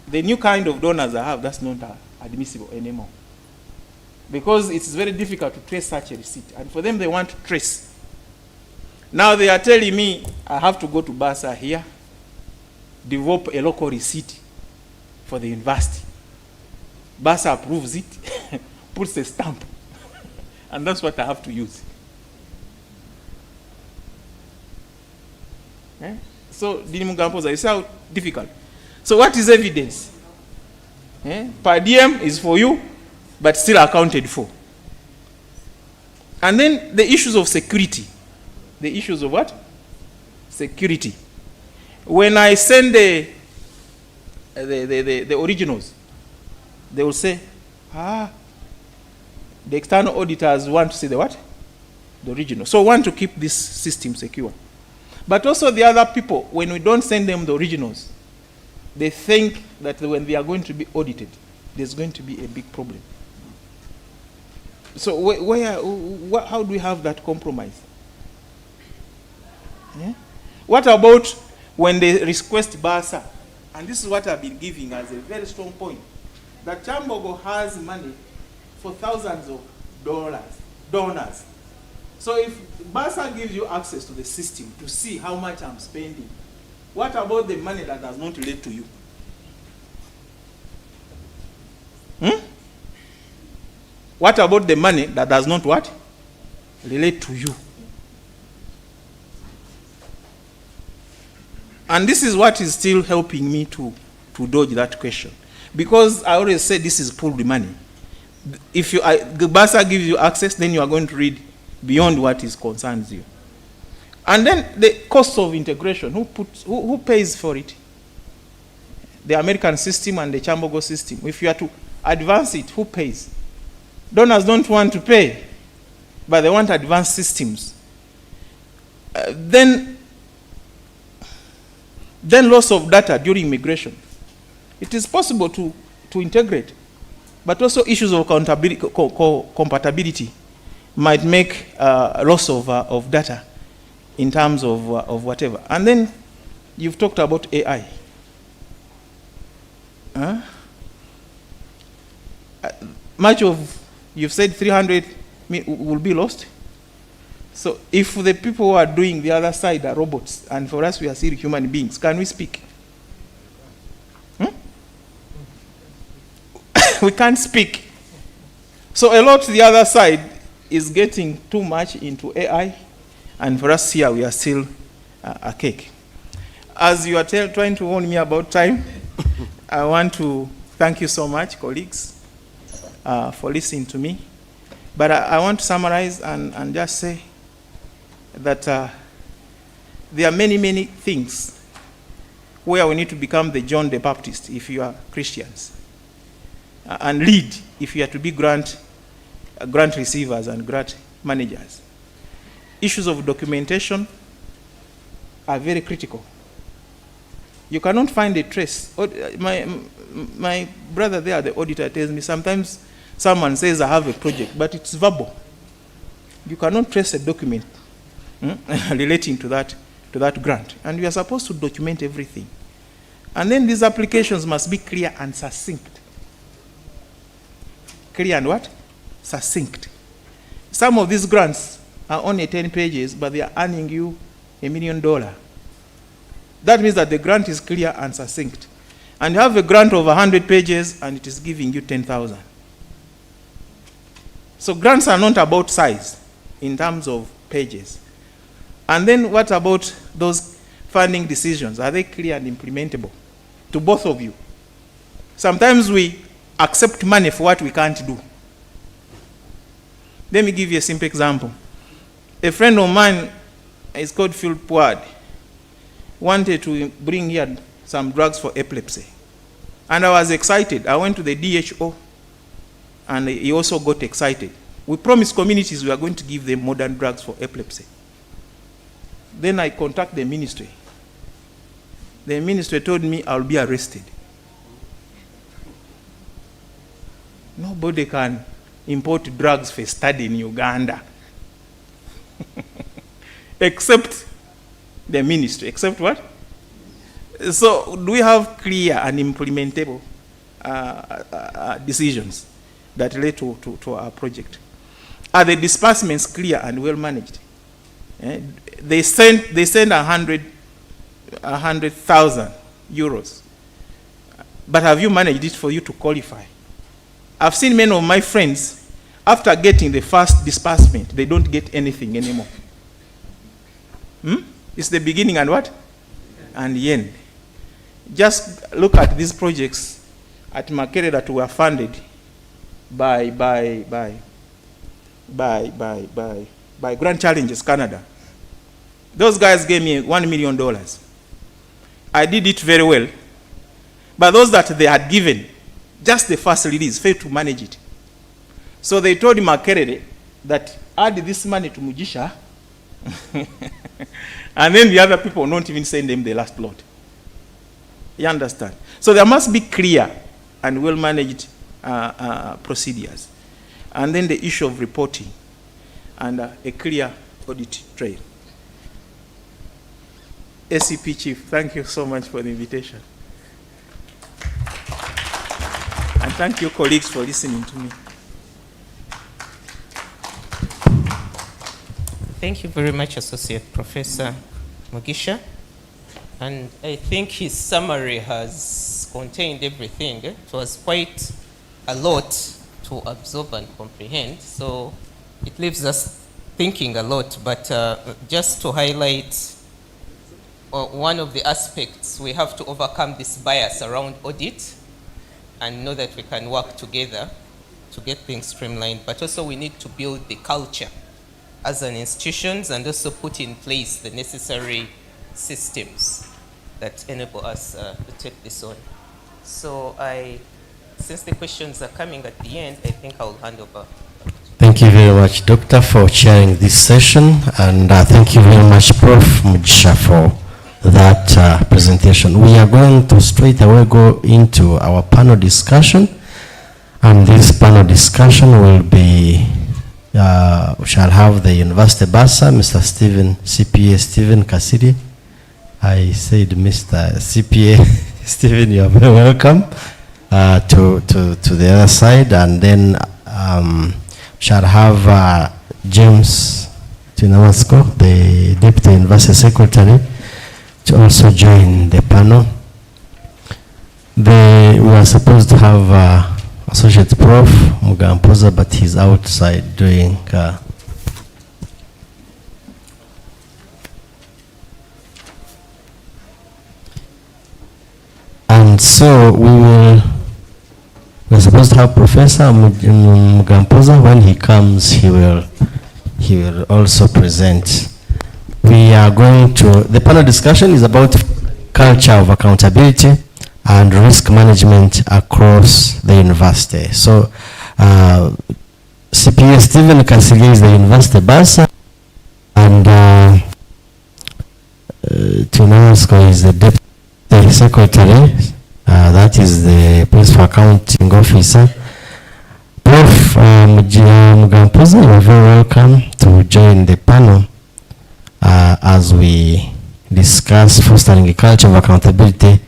The new kind of donors I have, that's not admissible anymore. Because it's very difficult to trace such a receipt. And for them, they want to trace. Now they are telling me I have to go to Basa here, develop a local receipt for the university. Basa approves it, puts a stamp, and that's what I have to use. So, Dinimugampoza, you see how difficult. So what is evidence? Per diem is for you, but still accounted for. And then the issues of security. The issues of what? Security. When I send the originals, they will say, the external auditors want to see the what? The original. So want to keep this system secure. But also the other people, when we don't send them the originals, they think that when they are going to be audited, there's going to be a big problem. So how do we have that compromise? What about when they request Basa? And this is what I've been giving as a very strong point. That Kyambogo has money for thousands of donors. So if Basa gives you access to the system to see how much I'm spending, what about the money that does not relate to you? What about the money that does not what? Relate to you. And this is what is still helping me to dodge that question. Because I always say this is pooled money. If Basa gives you access, then you are going to read beyond what is concerns you. And then the cost of integration, who pays for it? The American system and the Kyambogo system. If you are to advance it, who pays? Donors don't want to pay, but they want advanced systems. Then loss of data during migration. It is possible to integrate, but also issues of compatibility might make loss of data in terms of whatever. And then you've talked about AI. Much of, you've said 300 will be lost. So if the people who are doing the other side are robots, and for us we are still human beings, can we speak? We can't speak. So a lot the other side is getting too much into AI, and for us here we are still a cake. As you are trying to warn me about time, I want to thank you so much, colleagues, for listening to me. But I want to summarize and just say that there are many, many things where we need to become the John the Baptist if you are Christians, and lead if you are to be grant receivers and grant managers. Issues of documentation are very critical. You cannot find a trace. My brother there, the auditor, tells me sometimes someone says I have a project, but it's verbal. You cannot trace a document relating to that grant. And we are supposed to document everything. And then these applications must be clear and succinct. Clear and what? Succinct. Some of these grants are only 10 pages, but they are earning you $1 million. That means that the grant is clear and succinct. And you have a grant of 100 pages, and it is giving you 10,000. So grants are not about size in terms of pages. And then what about those funding decisions? Are they clear and implementable? to both of you. Sometimes we accept money for what we can't do. Let me give you a simple example. A friend of mine is called Phil Puad, wanted to bring here some drugs for epilepsy. And I was excited. I went to the DHO, and he also got excited. We promised communities we are going to give them modern drugs for epilepsy. Then I contacted the ministry. The ministry told me I'll be arrested. Nobody can import drugs for study in Uganda. Except the ministry. Except what? So do we have clear and implementable decisions that relate to our project? Are the disbursements clear and well managed? They send 100,000 euros. But have you managed it for you to qualify? I've seen many of my friends, after getting the first disbursement, they don't get anything anymore. It's the beginning and what? And the end. Just look at these projects at Makere that were funded by Grand Challenges Canada. Those guys gave me $1 million. I did it very well. But those that they had given, just the first release, failed to manage it. So they told Makere that add this money to Mujisha, and then the other people don't even send them the last lot. You understand? So there must be clear and well-managed procedures. And then the issue of reporting and a clear audit trail. SCP Chief, thank you so much for the invitation. And thank you, colleagues, for listening to me. Thank you very much, Associate Professor Mugisha. And I think his summary has contained everything. It was quite a lot to absorb and comprehend, so it leaves us thinking a lot. But just to highlight one of the aspects, we have to overcome this bias around audit and know that we can work together to get things streamlined. But also we need to build the culture as an institution and also put in place the necessary systems that enable us to take this on. So since the questions are coming at the end, I think I'll hand over. Thank you very much, Doctor, for chairing this session, and thank you very much, Prof. Mugisha, for that presentation. We are going to straight away go into our panel discussion, and this panel discussion will be, we shall have the University Bursar, Mr. CPA Stephen Kasiri. I said Mr. CPA Stephen, you are very welcome to the other side, and then shall have James Tinamasco, the Deputy University Secretary, to also join the panel. We were supposed to have Associate Prof. Mugampoza, but he's outside doing and so we're supposed to have Professor Mugampoza. When he comes, he will also present. We are going to, the panel discussion is about culture of accountability and risk management across the university. So CPA Stephen Kasiri is the University Bursar, and Tunasco is the Deputy Secretary, that is the Principal Accounting Officer. Prof. Mugampoza, you are very welcome to join the panel as we discuss fostering a culture of accountability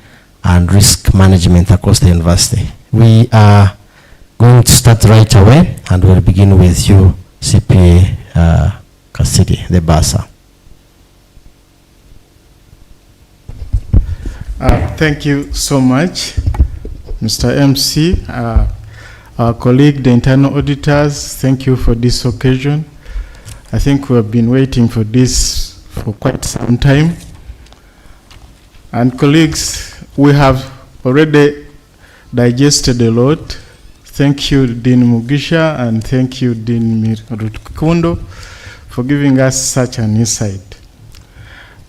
and risk management across the university. We are going to start right away, and we'll begin with you, CPA Kasiri, the Bursar. Thank you so much, Mr. MC. Our colleague, the internal auditors, thank you for this occasion. I think we have been waiting for this for quite some time. And colleagues, we have already digested a lot. Thank you, Dean Mugisha, and thank you, Dean Rukundo, for giving us such an insight.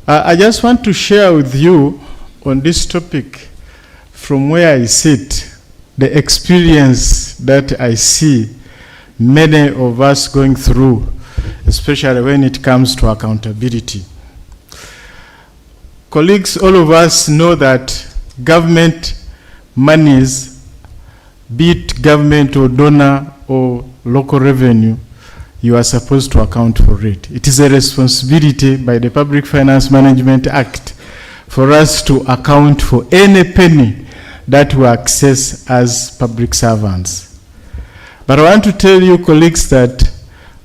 I just want to share with you on this topic from where I sit, the experience that I see many of us going through, especially when it comes to accountability. Colleagues, all of us know that government monies, be it government or donor or local revenue, you are supposed to account for it. It is a responsibility by the Public Finance Management Act for us to account for any penny that we access as public servants. But I want to tell you, colleagues, that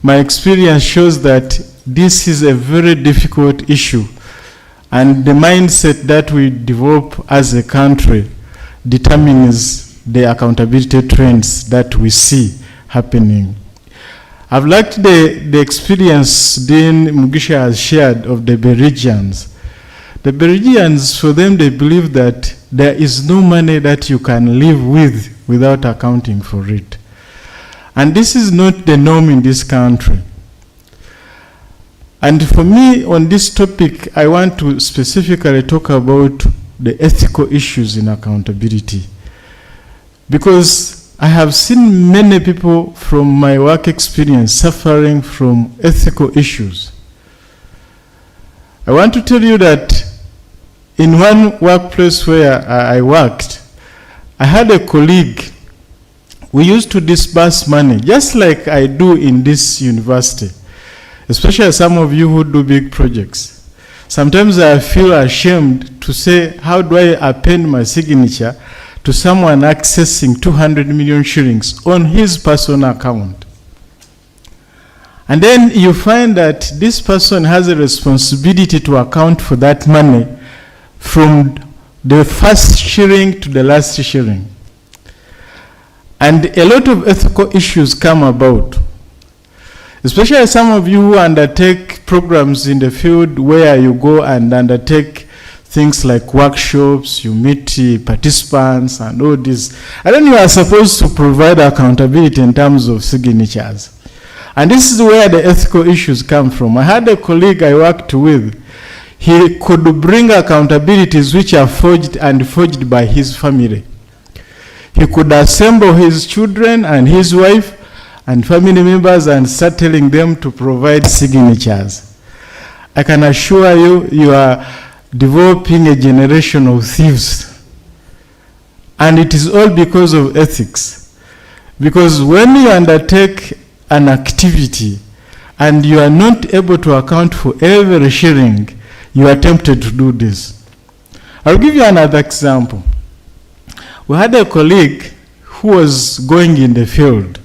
my experience shows that this is a very difficult issue, and the mindset that we develop as a country determines the accountability trends that we see happening. I've liked the experience Dean Mugisha has shared of the Berigians. The Berigians, for them, they believe that there is no money that you can live with without accounting for it. And this is not the norm in this country. And for me, on this topic, I want to specifically talk about the ethical issues in accountability. Because I have seen many people from my work experience suffering from ethical issues. I want to tell you that in one workplace where I worked, I had a colleague. We used to disburse money, just like I do in this university, especially some of you who do big projects. Sometimes I feel ashamed to say, how do I append my signature to someone accessing 200 million shillings on his personal account? And then you find that this person has a responsibility to account for that money from the first shilling to the last shilling. And a lot of ethical issues come about, especially some of you who undertake programs in the field where you go and undertake things like workshops, you meet participants and all this. And then you are supposed to provide accountability in terms of signatures. And this is where the ethical issues come from. I had a colleague I worked with. He could bring accountabilities which are forged and forged by his family. He could assemble his children and his wife and family members and start telling them to provide signatures. I can assure you, you are developing a generation of thieves. And it is all because of ethics. Because when you undertake an activity and you are not able to account for every shilling, you are tempted to do this. I'll give you another example. We had a colleague who was going in the field.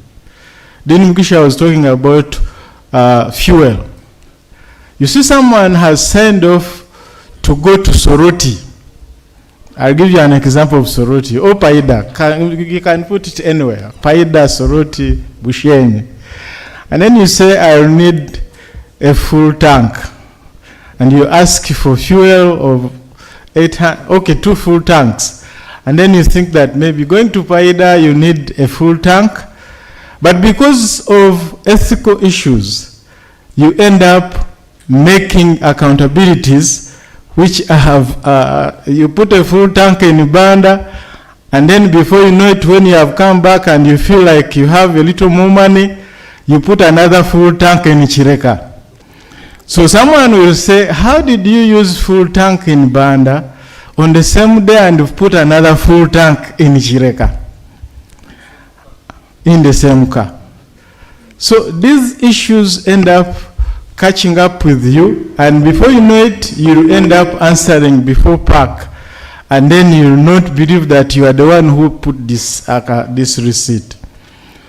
Dean Mugisha was talking about fuel. You see, someone has signed off to go to Soroti. I'll give you an example of Soroti. Or Paida. You can put it anywhere. Paida, Soroti, Bushenyi. And then you say, I'll need a full tank. And you ask for fuel of 2 full tanks. And then you think that maybe going to Paida, you need a full tank. But because of ethical issues, you end up making accountabilities which have, you put a full tank in Banda, and then before you know it, when you have come back and you feel like you have a little more money, you put another full tank in Chireka. So someone will say, how did you use full tank in Banda on the same day and you've put another full tank in Chireka in the same car? So these issues end up catching up with you, and before you know it, you end up answering before park, and then you will not believe that you are the one who put this receipt.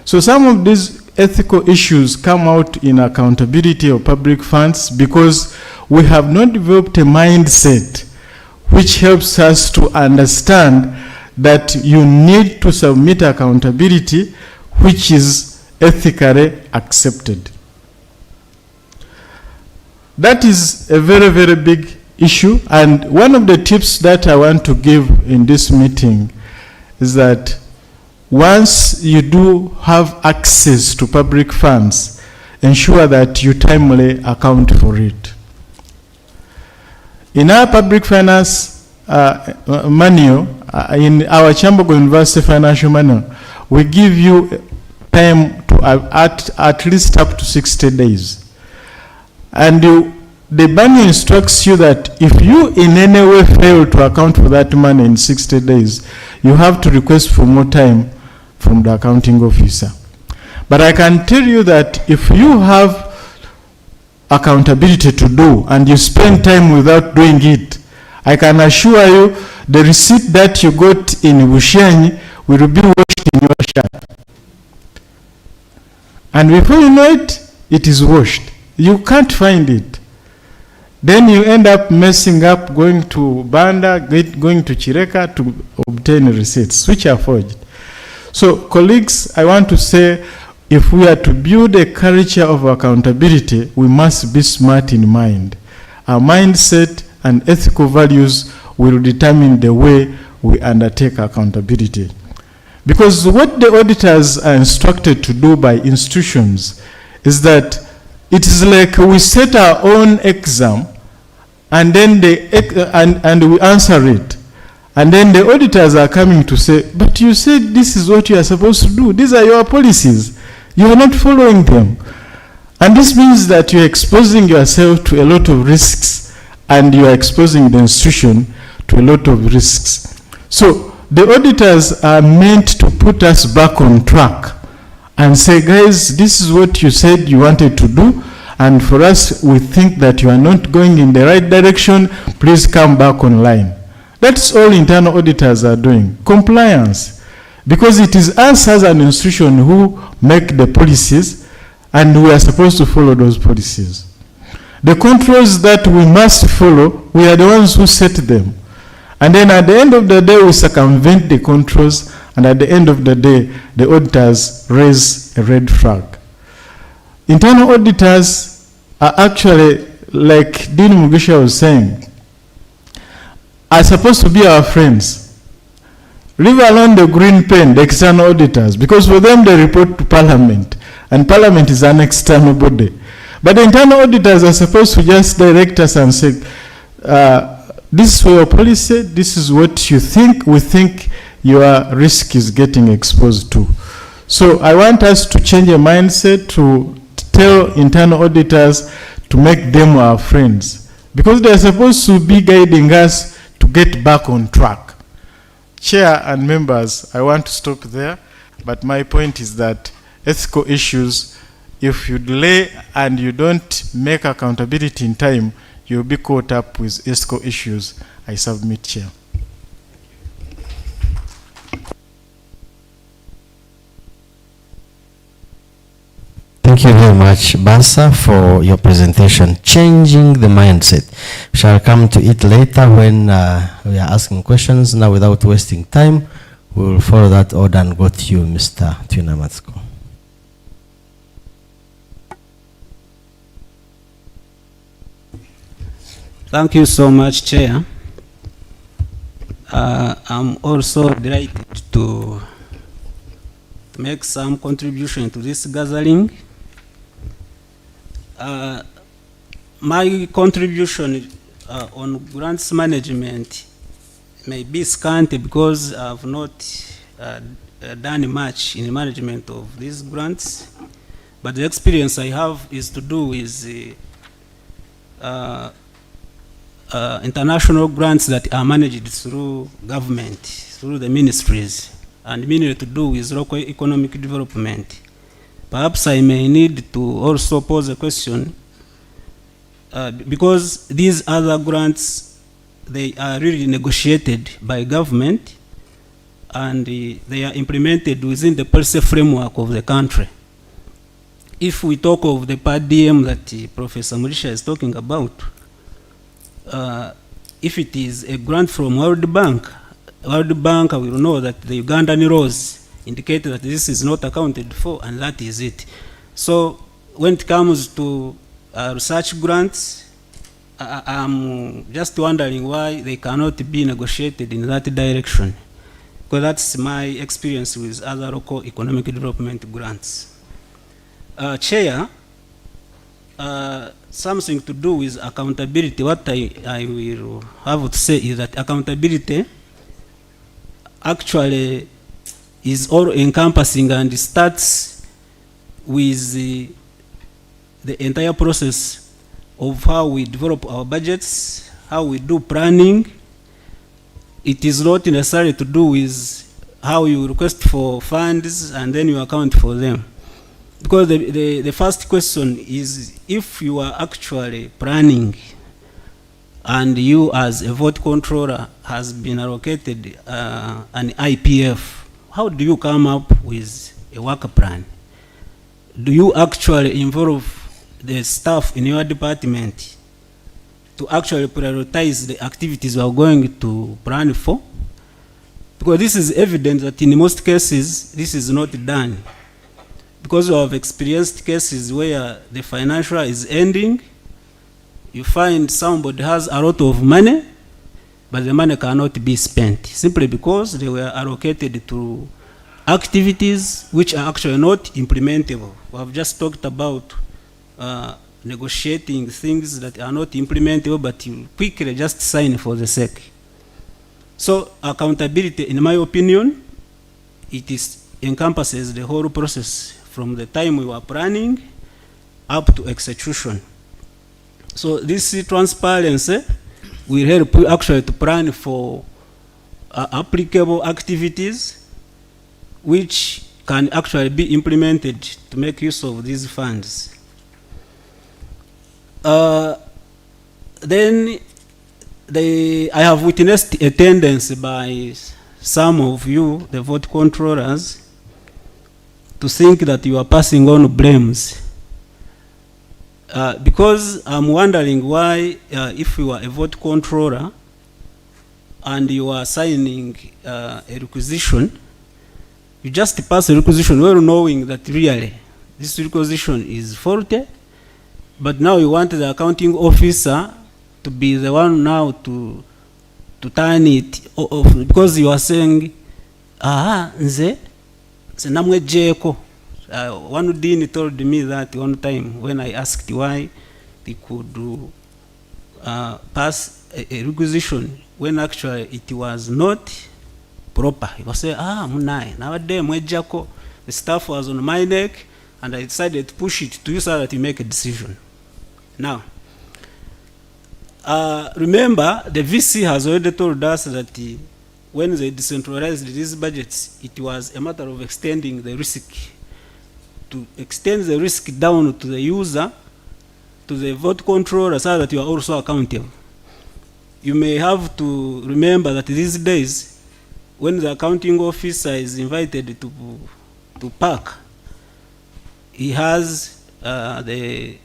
So some of these ethical issues come out in accountability of public funds because we have not developed a mindset which helps us to understand that you need to submit accountability which is ethically accepted. That is a very, very big issue. And one of the tips that I want to give in this meeting is that once you do have access to public funds, ensure that you timely account for it. In our public finance manual, in our Kyambogo University financial manual, we give you time to at least up to 60 days. And the manual instructs you that if you in any way fail to account for that money in 60 days, you have to request for more time from the accounting officer. But I can tell you that if you have accountability to do and you spend time without doing it, I can assure you the receipt that you got in Bushenyi will be washed in your shirt. And before you know it, it is washed. You can't find it. Then you end up messing up, going to Banda, going to Chireka to obtain receipts, which are forged. So, colleagues, I want to say, if we are to build a culture of accountability, we must be smart in mind. Our mindset and ethical values will determine the way we undertake accountability. Because what the auditors are instructed to do by institutions is that it is like we set our own exam and then and we answer it. And then the auditors are coming to say, but you said this is what you are supposed to do. These are your policies. You are not following them. And this means that you are exposing yourself to a lot of risks and you are exposing the institution to a lot of risks. So the auditors are meant to put us back on track and say, guys, this is what you said you wanted to do. And for us, we think that you are not going in the right direction. Please come back online. That's all internal auditors are doing. Compliance. Because it is us as an institution who make the policies and we are supposed to follow those policies. The controls that we must follow, we are the ones who set them. And then at the end of the day, we circumvent the controls, and at the end of the day, the auditors raise a red flag. Internal auditors are actually, like Dean Mugisha was saying, are supposed to be our friends. Leave alone the green pen, the external auditors, because for them they report to Parliament, and Parliament is an external body. But the internal auditors are supposed to just direct us and say, this is for your policy, this is what you think, we think your risk is getting exposed to. So I want us to change a mindset to tell internal auditors to make them our friends, because they are supposed to be guiding us to get back on track. Chair and members, I want to stop there, but my point is that ethical issues, if you delay and you don't make accountability in time, you'll be caught up with ethical issues. I submit, Chair. Thank you very much, Bansa, for your presentation, Changing the Mindset. We shall come to it later when we are asking questions. Now, without wasting time, we will follow that order and go to you, Mr. Twinamatsko. Thank you so much, Chair. I'm also delighted to make some contribution to this gathering. My contribution on grants management may be scanty because I've not done much in the management of these grants, but the experience I have is to do with international grants that are managed through government, through the ministries, and mainly to do with local economic development. Perhaps I may need to also pose a question, because these other grants, they are really negotiated by government, and they are implemented within the policy framework of the country. If we talk of the per diem that Professor Mugisha is talking about, if it is a grant from World Bank will know that the Ugandan laws indicate that this is not accounted for, and that is it. So when it comes to research grants, I'm just wondering why they cannot be negotiated in that direction, because that's my experience with other local economic development grants. Chair, something to do with accountability. What I will have to say is that accountability actually is all encompassing and starts with the entire process of how we develop our budgets, how we do planning. It is not necessary to do with how you request for funds and then you account for them. Because the first question is, if you are actually planning and you as a vote controller has been allocated an IPF, how do you come up with a work plan? Do you actually involve the staff in your department to actually prioritize the activities you are going to plan for? Because this is evident that in most cases this is not done. Because you have experienced cases where the financial is ending, you find somebody has a lot of money, but the money cannot be spent simply because they were allocated to activities which are actually not implementable. We have just talked about negotiating things that are not implementable, but you quickly just sign for the sake. So accountability, in my opinion, it encompasses the whole process from the time we were planning up to execution. So this transparency will help you actually to plan for applicable activities which can actually be implemented to make use of these funds. Then I have witnessed a tendency by some of you, the vote controllers, to think that you are passing on blames. Because I'm wondering why, if you are a vote controller and you are signing a requisition, you just pass a requisition well knowing that really this requisition is faulty, but now you want the accounting officer to be the one now to turn it off, because you are saying, nze namwe jeko. One dean told me that one time when I asked why they could pass a requisition when actually it was not proper. He was saying, munai, nowadays mwejako, the staff was on my neck, and I decided to push it to you so that you make a decision. Now, remember, the VC has already told us that when they decentralized these budgets, it was a matter of extending the risk, to extend the risk down to the user, to the vote controller, so that you are also accountable. You may have to remember that these days, when the accounting officer is invited to park, he has the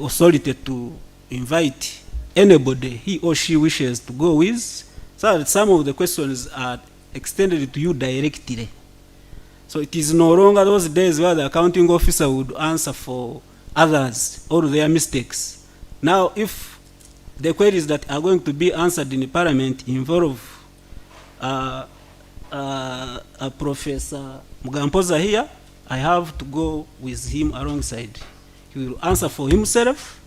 authority to invite anybody he or she wishes to go with, so that some of the questions are extended to you directly. So it is no longer those days where the accounting officer would answer for others or their mistakes. Now, if the queries that are going to be answered in the parliament involve Professor Mugampoza here, I have to go with him alongside. He will answer for himself,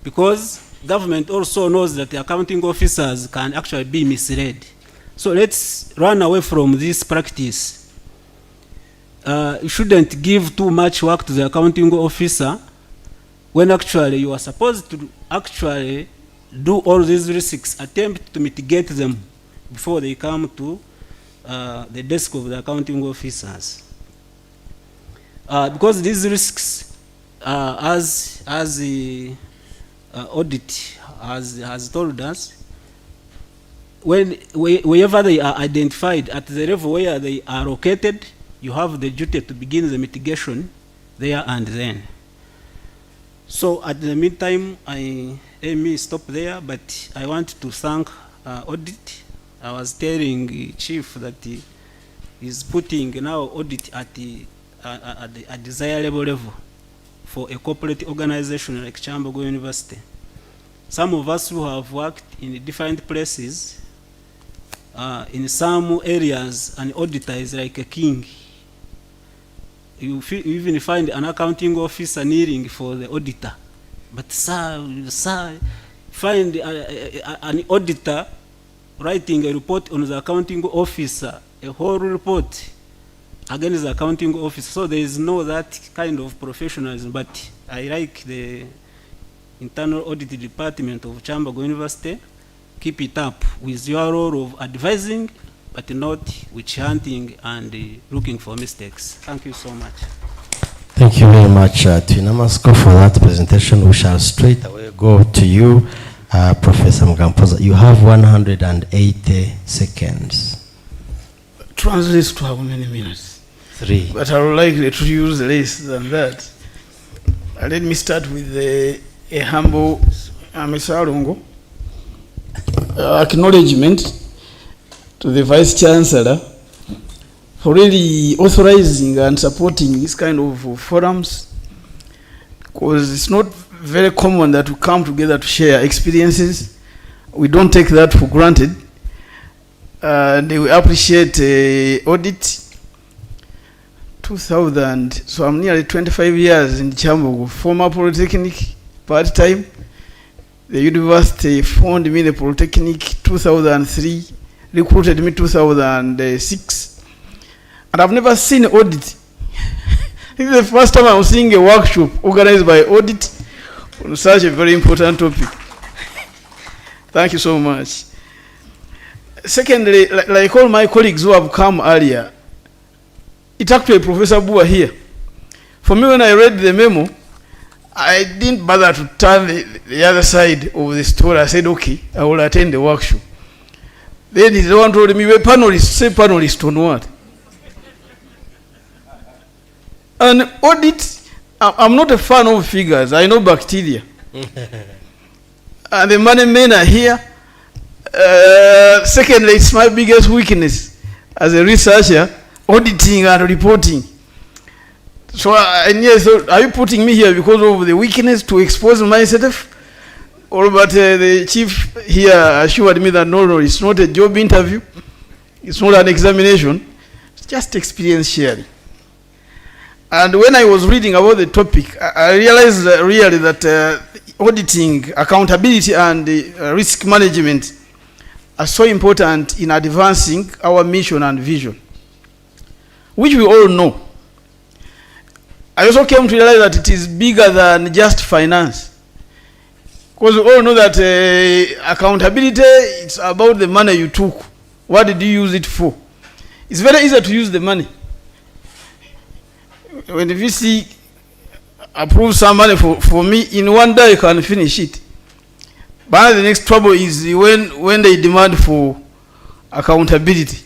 because government also knows that the accounting officers can actually be misled. So let's run away from this practice. You shouldn't give too much work to the accounting officer when actually you are supposed to actually do all these risks, attempt to mitigate them before they come to the desk of the accounting officers. Because these risks, as the audit has told us, wherever they are identified at the level where they are located, you have the duty to begin the mitigation there and then. So at the meantime, let me stop there, but I want to thank audit. I was telling Chief that he is putting now audit at a desirable level. for a corporate organization like Kyambogo University. Some of us who have worked in different places, in some areas, an auditor is like a king. You even find an accounting officer kneeling for the auditor. But sir, find an auditor writing a report on the accounting officer, a whole report against the accounting officer. So there is no that kind of professionalism. But I like the Internal Audit Department of Kyambogo University. Keep it up with your role of advising, but not witch hunting and looking for mistakes. Thank you so much. Thank you very much, Twinamasco, for that presentation. We shall straight away go to you, Professor Mugampoza. You have 180 seconds. Translates to how many minutes? 3. But I would like to use less than that. Let me start with a humble acknowledgement to the Vice Chancellor for really authorizing and supporting this kind of forums, because it's not very common that we come together to share experiences. We don't take that for granted. They will appreciate audit. 2000, so I'm nearly 25 years in Kyambogo, former Polytechnic, part-time. The university found me in the Polytechnic 2003, recruited me 2006. And I've never seen audit. This is the first time I'm seeing a workshop organized by audit on such a very important topic. Thank you so much. Secondly, like all my colleagues who have come earlier, it's actually Professor Bua here. For me, when I read the memo, I didn't bother to turn the other side of the story. I said, okay, I will attend the workshop. Then the one told me, we're panelists. Say panelist on what? And audit, I'm not a fan of figures. I know bacteria. And the money men are here. Secondly, it's my biggest weakness as a researcher, auditing and reporting. So I thought, are you putting me here because of the weakness to expose myself? Or but the chief here assured me that no, it's not a job interview. It's not an examination. It's just experience sharing. And when I was reading about the topic, I realized really that auditing, accountability, and risk management are so important in advancing our mission and vision, which we all know. I also came to realize that it is bigger than just finance. Because we all know that accountability, it's about the money you took. What did you use it for? It's very easy to use the money. When the VC approves some money for me, in one day I can finish it. But the next trouble is when they demand for accountability.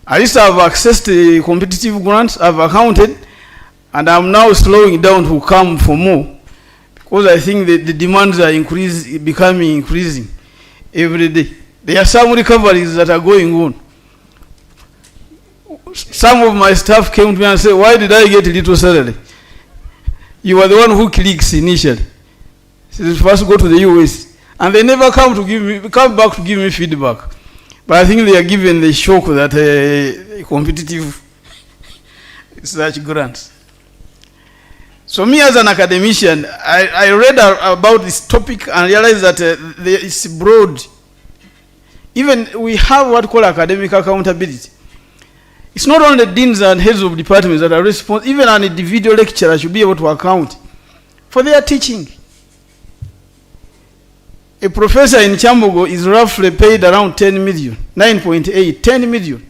I used to have access to competitive grants, I've accounted, and I'm now slowing down to come for more, because I think the demands are becoming increasing every day. There are some recoveries that are going on. Some of my staff came to me and said, why did I get a little salary? You were the one who clicks initially. So first go to the US. And they never come back to give me feedback. But I think they are given the shock that competitive such grants. So me as an academician, I read about this topic and realized that it's broad. Even we have what we call academic accountability. It's not only deans and heads of departments that are responsible. Even an individual lecturer should be able to account for their teaching. A professor in Kyambogo is roughly paid around 10 million, 9.8, 10 million.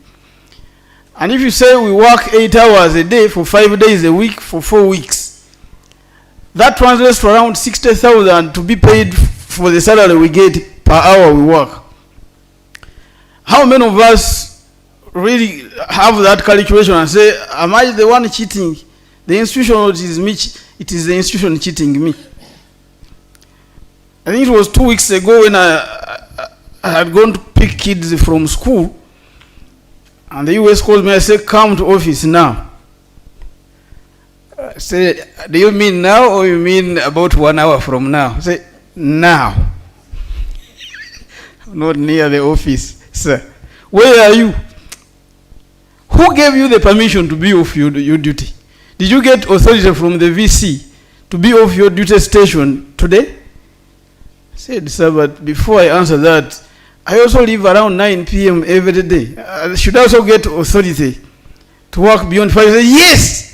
And if you say we work 8 hours a day for 5 days a week for 4 weeks, that translates to around 60,000 to be paid for the salary we get per hour we work. How many of us really have that calculation and say, am I the one cheating? The institution, it is the institution cheating me. I think it was 2 weeks ago when I had gone to pick kids from school, and the US called me and said, come to office now. Say, do you mean now or you mean about 1 hour from now? Say, now. Not near the office, sir. Where are you? Who gave you the permission to be off your duty? Did you get authority from the VC to be off your duty station today? I said, sir, but before I answer that, I also leave around 9 p.m. every day. I should also get authority to work beyond 5. I said, yes!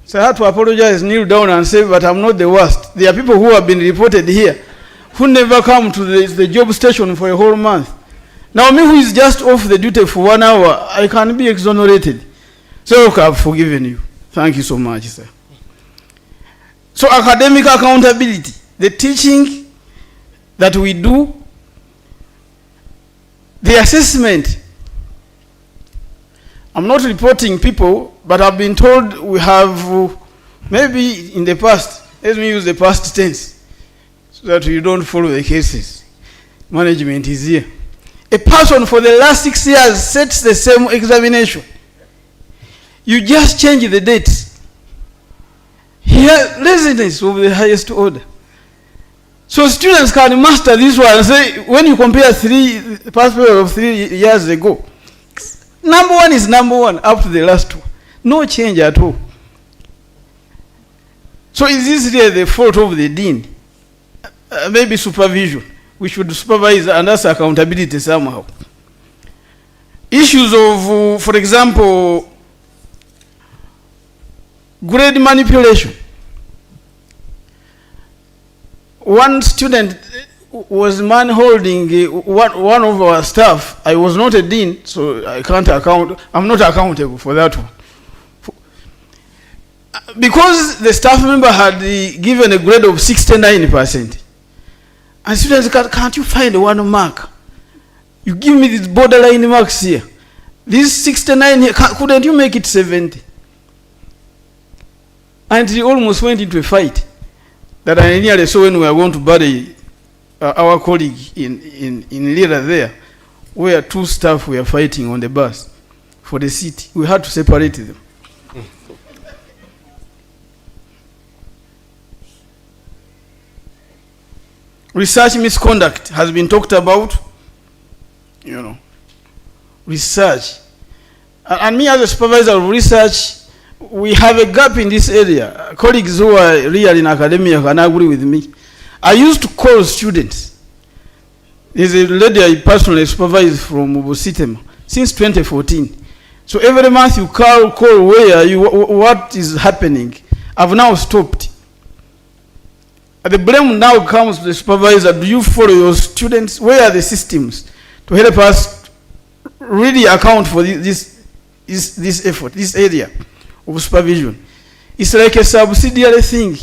So I had to apologize, kneel down and say, but I'm not the worst. There are people who have been reported here who never come to the job station for a whole month. Now me who is just off the duty for 1 hour, I can be exonerated. So okay, I've forgiven you. Thank you so much, sir. So academic accountability, the teaching that we do, the assessment. I'm not reporting people, but I've been told we have, maybe in the past, let me use the past tense, so that you don't follow the cases. Management is here. A person for the last 6 years sets the same examination. You just change the dates. Here, residents of the highest order. So students can master this one and say, when you compare past period of 3 years ago, number one is number one up to the last one. No change at all. So is this really the fault of the dean? Maybe supervision. We should supervise and that's accountability somehow. Issues of, for example, grade manipulation. One student was man-holding one of our staff. I was not a dean, so I can't account. I'm not accountable for that one. Because the staff member had given a grade of 69%. And students, can't you find one mark? You give me these borderline marks here. This 69 here, couldn't you make it 70? And he almost went into a fight that I nearly saw when we were going to bury our colleague in Lira there, where 2 staff were fighting on the bus for the seat. We had to separate them. Research misconduct has been talked about, you know, research. And me as a supervisor of research, we have a gap in this area. Colleagues who are real in academia can agree with me. I used to call students. There's a lady I personally supervise from Obositema since 2014. So every month you call where are you, what is happening. I've now stopped. The blame now comes to the supervisor. Do you follow your students? Where are the systems to help us really account for this effort, this area of supervision? It's like a subsidiary thing.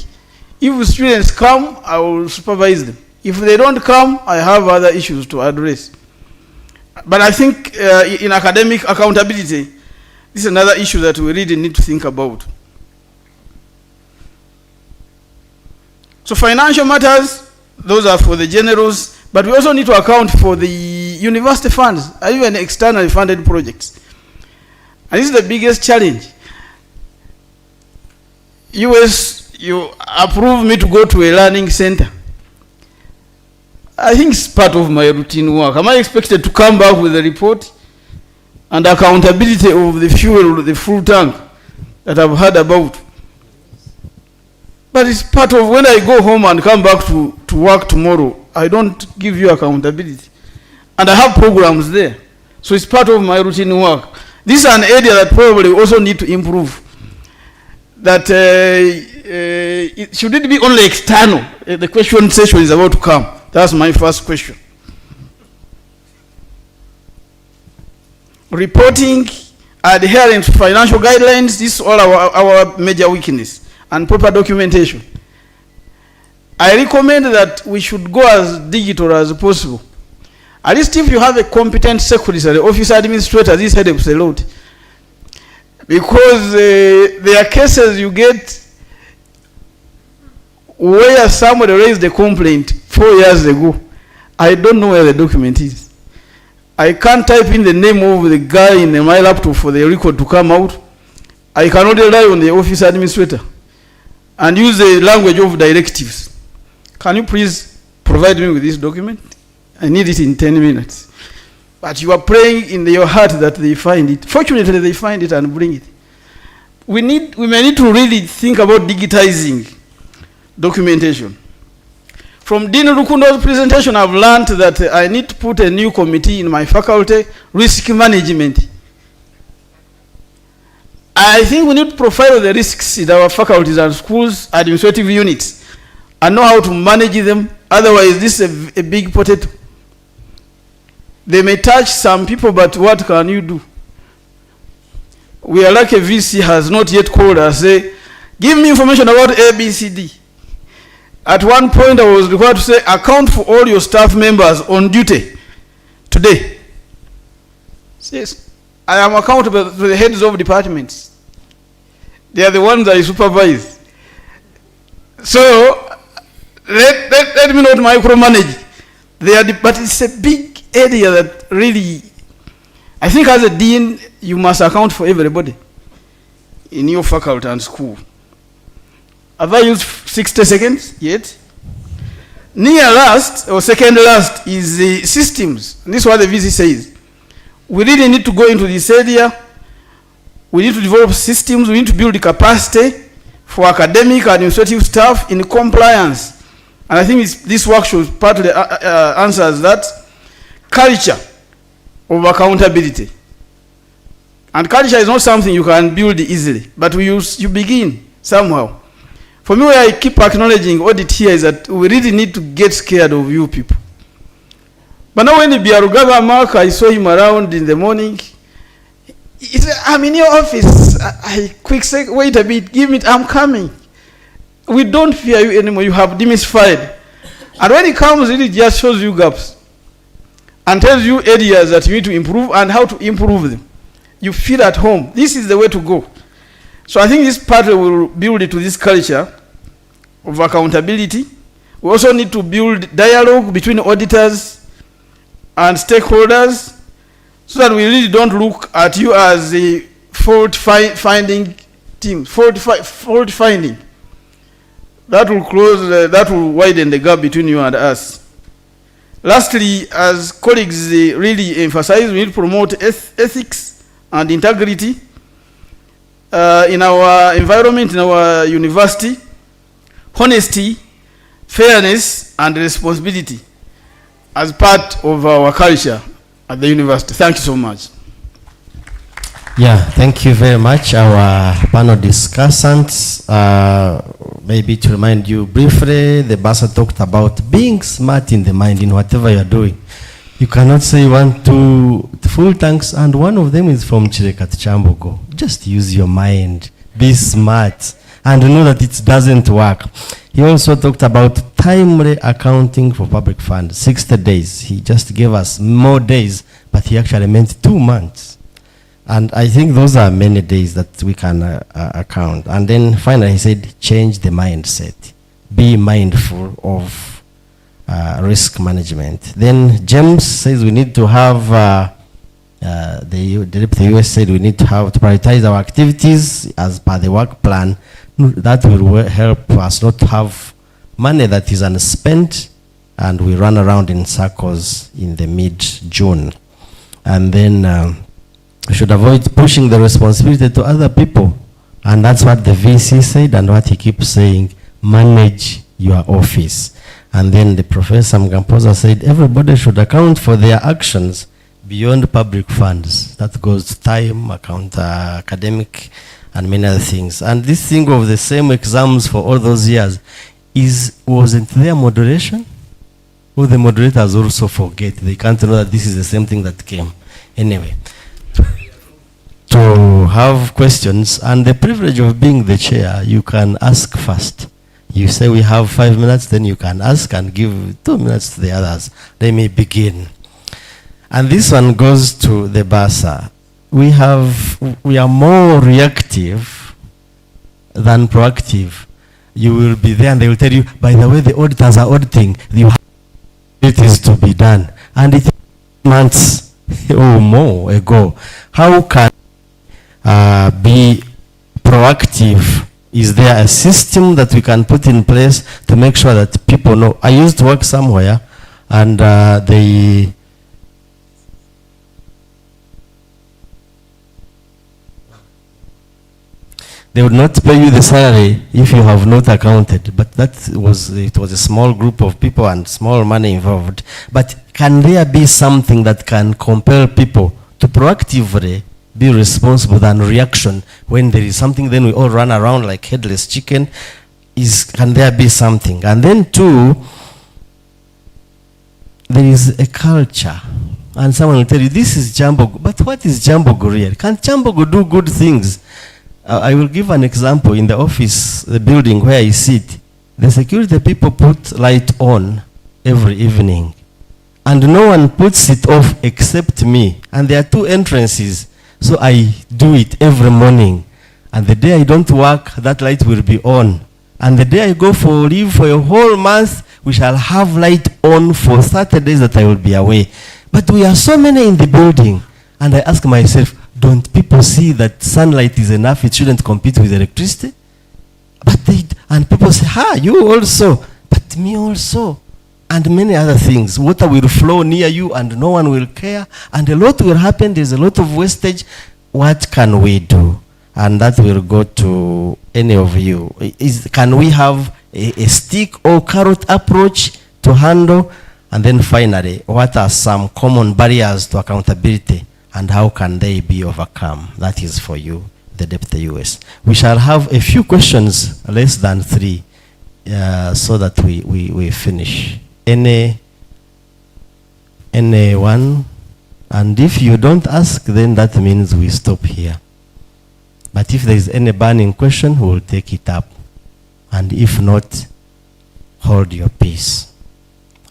If students come, I will supervise them. If they don't come, I have other issues to address. But I think in academic accountability, this is another issue that we really need to think about. So financial matters, those are for the generals, but we also need to account for the university funds, or even externally funded projects. And this is the biggest challenge. US, you approve me to go to a learning center. I think it's part of my routine work. Am I expected to come back with a report and accountability of the fuel, the full tank that I've heard about? But it's part of when I go home and come back to work tomorrow, I don't give you accountability. And I have programs there. So it's part of my routine work. This is an area that probably we also need to improve. That should it be only external? The question session is about to come. That's my first question. Reporting, adherence to financial guidelines, this is all our major weakness. And proper documentation. I recommend that we should go as digital as possible. At least if you have a competent secretary, office administrator, this helps a lot. Because there are cases you get where somebody raised a complaint 4 years ago. I don't know where the document is. I can't type in the name of the guy in my laptop for the record to come out. I cannot rely on the office administrator and use the language of directives. Can you please provide me with this document? I need it in 10 minutes. But you are praying in your heart that they find it. Fortunately, they find it and bring it. We may need to really think about digitizing documentation. From Dean Rukundo's presentation, I've learned that I need to put a new committee in my faculty, risk management. I think we need to profile the risks in our faculties and schools, administrative units, and know how to manage them. Otherwise, this is a big potato. They may touch some people, but what can you do? We are lucky VC has not yet called us, say, give me information about ABCD. At one point, I was required to say, account for all your staff members on duty today. Says, I am accountable to the heads of departments. They are the ones I supervise. So, let me not micromanage. But it's a big area that really, I think as a dean, you must account for everybody in your faculty and school. Have I used 60 seconds yet? Near last, or second last, is the systems. And this is what the VC says. We really need to go into this area. We need to develop systems. We need to build the capacity for academic and administrative staff in compliance. And I think this workshop partly answers that. Culture of accountability. And culture is not something you can build easily, but you begin somehow. For me, where I keep acknowledging audit here is that we really need to get scared of you people. But now when the Biarugaga Mark, I saw him around in the morning, he said, I'm in your office. I quick say, wait a bit, give me, I'm coming. We don't fear you anymore, you have demystified. And when he comes, it just shows you gaps and tells you areas that you need to improve and how to improve them. You feel at home. This is the way to go. So I think this part will build it to this culture of accountability. We also need to build dialogue between auditors and stakeholders so that we really don't look at you as a fault-finding team. Fault finding. That will widen the gap between you and us. Lastly, as colleagues really emphasize, we need to promote ethics and integrity in our environment, in our university, honesty, fairness, and responsibility as part of our culture at the university. Thank you so much. Yeah, thank you very much, our panel discussants. Maybe to remind you briefly, the Basa talked about being smart in the mind in whatever you're doing. You cannot say you want two full tanks and one of them is from Chirekat Kyambogo. Just use your mind, be smart, and know that it doesn't work. He also talked about timely accounting for public funds, 60 days. He just gave us more days, but he actually meant 2 months. And I think those are many days that we can account. And then finally he said, change the mindset. Be mindful of risk management. Then James says we need to have, the Deputy US said we need to prioritize our activities as per the work plan. That will help us not to have money that is unspent and we run around in circles in the mid-June. And then we should avoid pushing the responsibility to other people. And that's what the VC said and what he keeps saying, manage your office. And then the Professor Mgampoza said everybody should account for their actions beyond public funds. That goes to time, account, academic, and many other things. And this thing of the same exams for all those years, wasn't there moderation? Or the moderators also forget? They can't know that this is the same thing that came. Anyway, to have questions, and the privilege of being the chair, you can ask first. You say we have 5 minutes, then you can ask and give 2 minutes to the others. They may begin. And this one goes to the BASA. We are more reactive than proactive. You will be there and they will tell you, by the way, the auditors are auditing. It is to be done. And it months or more ago. How can be proactive? Is there a system that we can put in place to make sure that people know? I used to work somewhere, and they would not pay you the salary if you have not accounted. But it was a small group of people and small money involved. But can there be something that can compel people to proactively be responsible than reaction? When there is something, then we all run around like headless chicken. Can there be something? And then two, there is a culture. And someone will tell you, this is Kyambogo. But what is Kyambogo really? Can Kyambogo do good things? I will give an example. In the office, the building where I sit, the security people put light on every evening. And no one puts it off except me. And there are 2 entrances. So I do it every morning. And the day I don't work, that light will be on. And the day I go for leave for a whole month, we shall have light on for Saturdays that I will be away. But we are so many in the building. And I ask myself, don't people see that sunlight is enough? It shouldn't compete with electricity? And people say, you also, but me also. And many other things. Water will flow near you and no one will care. And a lot will happen. There's a lot of wastage. What can we do? And that will go to any of you. Can we have a stick or carrot approach to handle? And then finally, what are some common barriers to accountability? And how can they be overcome? That is for you, the Deputy US. We shall have a few questions, less than 3, so that we finish. Anyone? And if you don't ask, then that means we stop here. But if there is any burning question, we'll take it up. And if not, hold your peace.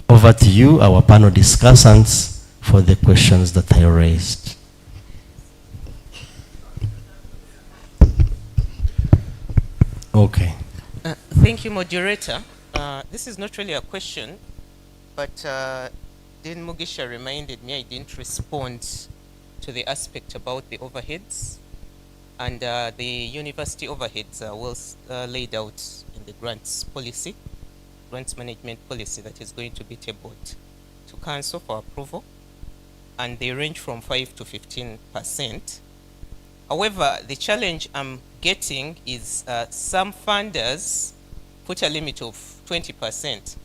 Over to you, our panel discussants, for the questions that I raised. Okay. Thank you, moderator. This is not really a question, but Dean Mugisha reminded me I didn't respond to the aspect about the overheads. And the university overheads are well laid out in the grants policy, grants management policy that is going to be tabled to council for approval. And they range from 5 to 15%. However, the challenge I'm getting is some funders put a limit of 20%.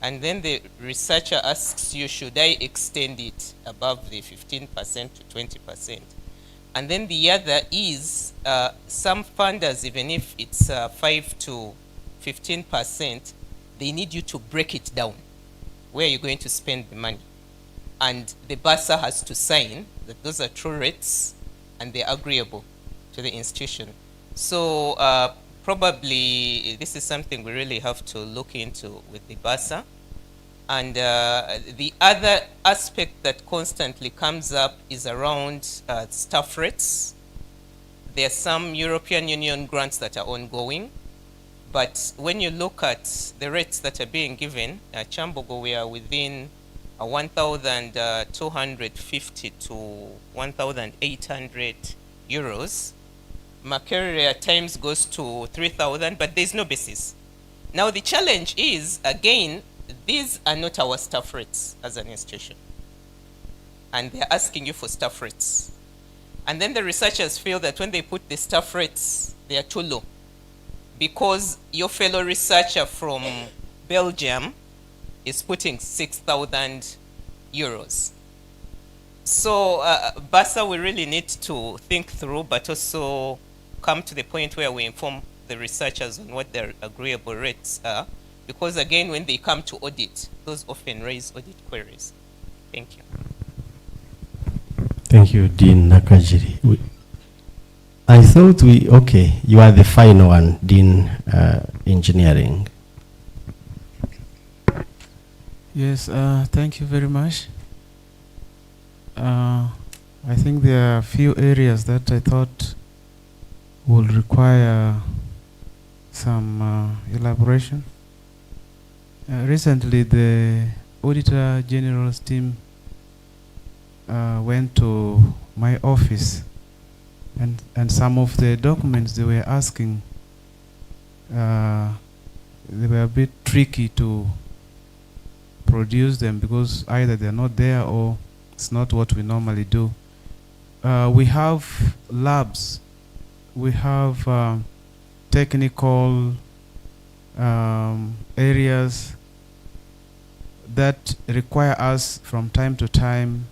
And then the researcher asks you, should I extend it above the 15% to 20%? And then the other is some funders, even if it's 5 to 15%, they need you to break it down. Where are you going to spend the money? And the bursar has to sign that those are true rates and they're agreeable to the institution. So probably this is something we really have to look into with the bursar. And the other aspect that constantly comes up is around staff rates. There are some European Union grants that are ongoing. But when you look at the rates that are being given, at Kyambogo, we are within 1,250 to 1,800 euros. Makerere at times goes to 3,000, but there's no basis. Now the challenge is, again, these are not our staff rates as an institution. And they're asking you for staff rates. And then the researchers feel that when they put the staff rates, they are too low. Because your fellow researcher from Belgium is putting 6,000 euros. So bursar, we really need to think through, but also come to the point where we inform the researchers on what their agreeable rates are. Because again, when they come to audit, those often raise audit queries. Thank you. Thank you, Dean Nakajiri. I thought okay, you are the final one, Dean Engineering. Yes, thank you very much. I think there are a few areas that I thought will require some elaboration. Recently, the Auditor General's team went to my office And some of the documents they were asking, they were a bit tricky to produce them because either they're not there or it's not what we normally do. We have labs, we have technical areas that require us from time to time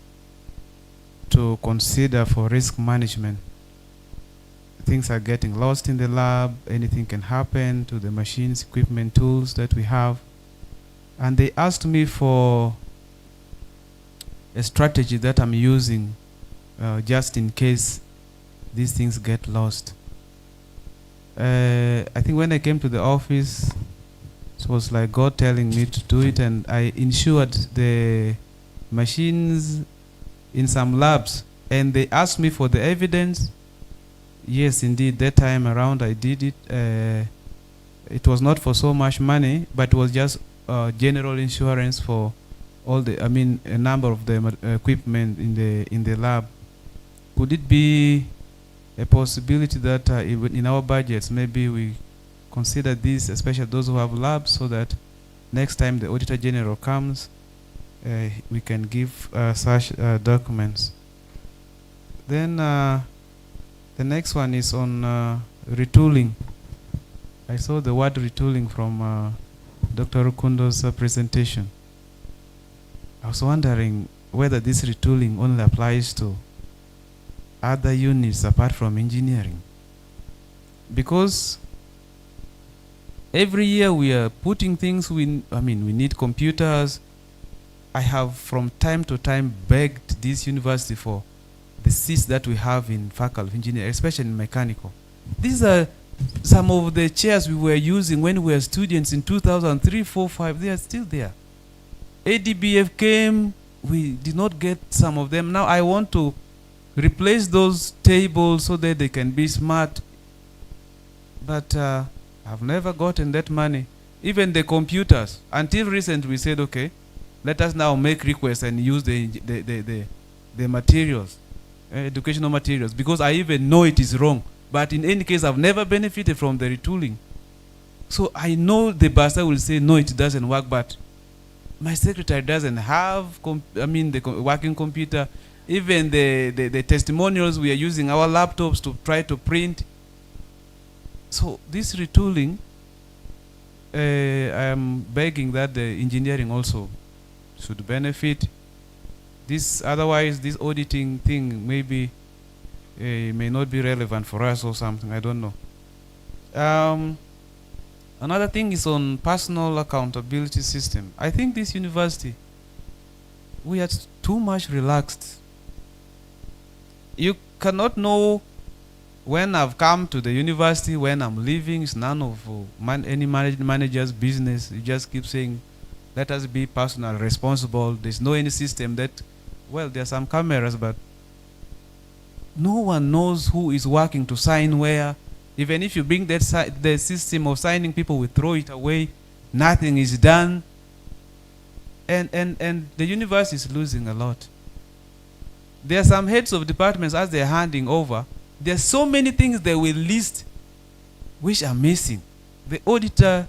to consider for risk management. Things are getting lost in the lab, anything can happen to the machines, equipment, tools that we have. And they asked me for a strategy that I'm using just in case these things get lost. I think when I came to the office, it was like God telling me to do it, and I insured the machines in some labs, and they asked me for the evidence. Yes, indeed, that time around I did it. It was not for so much money, but it was just general insurance for all the, I mean, a number of the equipment in the lab. Could it be a possibility that even in our budgets, maybe we consider this, especially those who have labs, so that next time the Auditor General comes, we can give such documents. Then the next one is on retooling. I saw the word retooling from Dr. Rukundo's presentation. I was wondering whether this retooling only applies to other units apart from engineering. Because every year we are putting things, we need computers. I have from time to time begged this university for the seats that we have in Faculty of Engineering, especially in mechanical. These are some of the chairs we were using when we were students in 2003, 4, 5. They are still there. ADBF came, we did not get some of them. Now I want to replace those tables so that they can be smart. But I've never gotten that money. Even the computers, until recently we said, okay, let us now make requests and use the materials, educational materials, because I even know it is wrong. But in any case, I've never benefited from the retooling. So I know the bursar will say, no, it doesn't work, but my secretary doesn't have, the working computer. Even the testimonials, we are using our laptops to try to print. So this retooling, I am begging that the engineering also should benefit. This, otherwise, this auditing thing maybe may not be relevant for us or something. I don't know. Another thing is on personal accountability system. I think this university, we are too much relaxed. You cannot know when I've come to the university, when I'm leaving. It's none of any manager's business. You just keep saying, let us be personal responsible. There's no any system that, well, there are some cameras, but no one knows who is working to sign where. Even if you bring that the system of signing, people will throw it away. Nothing is done. And the university is losing a lot. There are some heads of departments, as they're handing over, there are so many things they will list which are missing. The auditor,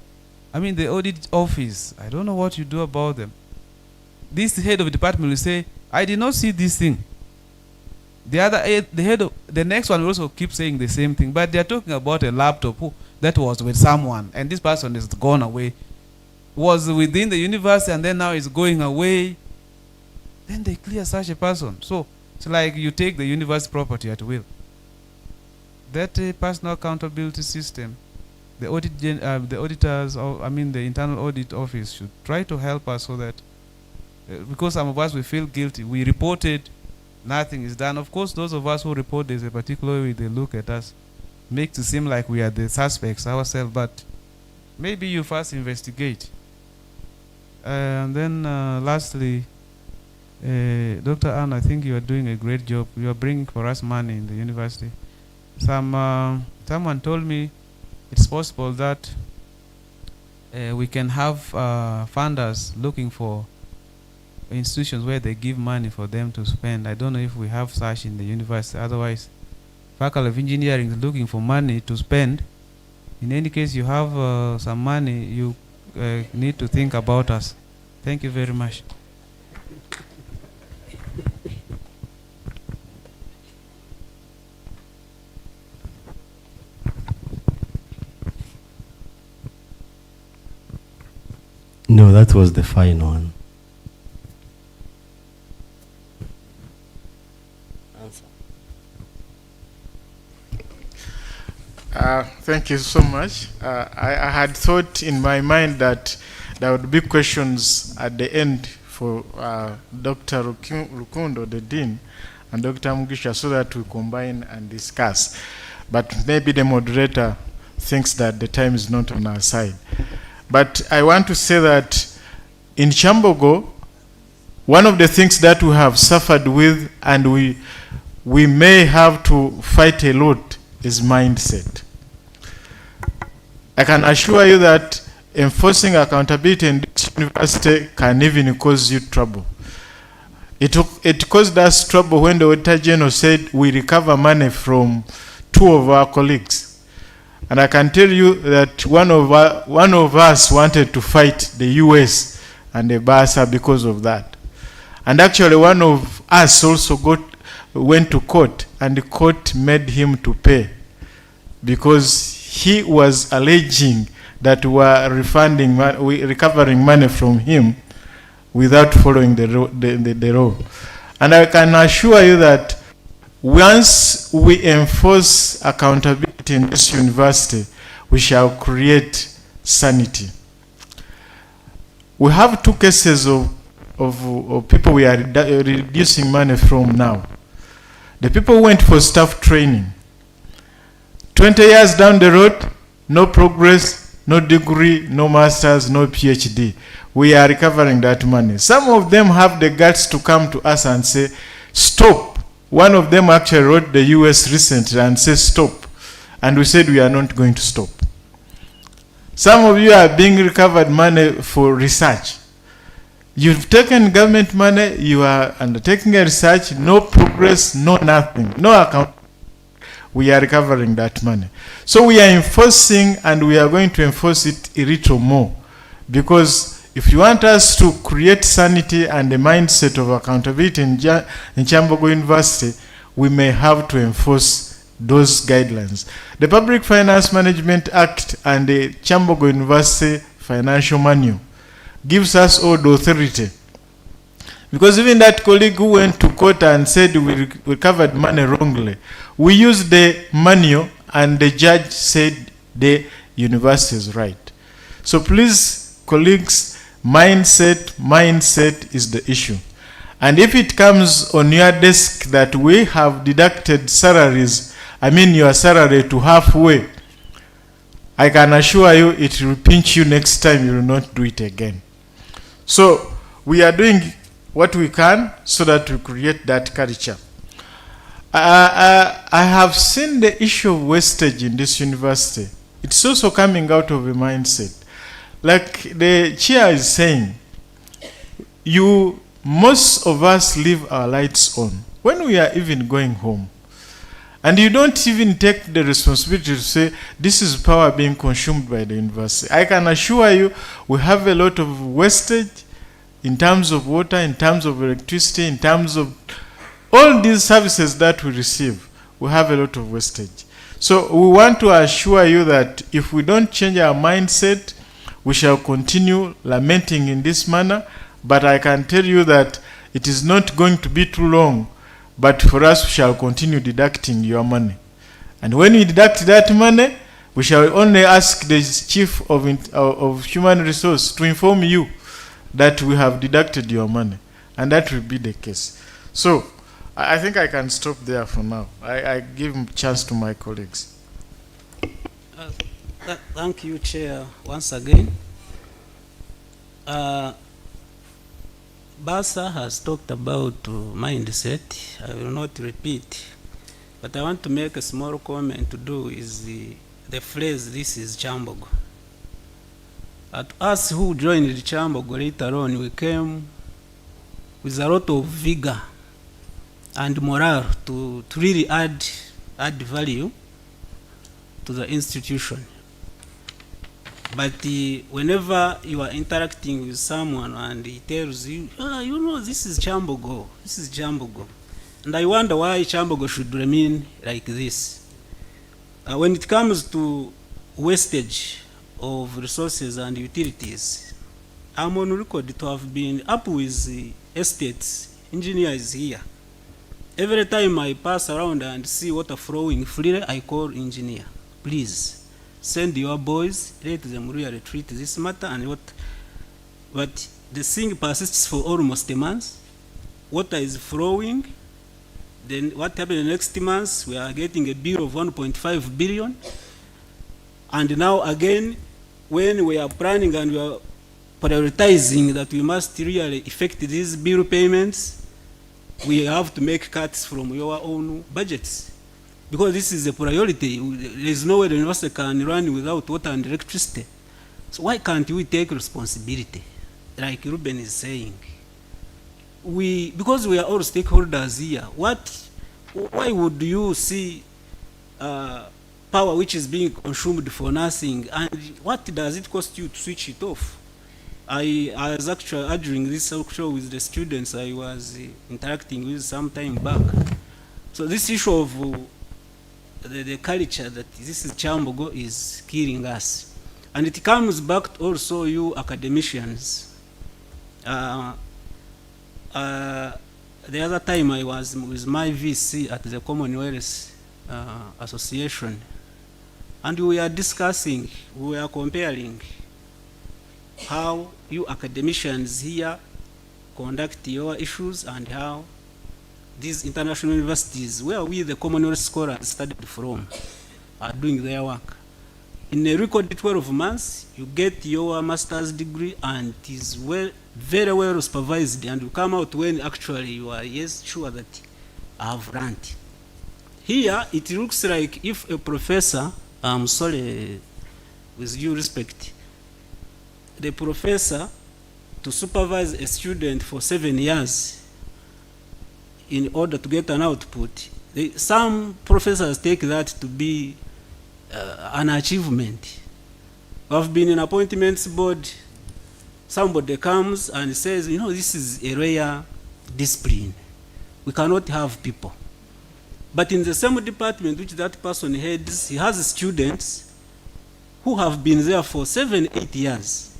the audit office, I don't know what you do about them. This head of department will say, I did not see this thing. The next one will also keep saying the same thing, but they are talking about a laptop that was with someone, and this person is gone away. Was within the university and then now is going away. Then they clear such a person. So it's like you take the university property at will. That personal accountability system, the auditors, the internal audit office should try to help us so that, because some of us we feel guilty, we reported, nothing is done. Of course, those of us who report, there's a particular way they look at us, makes it seem like we are the suspects ourselves, but maybe you first investigate. And then lastly, Dr. Ann, I think you are doing a great job. You are bringing for us money in the university. Someone told me it's possible that we can have funders looking for institutions where they give money for them to spend. I don't know if we have such in the university. Otherwise, Faculty of Engineering is looking for money to spend, in any case you have some money, you need to think about us. Thank you very much. No, that was the final one. Thank you so much. I had thought in my mind that there would be questions at the end for Dr. Rukundo, the Dean, and Dr. Mugisha, so that we combine and discuss. But maybe the moderator thinks that the time is not on our side. But I want to say that in Kyambogo, one of the things that we have suffered with and we may have to fight a lot is mindset. I can assure you that enforcing accountability in this university can even cause you trouble. It caused us trouble when the Auditor General said we recover money from 2 of our colleagues. And I can tell you that one of us wanted to fight the US and the BASA because of that. And actually one of us also went to court, and the court made him to pay because he was alleging that we were recovering money from him without following the law. And I can assure you that once we enforce accountability in this university, we shall create sanity. We have 2 cases of people we are reducing money from now. The people went for staff training. 20 years down the road, no progress, no degree, no masters, no PhD. We are recovering that money. Some of them have the guts to come to us and say, stop. One of them actually wrote the US recently and said, stop. And we said, we are not going to stop. Some of you are being recovered money for research. You've taken government money, you are undertaking a research, no progress, no nothing, no account. We are recovering that money. So we are enforcing, and we are going to enforce it a little more. Because if you want us to create sanity and the mindset of accountability in Kyambogo University, we may have to enforce those guidelines. The Public Finance Management Act and the Kyambogo University Financial Manual gives us all the authority. Because even that colleague who went to court and said we recovered money wrongly, we used the manual and the judge said the university is right. So please, colleagues, mindset is the issue. And if it comes on your desk that we have deducted salaries, I mean your salary to halfway, I can assure you it will pinch you next time, you will not do it again. So we are doing what we can so that we create that culture. I have seen the issue of wastage in this university. It's also coming out of a mindset. Like the chair is saying, most of us leave our lights on when we are even going home. And you don't even take the responsibility to say, this is power being consumed by the university. I can assure you, we have a lot of wastage in terms of water, in terms of electricity, in terms of all these services that we receive. We have a lot of wastage. So we want to assure you that if we don't change our mindset, we shall continue lamenting in this manner. But I can tell you that it is not going to be too long. But for us, we shall continue deducting your money. And when we deduct that money, we shall only ask the Chief of Human Resource to inform you that we have deducted your money. And that will be the case. So I think I can stop there for now. I give a chance to my colleagues. Thank you, Chair, once again. Basa has talked about mindset. I will not repeat, but I want to make a small comment to do is the phrase, this is Kyambogo. At us who joined the Kyambogo later on, we came with a lot of vigor and morale to really add add value to the institution. But whenever you are interacting with someone and he tells you, you know, this is Kyambogo, this is Kyambogo. And I wonder why Kyambogo should remain like this. When it comes to wastage of resources and utilities, I'm on record to have been up with the estates, engineers here. Every time I pass around and see water flowing freely, I call engineer. Please, send your boys, let them really treat this matter and what. But the thing persists for almost a month. Water is flowing. Then what happened the next month? We are getting a bill of 1.5 billion. And now again, when we are planning and we are prioritizing that we must really effect these bill payments, we have to make cuts from your own budgets. Because this is a priority. There is no way the university can run without water and electricity. So why can't we take responsibility? Like Ruben is saying. Because we are all stakeholders here, why would you see power which is being consumed for nothing? And what does it cost you to switch it off? I was actually arguing this workshop with the students I was interacting with some time back. So this issue of the culture that this is Kyambogo is killing us. And it comes back to also you academicians. The other time I was with my VC at the Commonwealth Association, and we are discussing, we are comparing how you academicians here conduct your issues and how these international universities, where we the Commonwealth scholars studied from, are doing their work. In a record 12 months, you get your master's degree and it is very well supervised, and you come out when actually you are sure that I have learned. Here, it looks like if a professor, I'm sorry, with due respect, the professor to supervise a student for 7 years in order to get an output, some professors take that to be an achievement. I've been in appointments board, somebody comes and says, you know, this is a rare discipline. We cannot have people. But in the same department which that person heads, he has students who have been there for 7, 8 years.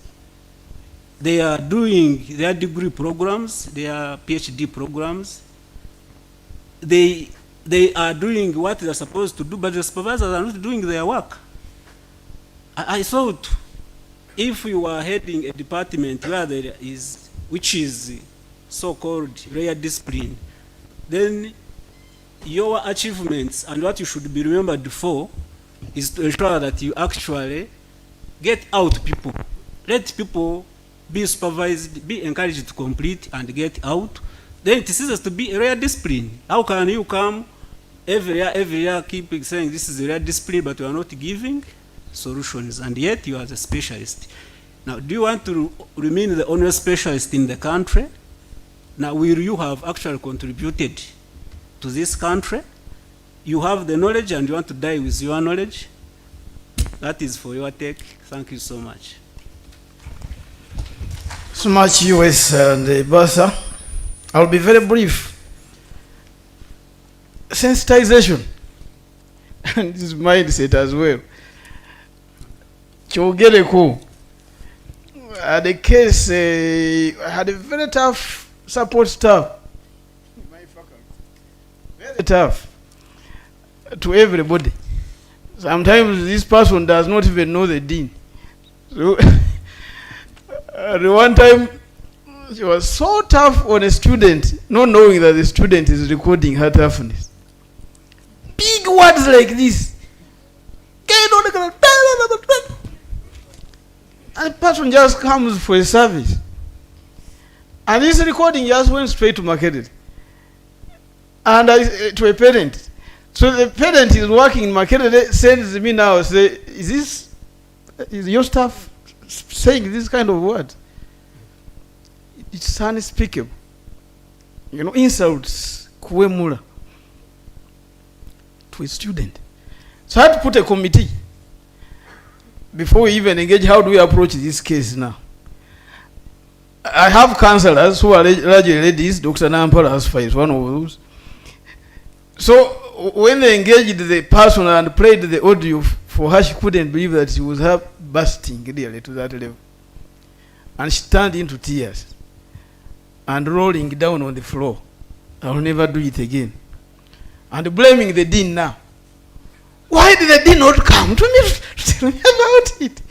They are doing their degree programs, their PhD programs. They are doing what they are supposed to do, but the supervisors are not doing their work. I thought if you are heading a department where there is, which is so-called rare discipline, then your achievements and what you should be remembered for is to ensure that you actually get out people. Let people be supervised, be encouraged to complete and get out. Then it ceases to be a rare discipline. How can you come every year keep saying this is a rare discipline, but you are not giving solutions, and yet you are the specialist. Now, do you want to remain the only specialist in the country? Now, will you have actually contributed to this country? You have the knowledge and you want to die with your knowledge? That is for your take. Thank you so much. So much, US and Basa. I'll be very brief. Sensitization and this mindset as well. Kyogereko. The case, I had a very tough support staff. Very tough to everybody. Sometimes this person does not even know the dean. So the one time she was so tough on a student, not knowing that the student is recording her toughness. Big words like this. And the person just comes for a service. And this recording just went straight to Makerere. And to a parent. So the parent is working in Makerere, sends me now, say, is your staff saying this kind of word? It's unspeakable. You know, insults, kuemula. to a student. So I had to put a committee before we even engage. How do we approach this case now? I have counselors who are largely ladies. Dr. Nampala Asfa is one of those. So when they engaged the person and played the audio for her, she couldn't believe that she was bursting really to that level. And she turned into tears and rolling down on the floor. I will never do it again. And blaming the dean now. Why did the dean not come to me to tell me about it?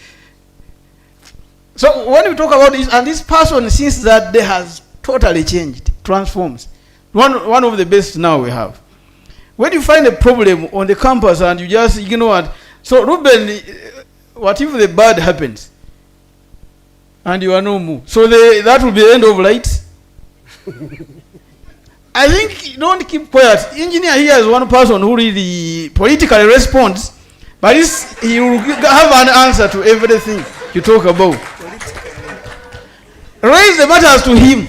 So when we talk about this, and this person since that day has totally changed, transforms. One of the best now we have. When you find a problem on the campus and you just ignore it. So Ruben, what if the bad happens? And you are no more. So that will be the end of light. I think don't keep quiet. Engineer here is one person who really politically responds, but he will have an answer to everything you talk about. Raise the matters to him.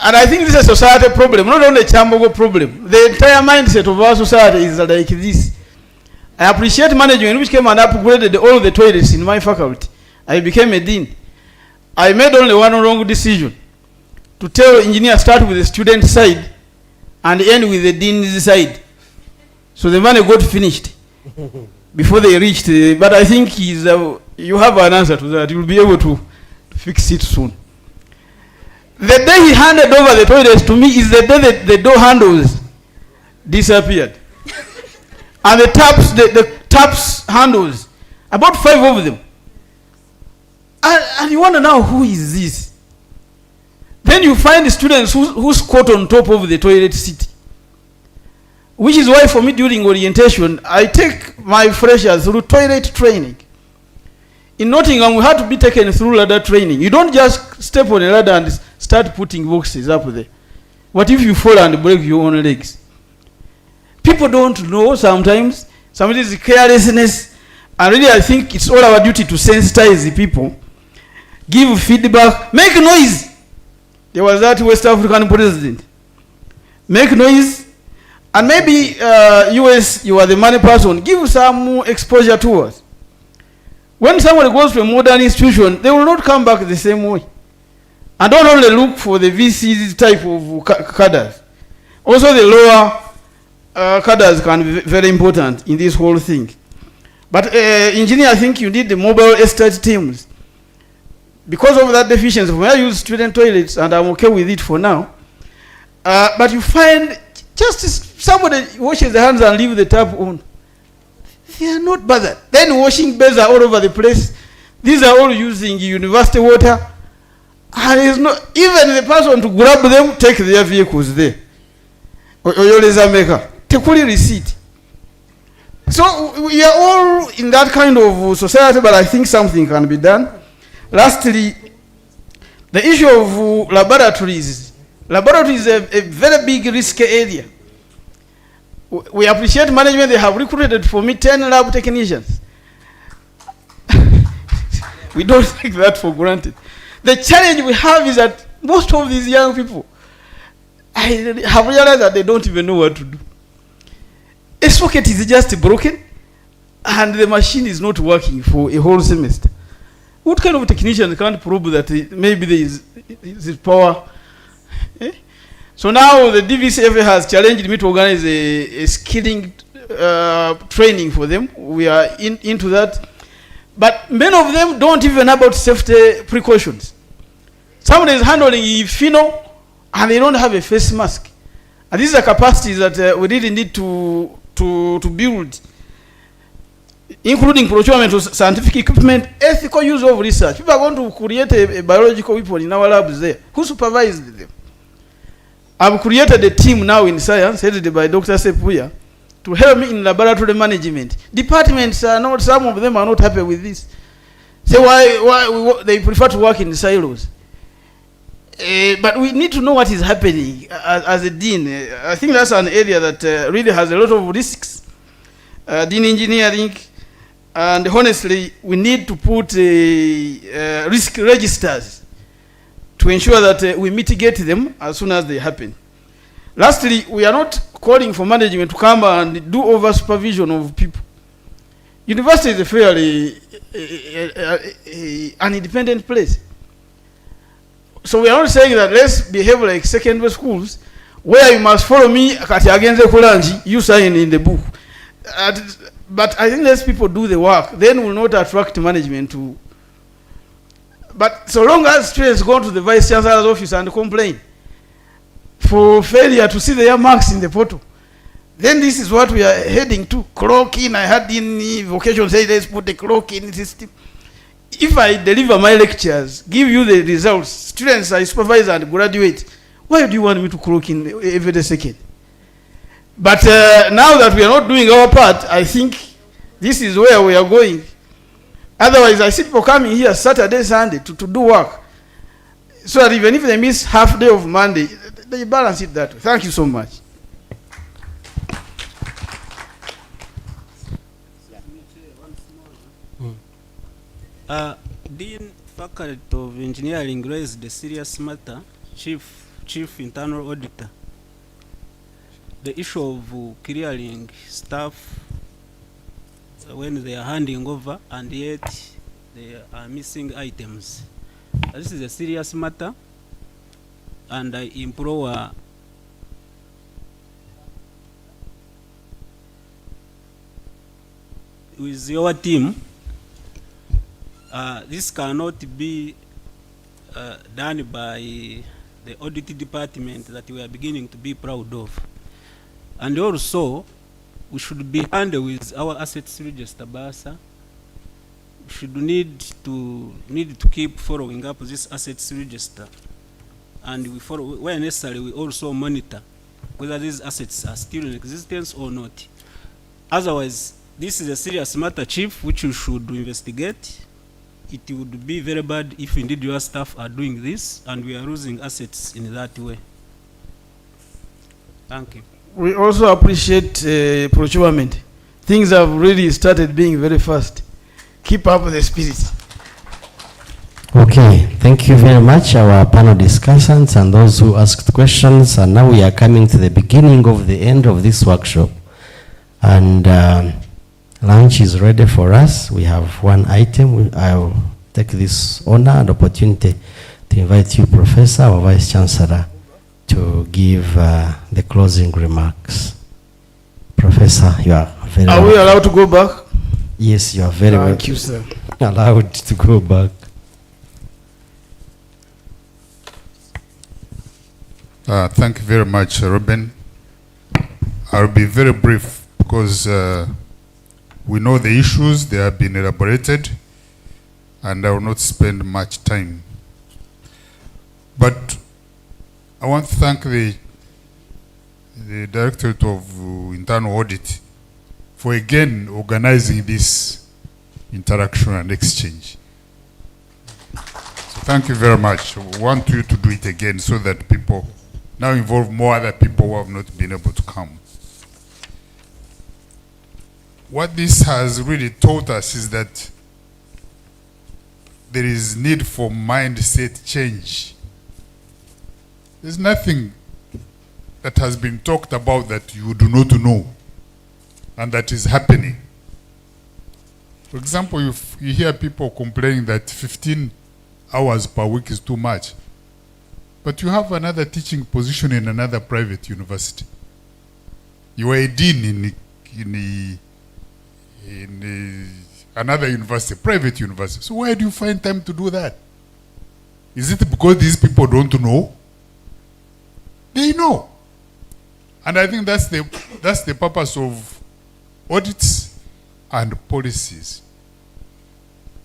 And I think this is a society problem, not only a Kyambogo problem. The entire mindset of our society is like this. I appreciate management which came and upgraded all the toilets in my faculty. I became a dean. I made only one wrong decision. To tell engineer start with the student side and end with the dean's side. So the money got finished before they reached. But I think you have an answer to that. You'll be able to fix it soon. The day he handed over the toilets to me is the day that the door handles disappeared. And the taps handles, about 5 of them. And you wonder now, who is this? Then you find students who squat on top of the toilet seat. Which is why for me during orientation, I take my freshers through toilet training. In Nottingham, we had to be taken through ladder training. You don't just step on a ladder and start putting boxes up there. What if you fall and break your own legs? People don't know sometimes. Somebody is carelessness. And really I think it's all our duty to sensitize the people. Give feedback. Make noise. There was that West African president. Make noise. And maybe US, you are the money person. Give some exposure to us. When somebody goes to a modern institution, they will not come back the same way. And don't only look for the VC type of cadres. Also the lower cadres can be very important in this whole thing. But engineer, I think you need the mobile estate teams. Because of that deficiency, when I use student toilets, and I'm okay with it for now, but you find just somebody washes their hands and leave the tap on. They are not bothered. Then washing beds are all over the place. These are all using university water. And it's not even the person to grab them, take their vehicles there. Take only receipt. So we are all in that kind of society, but I think something can be done. Lastly, the issue of laboratories. Laboratories is a very big risky area. We appreciate management. They have recruited for me 10 lab technicians. We don't take that for granted. The challenge we have is that most of these young people, I have realized that they don't even know what to do. A socket is just broken and the machine is not working for a whole semester. What kind of technician can't prove that maybe there is power? Eh? So now the DVCF has challenged me to organize a skilling training for them. We are into that. But many of them don't even know about safety precautions. Somebody is handling pheno and they don't have a face mask. And these are capacities that we really need to build, including procurement of scientific equipment, ethical use of research. People are going to create a biological weapon in our labs there. Who supervised them? I've created a team now in science, headed by Dr. Sepuya, to help me in laboratory management. Departments are not, some of them are not happy with this. Say why they prefer to work in silos. But we need to know what is happening as a dean. I think that's an area that really has a lot of risks. Dean engineering, and honestly, we need to put risk registers to ensure that we mitigate them as soon as they happen. Lastly, we are not calling for management to come and do over supervision of people. University is a fairly an independent place. So we are not saying that let's behave like secondary schools where you must follow me, you sign in the book. But I think let's people do the work, then will not attract management to. But so long as students go to the Vice Chancellor's office and complain for failure to see their marks in the portal, then this is what we are heading to. Clock in, I had in vocation say let's put the clock in system. If I deliver my lectures, give you the results, students I supervise and graduate, why do you want me to clock in every second? But now that we are not doing our part, I think this is where we are going. Otherwise, I see people coming here Saturday, Sunday to do work. So that even if they miss half day of Monday, they balance it that way. Thank you so much. Dean Faculty of Engineering raised the serious matter, Chief Internal Auditor. The issue of clearing staff when they are handing over and yet they are missing items. This is a serious matter, and I implore with your team, this cannot be done by the audit department that we are beginning to be proud of. And also, we should be handled with our assets register, BASA. We should need to keep following up this assets register, and we follow where necessary. We also monitor whether these assets are still in existence or not. Otherwise, this is a serious matter, Chief, which you should investigate. It would be very bad if indeed your staff are doing this and we are losing assets in that way. Thank you. We also appreciate procurement. Things have really started being very fast. Keep up the spirit. Okay, thank you very much, our panel discussants and those who asked questions. And now we are coming to the beginning of the end of this workshop. And lunch is ready for us. We have one item. I'll take this honor and opportunity to invite you, Professor, our Vice Chancellor, to give the closing remarks. Professor, you are very Are we allowed to go back? Yes, you are very Thank you, sir. allowed to go back. Thank you very much, Robin. I'll be very brief because we know the issues, they have been elaborated, and I will not spend much time. But I want to thank the Directorate of Internal Audit for again organizing this interaction and exchange. So thank you very much. We want you to do it again so that people now involve more other people who have not been able to come. What this has really taught us is that there is need for mindset change. There's nothing that has been talked about that you do not know and that is happening. For example, you hear people complaining that 15 hours per week is too much. But you have another teaching position in another private university. You are a dean in another university, private university. So where do you find time to do that? Is it because these people don't know? They know. And I think that's the purpose of audits and policies.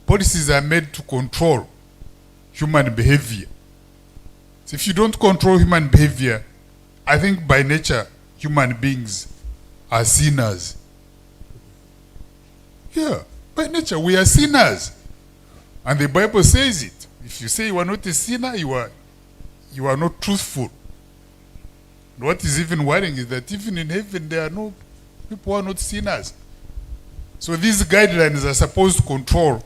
Policies are made to control human behavior. So if you don't control human behavior, I think by nature, human beings are sinners. Yeah, by nature, we are sinners. And the Bible says it. If you say you are not a sinner, you are not truthful. What is even worrying is that even in heaven, there are no people who are not sinners. So these guidelines are supposed to control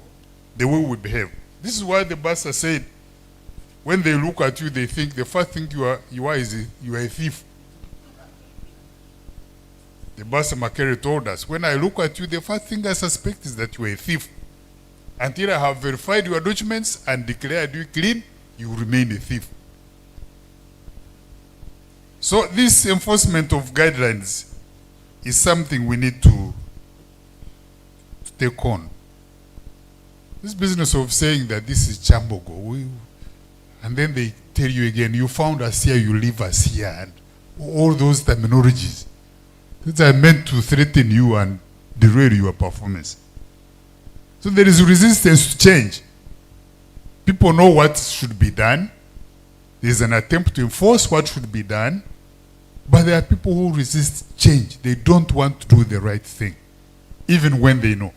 the way we behave. This is why the Basa said, when they look at you, they think the first thing you are is you are a thief. The boss Makere told us, when I look at you, the first thing I suspect is that you are a thief. Until I have verified your documents and declared you clean, you remain a thief. So this enforcement of guidelines is something we need to take on. This business of saying that this is Kyambogo, and then they tell you again, you found us here, you leave us here, and all those terminologies. These are meant to threaten you and derail your performance. So there is resistance to change. People know what should be done. There is an attempt to enforce what should be done, but there are people who resist change. They don't want to do the right thing, even when they know.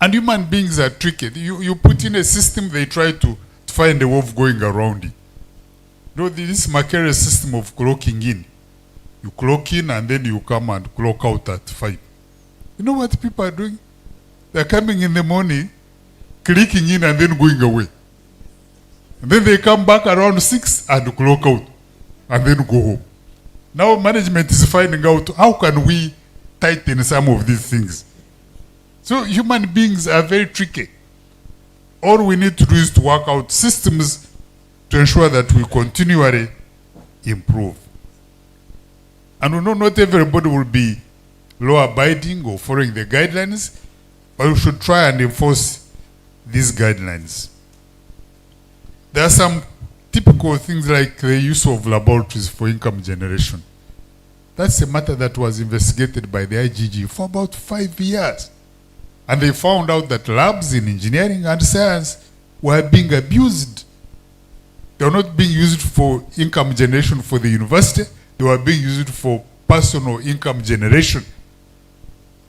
And human beings are tricky. You put in a system, they try to find a way of going around it. You know, this Makere system of clocking in. You clock in and then you come and clock out at 5. You know what people are doing? They're coming in the morning, clicking in and then going away. And then they come back around 6 and clock out and then go home. Now management is finding out how can we tighten some of these things. So human beings are very tricky. All we need to do is to work out systems to ensure that we continually improve. And we know not everybody will be law-abiding or following the guidelines, but we should try and enforce these guidelines. There are some typical things like the use of laboratories for income generation. That's a matter that was investigated by the IGG for about 5 years. And they found out that labs in engineering and science were being abused. They were not being used for income generation for the university. They were being used for personal income generation.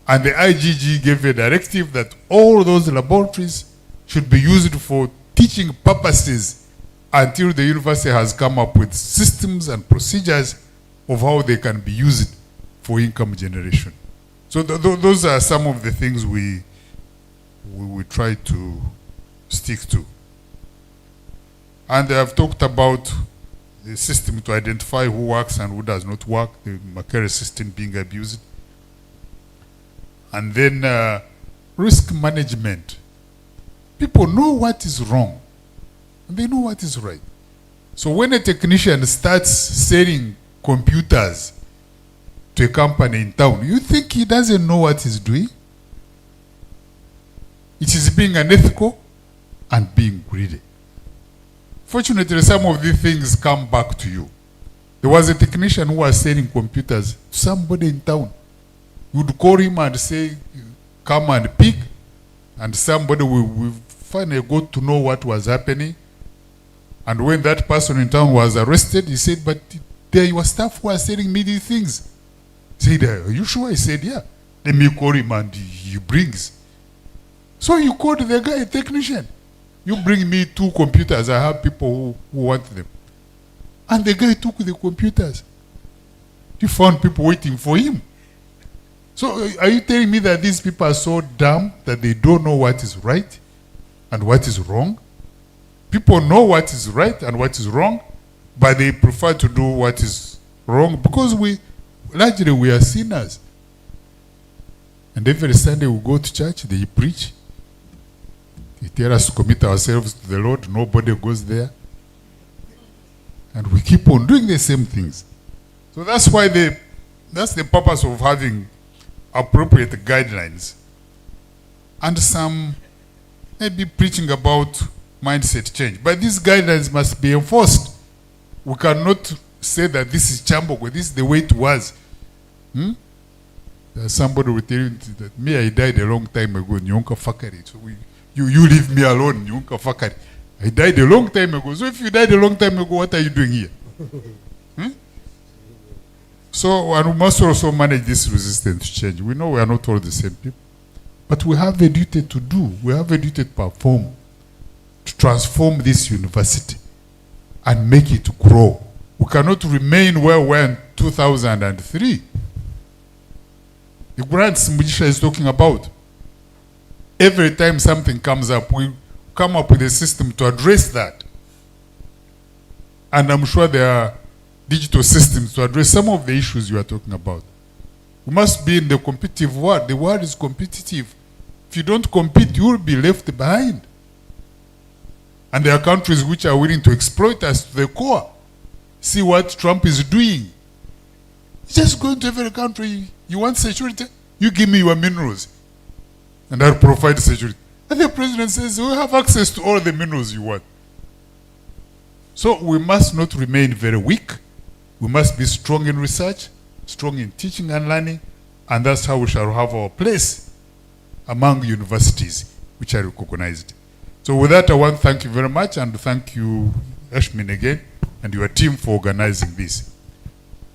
And the IGG gave a directive that all those laboratories should be used for teaching purposes until the university has come up with systems and procedures of how they can be used for income generation. So those are some of the things we try to stick to. And I've talked about the system to identify who works and who does not work, the Makere system being abused. And then risk management. People know what is wrong, and they know what is right. So when a technician starts selling computers to a company in town, you think he doesn't know what he's doing? It is being unethical and being greedy. Fortunately, some of these things come back to you. There was a technician who was selling computers to somebody in town. You would call him and say, come and pick, and somebody will finally got to know what was happening. And when that person in town was arrested, he said, but there your staff who are selling me these things. He said, are you sure? He said, yeah. Let me call him, and he brings. So you called the guy, a technician. You bring me 2 computers, I have people who want them. And the guy took the computers. He found people waiting for him. So are you telling me that these people are so dumb that they don't know what is right and what is wrong? People know what is right and what is wrong, but they prefer to do what is wrong because largely we are sinners. And every Sunday we go to church, they preach. They tell us to commit ourselves to the Lord. Nobody goes there. And we keep on doing the same things. So that's why that's the purpose of having appropriate guidelines. And some maybe preaching about mindset change. But these guidelines must be enforced. We cannot say that this is Kyambogo, this is the way it was. Somebody will tell you that me, I died a long time ago, Nyonka Fakari. So you leave me alone, Nyonka Fakari. I died a long time ago. So if you died a long time ago, what are you doing here? So, and we must also manage this resistance to change. We know we are not all the same people. But we have a duty to do. We have a duty to perform, to transform this university and make it grow. We cannot remain where we were in 2003. The grants Mujisha is talking about. Every time something comes up, we come up with a system to address that. And I'm sure there are digital systems to address some of the issues you are talking about. We must be in the competitive world. The world is competitive. If you don't compete, you will be left behind. And there are countries which are willing to exploit us to the core. See what Trump is doing. Just go into every country. You want security? You give me your minerals. And I'll provide security. And the president says, we have access to all the minerals you want. So we must not remain very weak. We must be strong in research, strong in teaching and learning, and that's how we shall have our place among universities which are recognized. So with that, I want to thank you very much, and thank you, Ashmin, again, and your team for organizing this.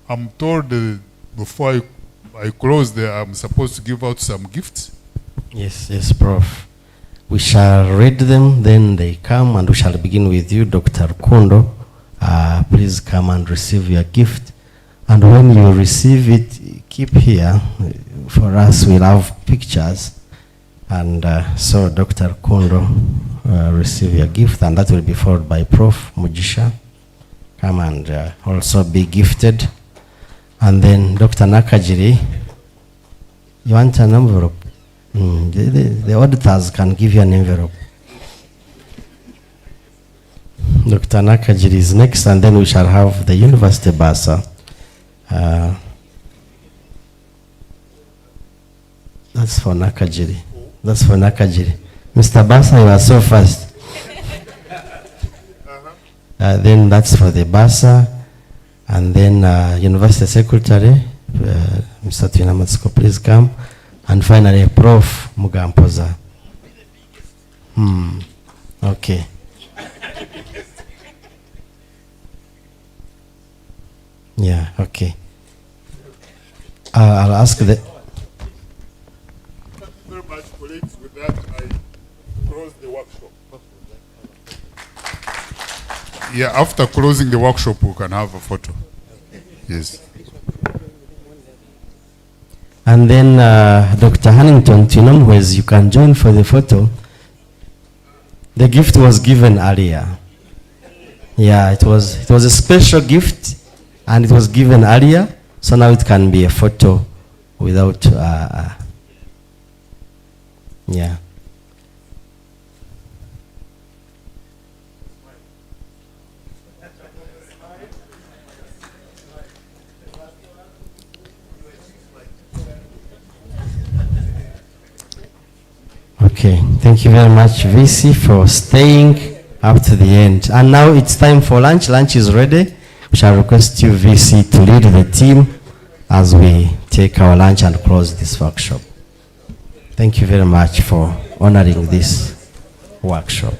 I'm told before I close, I'm supposed to give out some gifts. Yes, Prof. We shall read them, then they come, and we shall begin with you, Dr. Kundo. Please come and receive your gift. And when you receive it, keep here. For us, we'll have pictures. And so, Dr. Kundo, receive your gift, and that will be followed by Prof. Mujisha. Come and also be gifted. And then Dr. Nakajiri, you want an envelope? The auditors can give you an envelope. Dr. Nakajiri is next, and then we shall have the university bursar. That's for Nakajiri. That's for Nakajiri. Mr. Basa, you are so fast. Then that's for the bursar. And then University Secretary, Mr. Twinamatsuko, please come. And finally, Prof. Mugampoza. Okay. Yeah, okay. I'll ask the... Thank you very much, colleagues. With that, I close the workshop. Yeah, after closing the workshop, we can have a photo. Yes. And then Dr. Hannington, Tinomwes, you can join for the photo. The gift was given earlier. Yeah, it was a special gift, and it was given earlier, so now it can be a photo without, yeah. Okay, thank you very much, VC, for staying up to the end. And now it's time for lunch. Lunch is ready. We shall request you, VC, to lead the team as we take our lunch and close this workshop. Thank you very much for honoring this workshop.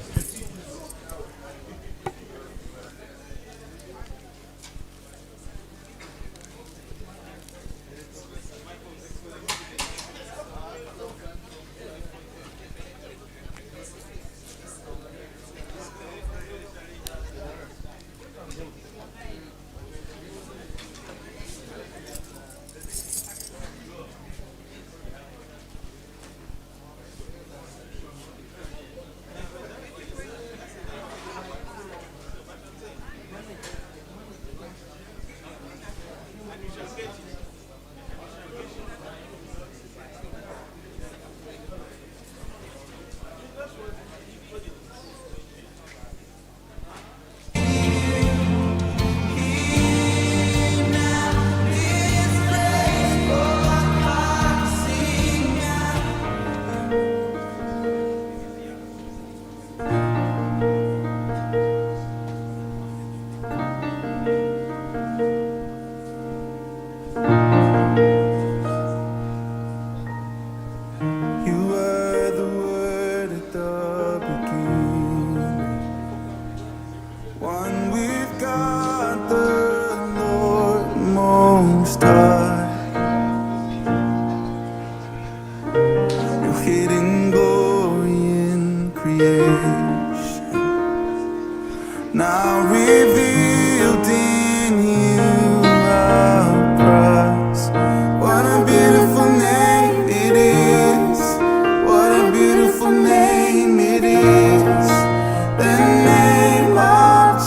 Now reveal